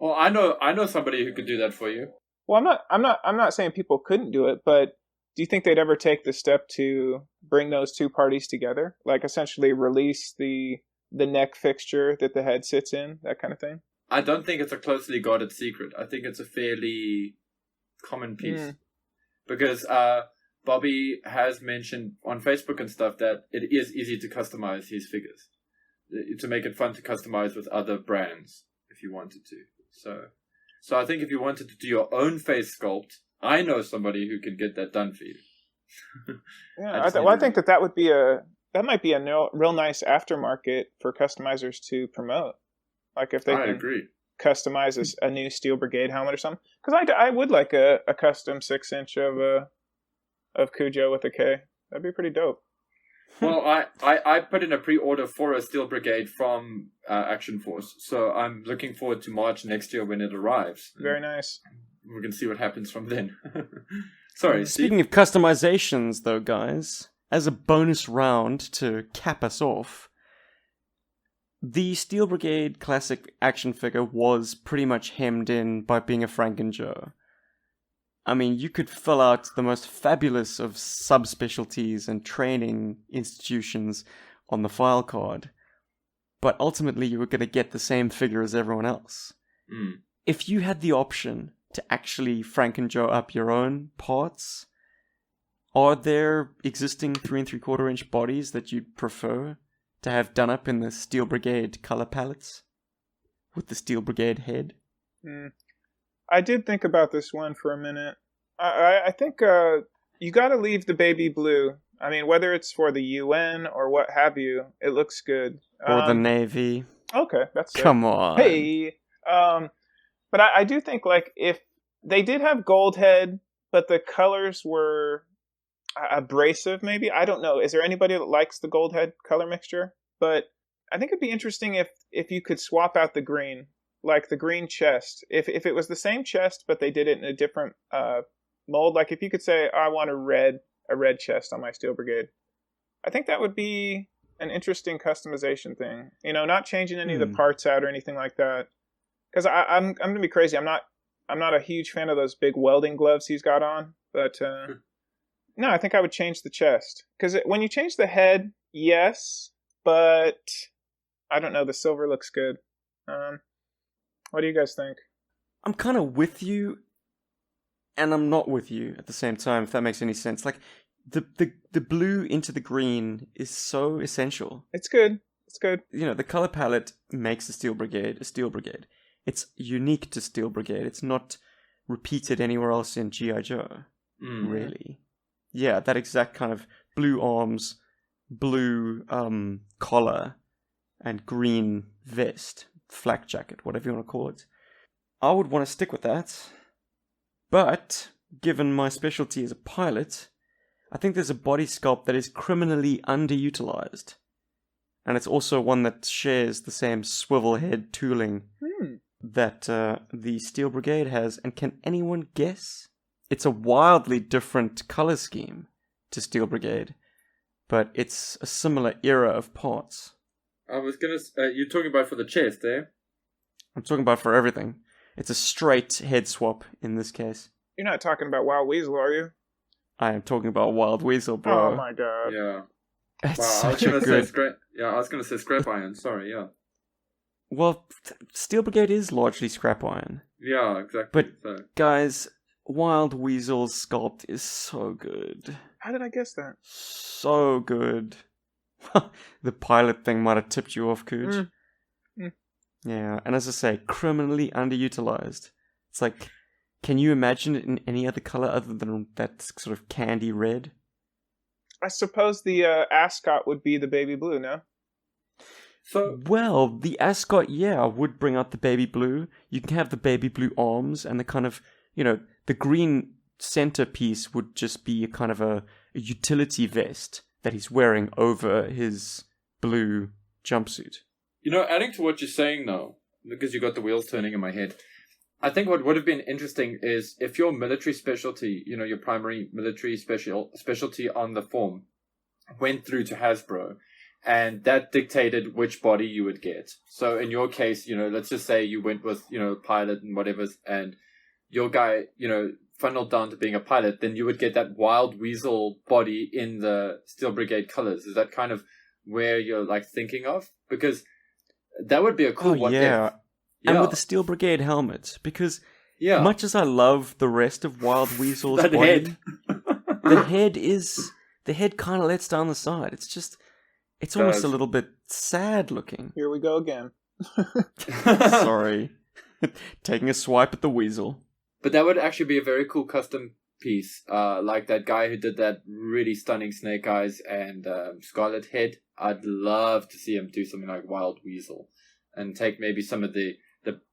S4: Well, I know somebody who could do that for you.
S3: Well, I'm not saying people couldn't do it, but do you think they'd ever take the step to bring those two parties together? Like essentially release the neck fixture that the head sits in, that kind of thing?
S4: I don't think it's a closely guarded secret. I think it's a fairly common piece. Because Bobby has mentioned on Facebook and stuff that it is easy to customize his figures. To make it fun to customize with other brands if you wanted to. So I think if you wanted to do your own face sculpt, I know somebody who can get that done for you.
S3: Yeah, I think that would be that might be a real nice aftermarket for customizers to promote. Like if they can customize a new Steel Brigade helmet or something. Because I would like a custom 6-inch of Cujo with a K. That'd be pretty dope.
S4: Well, I put in a pre-order for a Steel Brigade from Action Force, so I'm looking forward to March next year when it arrives.
S3: Very nice.
S4: We're going to see what happens from then. Sorry,
S1: Speaking of customizations, though, guys, as a bonus round to cap us off, the Steel Brigade classic action figure was pretty much hemmed in by being a Franken Joe. I mean, you could fill out the most fabulous of subspecialties and training institutions on the file card, but ultimately you were going to get the same figure as everyone else. If you had the option to actually Franken Joe up your own parts, are there existing 3 3/4 inch bodies that you'd prefer to have done up in the Steel Brigade color palettes with the Steel Brigade head?
S3: I did think about this one for a minute. I think you got to leave the baby blue. I mean, whether it's for the UN or what have you, it looks good.
S1: Or the Navy.
S3: Okay, that's it.
S1: Come on.
S3: Hey. But I do think, like, if they did have gold head, but the colors were abrasive, maybe? I don't know. Is there anybody that likes the gold head color mixture? But I think it'd be interesting if you could swap out the green. Like the green chest, if it was the same chest but they did it in a different mold, like if you could say, I want a red chest on my Steel Brigade, I think that would be an interesting customization thing. You know, not changing any of the parts out or anything like that. Because I'm gonna be crazy. I'm not a huge fan of those big welding gloves he's got on, but no, I think I would change the chest. Because when you change the head, yes, but I don't know. The silver looks good. What do you guys think?
S1: I'm kind of with you, and I'm not with you at the same time, if that makes any sense. Like, the blue into the green is so essential.
S3: It's good. It's good.
S1: You know, the color palette makes a Steel Brigade. It's unique to Steel Brigade. It's not repeated anywhere else in GI Joe, really. Yeah, that exact kind of blue arms, blue collar, and green vest. Flak jacket, whatever you want to call it. I would want to stick with that. But, given my specialty as a pilot, I think there's a body sculpt that is criminally underutilized. And it's also one that shares the same swivel head tooling that the Steel Brigade has. And can anyone guess? It's a wildly different color scheme to Steel Brigade, but it's a similar era of parts.
S4: I was gonna. You're talking about for the chest, eh?
S1: I'm talking about for everything. It's a straight head swap in this case.
S3: You're not talking about Wild Weasel, are you?
S1: I am talking about Wild Weasel, bro.
S3: Oh my god.
S4: Yeah.
S1: It's
S4: Wow,
S1: such a good...
S4: I was gonna say scrap iron. Sorry, yeah.
S1: Well, Steel Brigade is largely scrap iron.
S4: Yeah, exactly.
S1: But,
S4: so.
S1: guys, Wild Weasel's sculpt is so good.
S3: How did I guess that?
S1: So good. The pilot thing might have tipped you off, Cooch. Yeah, and as I say, criminally underutilized. It's like, can you imagine it in any other color other than that sort of candy red?
S3: I suppose the ascot would be the baby blue, no?
S4: So
S1: Well, the ascot, yeah, would bring out the baby blue. You can have the baby blue arms, and the kind of, the green centerpiece would just be a kind of a utility vest that he's wearing over his blue jumpsuit.
S4: adding to what you're saying though, because you got the wheels turning in my head, I think what would have been interesting is if your military specialty, your primary military specialty on the form went through to Hasbro, and that dictated which body you would get. So in your case, let's just say you went with, pilot and whatever, and your guy, funneled down to being a pilot, then you would get that Wild Weasel body in the Steel Brigade colors. Is that kind of where you're like thinking of? Because that would be a cool one.
S1: Yeah. And with the Steel Brigade helmet, because much as I love the rest of Wild Weasel's
S4: that
S1: body,
S4: head.
S1: the head kind of lets down the side. It's almost a little bit sad looking.
S3: Here we go again.
S1: Sorry. Taking a swipe at the weasel.
S4: But that would actually be a very cool custom piece. Like that guy who did that really stunning Snake Eyes and Scarlet Head. I'd love to see him do something like Wild Weasel. And take maybe some of the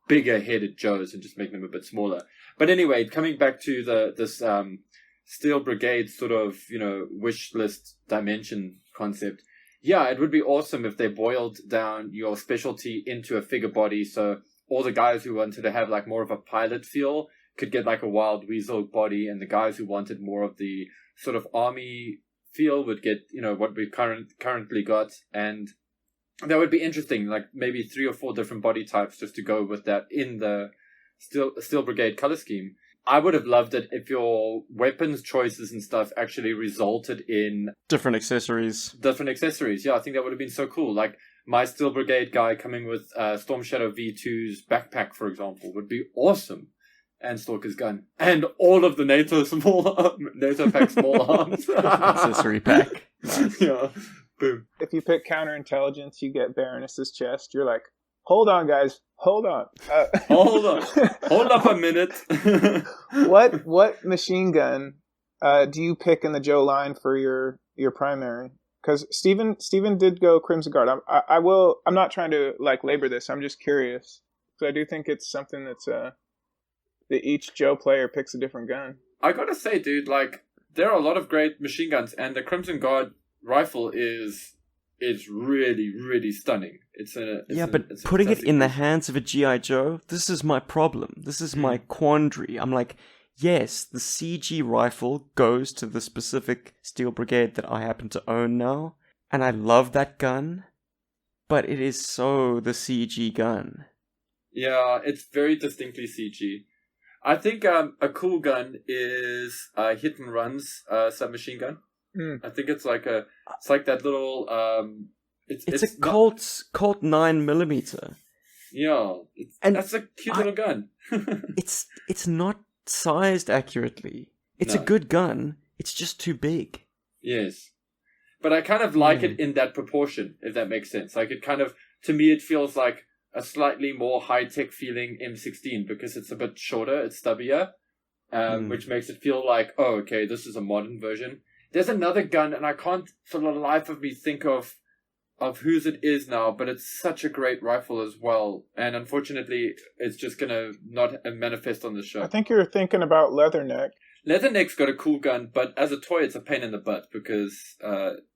S4: bigger headed Joes and just make them a bit smaller. But anyway, coming back to this Steel Brigade sort of, wish list dimension concept. Yeah, it would be awesome if they boiled down your specialty into a figure body. So all the guys who wanted to have like more of a pilot feel could get like a Wild Weasel body, and the guys who wanted more of the sort of army feel would get, what we've currently got. And that would be interesting, like maybe 3 or 4 different body types just to go with that in the Steel Brigade color scheme. I would have loved it if your weapons choices and stuff actually resulted in
S1: different accessories.
S4: Yeah, I think that would have been so cool. Like my Steel Brigade guy coming with Storm Shadow V2's backpack, for example, would be awesome. And Stalker's gun. And all of the NATO pack small arms.
S1: Accessory pack. Nice.
S4: Yeah. Boom.
S3: If you pick counterintelligence, you get Baroness's chest. You're like, hold on, guys. Hold on.
S4: Hold on. Hold up a minute.
S3: What machine gun do you pick in the Joe line for your primary? Because Steven did go Crimson Guard. I'm not trying to like labor this. I'm just curious. So I do think it's something that's that each Joe player picks a different gun.
S4: I gotta say, dude, like there are a lot of great machine guns, and the Crimson Guard rifle is really, really stunning.
S1: But putting it in the hands of a GI Joe, this is my problem. This is my quandary. I'm like, yes, the CG rifle goes to the specific Steel Brigade that I happen to own now, and I love that gun, but it is so the CG gun.
S4: Yeah, it's very distinctly CG. I think a cool gun is Hit and Run's submachine gun. I think it's like that little
S1: it's a Colt 9mm.
S4: Yeah, that's a cute little gun.
S1: it's not sized accurately. It's a good gun. It's just too big.
S4: Yes, but I kind of like it in that proportion, if that makes sense. Like it kind of, to me, it feels like a slightly more high-tech feeling M16 because it's a bit shorter, it's stubbier, which makes it feel like, oh, okay, this is a modern version. There's another gun, and I can't for the life of me think of whose it is now, but it's such a great rifle as well. And unfortunately, it's just going to not manifest on the show.
S3: I think you're thinking about Leatherneck.
S4: Leatherneck's got a cool gun, but as a toy, it's a pain in the butt because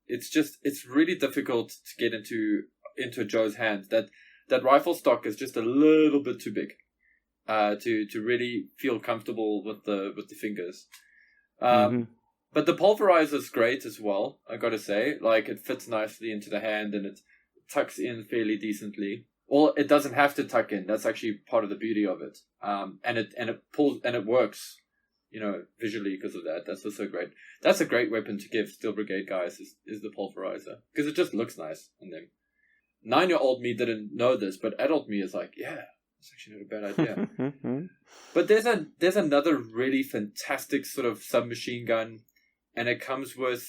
S4: it's really difficult to get into Joe's hands. That rifle stock is just a little bit too big to really feel comfortable with the fingers. But the pulverizer is great as well, I gotta say. Like, it fits nicely into the hand, and it tucks in fairly decently. Well, it doesn't have to tuck in. That's actually part of the beauty of it. And it pulls and it works, visually because of that. That's also great. That's a great weapon to give Steel Brigade guys is the Pulverizer, because it just looks nice on them. 9-year-old me didn't know this, but adult me is like, yeah, it's actually not a bad idea. But there's another really fantastic sort of submachine gun, and it comes with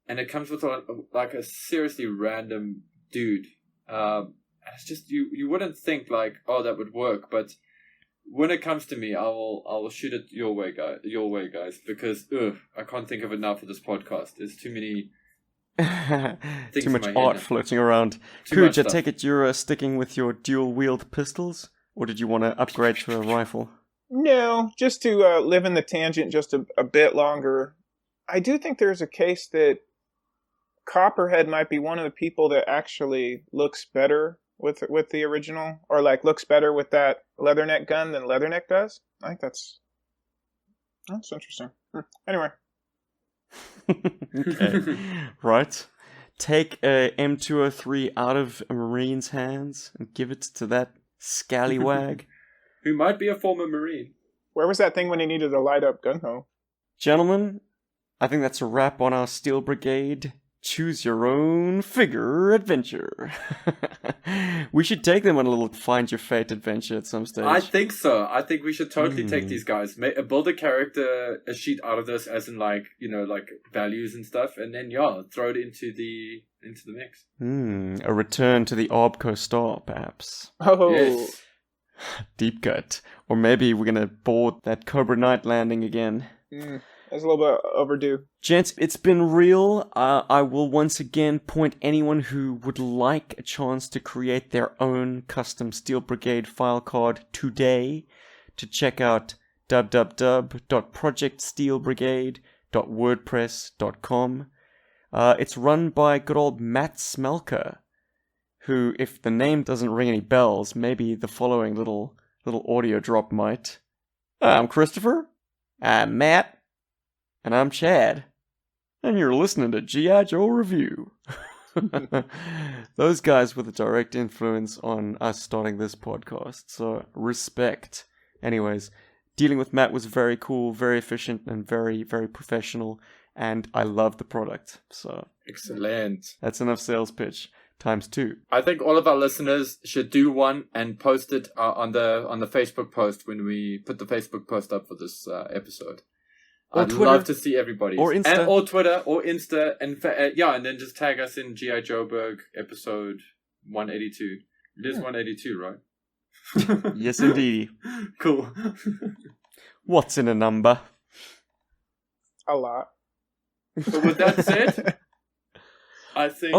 S4: a seriously random dude. It's just you wouldn't think like, oh, that would work, but when it comes to me, I will shoot it your way, guys, because I can't think of it now for this podcast. There's too many.
S1: Too much art floating around. Cooj, I take it you're sticking with your dual-wield pistols, or did you want to upgrade to a rifle?
S3: No, just to live in the tangent just a bit longer. I do think there's a case that Copperhead might be one of the people that actually looks better with the original, or like looks better with that Leatherneck gun than Leatherneck does. I think that's interesting. Anyway.
S1: Okay. Right. Take a M203 out of a Marine's hands and give it to that scallywag.
S4: Who might be a former Marine.
S3: Where was that thing when he needed a light-up gun-ho?
S1: Gentlemen, I think that's a wrap on our Steel Brigade choose your own figure adventure. We should take them on a little find your fate adventure at some stage.
S4: I think so. I think we should totally take these guys. Build a character, a sheet out of this, as in like values and stuff, and then throw it into the mix.
S1: A return to the Obco Star, perhaps.
S3: Oh,
S4: yes.
S1: Deep cut. Or maybe we're gonna board that Cobra Knight landing again.
S3: That's a little bit overdue.
S1: Gents, it's been real. I will once again point anyone who would like a chance to create their own custom Steel Brigade file card today to check out www.projectsteelbrigade.wordpress.com. It's run by good old Matt Smelker, who, if the name doesn't ring any bells, maybe the following little audio drop might. I'm Christopher. I'm Matt. And I'm Chad. And you're listening to GI Joe Review. Those guys were the direct influence on us starting this podcast, so respect. Anyways, dealing with Matt was very cool, very efficient, and very, very professional, and I love the product. So
S4: excellent.
S1: That's enough sales pitch. Times 2.
S4: I think all of our listeners should do one and post it on the Facebook post when we put the Facebook post up for this episode. I'd love to see everybody.
S1: Or Insta.
S4: Or Twitter, or Insta. And and then just tag us in GI Joeberg episode 182. It is 182, right?
S1: Yes, indeed.
S4: Cool.
S1: What's in a number?
S3: A lot.
S4: So with that said, I think...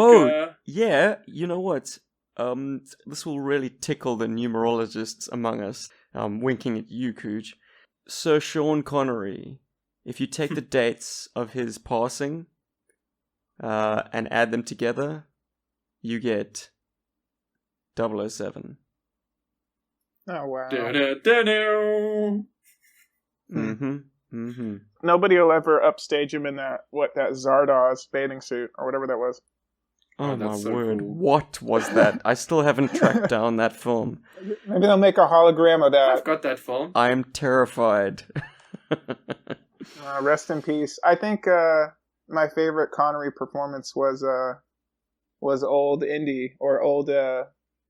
S1: yeah, you know what? This will really tickle the numerologists among us. Winking at you, Cooj. Sir Sean Connery... If you take the dates of his passing and add them together, you get 007.
S3: Oh, wow. Nobody will ever upstage him in that Zardoz bathing suit, or whatever that was.
S1: Oh my
S4: so
S1: word.
S4: cool.
S1: What was that? I still haven't tracked down that film.
S3: Maybe they'll make a hologram of that.
S4: I've got that film.
S1: I am terrified.
S3: Rest in peace. I think my favorite Connery performance was old Indy, or old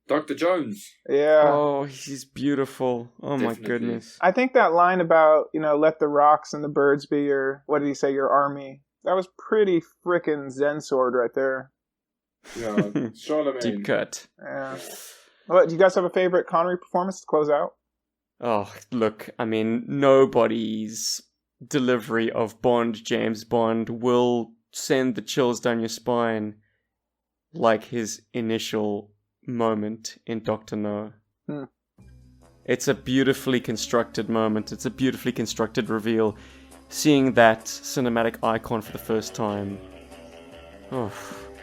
S4: Dr. Jones.
S3: Yeah.
S1: Oh, he's beautiful. Oh
S4: Definitely.
S1: My goodness.
S3: I think that line about, let the rocks and the birds be your, what did he say, your army? That was pretty frickin' Zen Sword right there.
S4: Yeah, Charlemagne.
S1: Deep cut.
S3: Yeah. Well, do you guys have a favorite Connery performance to close out?
S1: Oh, look, I mean, nobody's delivery of James Bond, will send the chills down your spine like his initial moment in Dr. No. It's a beautifully constructed moment. It's a beautifully constructed reveal. Seeing that cinematic icon for the first time. Oh,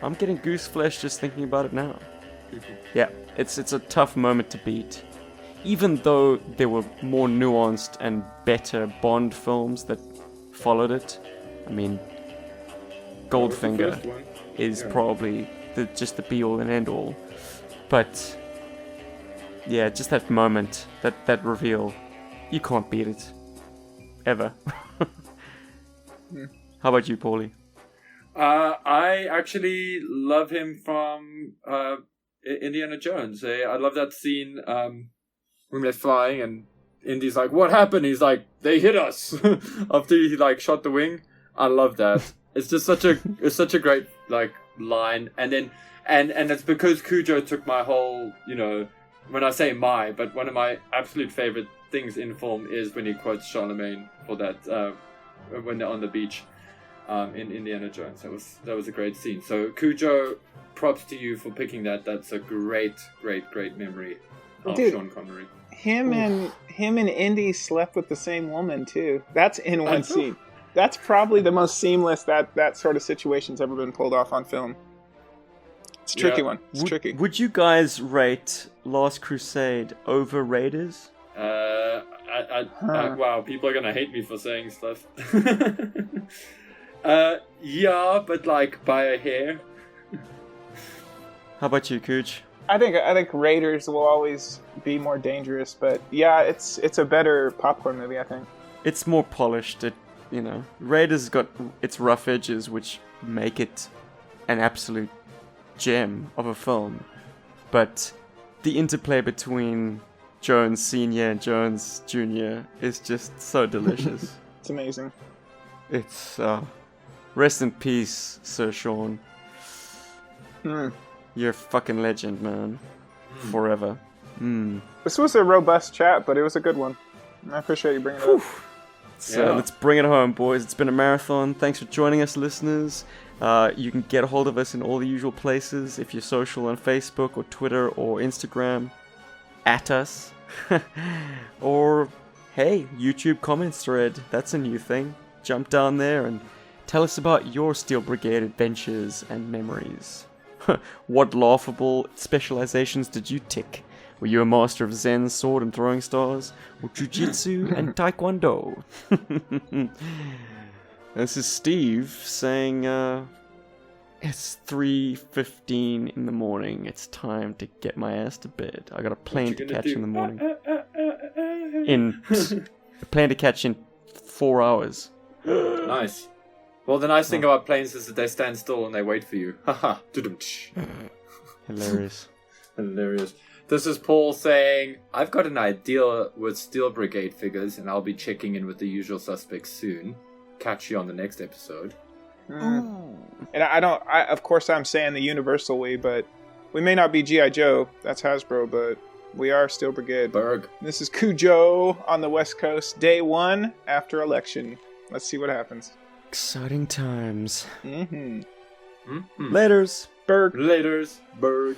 S1: I'm getting goose flesh just thinking about it now. Yeah, it's a tough moment to beat. Even though there were more nuanced and better Bond films that followed it. I mean, Goldfinger is probably just the be all and end all. But yeah, just that moment, that reveal, you can't beat it, ever. How about you, Paulie?
S4: I actually love him from Indiana Jones. I love that scene when they're flying and Indy's like, "What happened?" He's like, "They hit us." After he like shot the wing. I love that. It's just such a great like line. And then and it's because Cujo took my whole, when I say but one of my absolute favorite things in film is when he quotes Charlemagne for that when they're on the beach in Indiana Jones. That was a great scene. So Cujo, props to you for picking that. That's a great memory of Sean Connery.
S3: Him and Indy slept with the same woman too. That's in one scene. That's probably the most seamless that sort of situation's ever been pulled off on film. It's a tricky one. It's tricky.
S1: Would you guys rate Last Crusade over Raiders?
S4: Wow, people are gonna hate me for saying stuff. Yeah, but like by a hair.
S1: How about you, Cooch?
S3: I think Raiders will always be more dangerous, but yeah, it's a better popcorn movie, I think.
S1: It's more polished. Raiders got its rough edges, which make it an absolute gem of a film. But the interplay between Jones Sr. and Jones Jr. is just so delicious.
S3: It's amazing.
S1: It's rest in peace, Sir Sean. You're a fucking legend, man. Forever.
S3: This was a robust chat, but it was a good one. I appreciate you bringing it up.
S1: So let's bring it home, boys. It's been a marathon. Thanks for joining us, listeners. You can get a hold of us in all the usual places. If you're social on Facebook or Twitter or Instagram, at us. Or, hey, YouTube comments thread. That's a new thing. Jump down there and tell us about your Steel Brigade adventures and memories. What laughable specializations did you tick? Were you a master of Zen Sword and throwing stars? Or Jiu-Jitsu and Taekwondo? This is Steve saying, it's 3:15 in the morning. It's time to get my ass to bed. I got a plane to catch in the morning. A plane to catch in 4 hours.
S4: Nice. Well, the nice thing about planes is that they stand still and they wait for you. Haha.
S1: Hilarious.
S4: Hilarious. This is Paul saying, I've got an idea with Steel Brigade figures and I'll be checking in with the usual suspects soon. Catch you on the next episode.
S3: And of course I'm saying the universal way, but we may not be GI Joe, that's Hasbro, but we are Steel Brigade.
S4: Berg.
S3: This is Cujo on the West Coast, day 1 after election. Let's see what happens.
S1: Exciting times.
S3: Mm-hmm.
S1: Laters.
S3: Berg.
S4: Laters. Berg.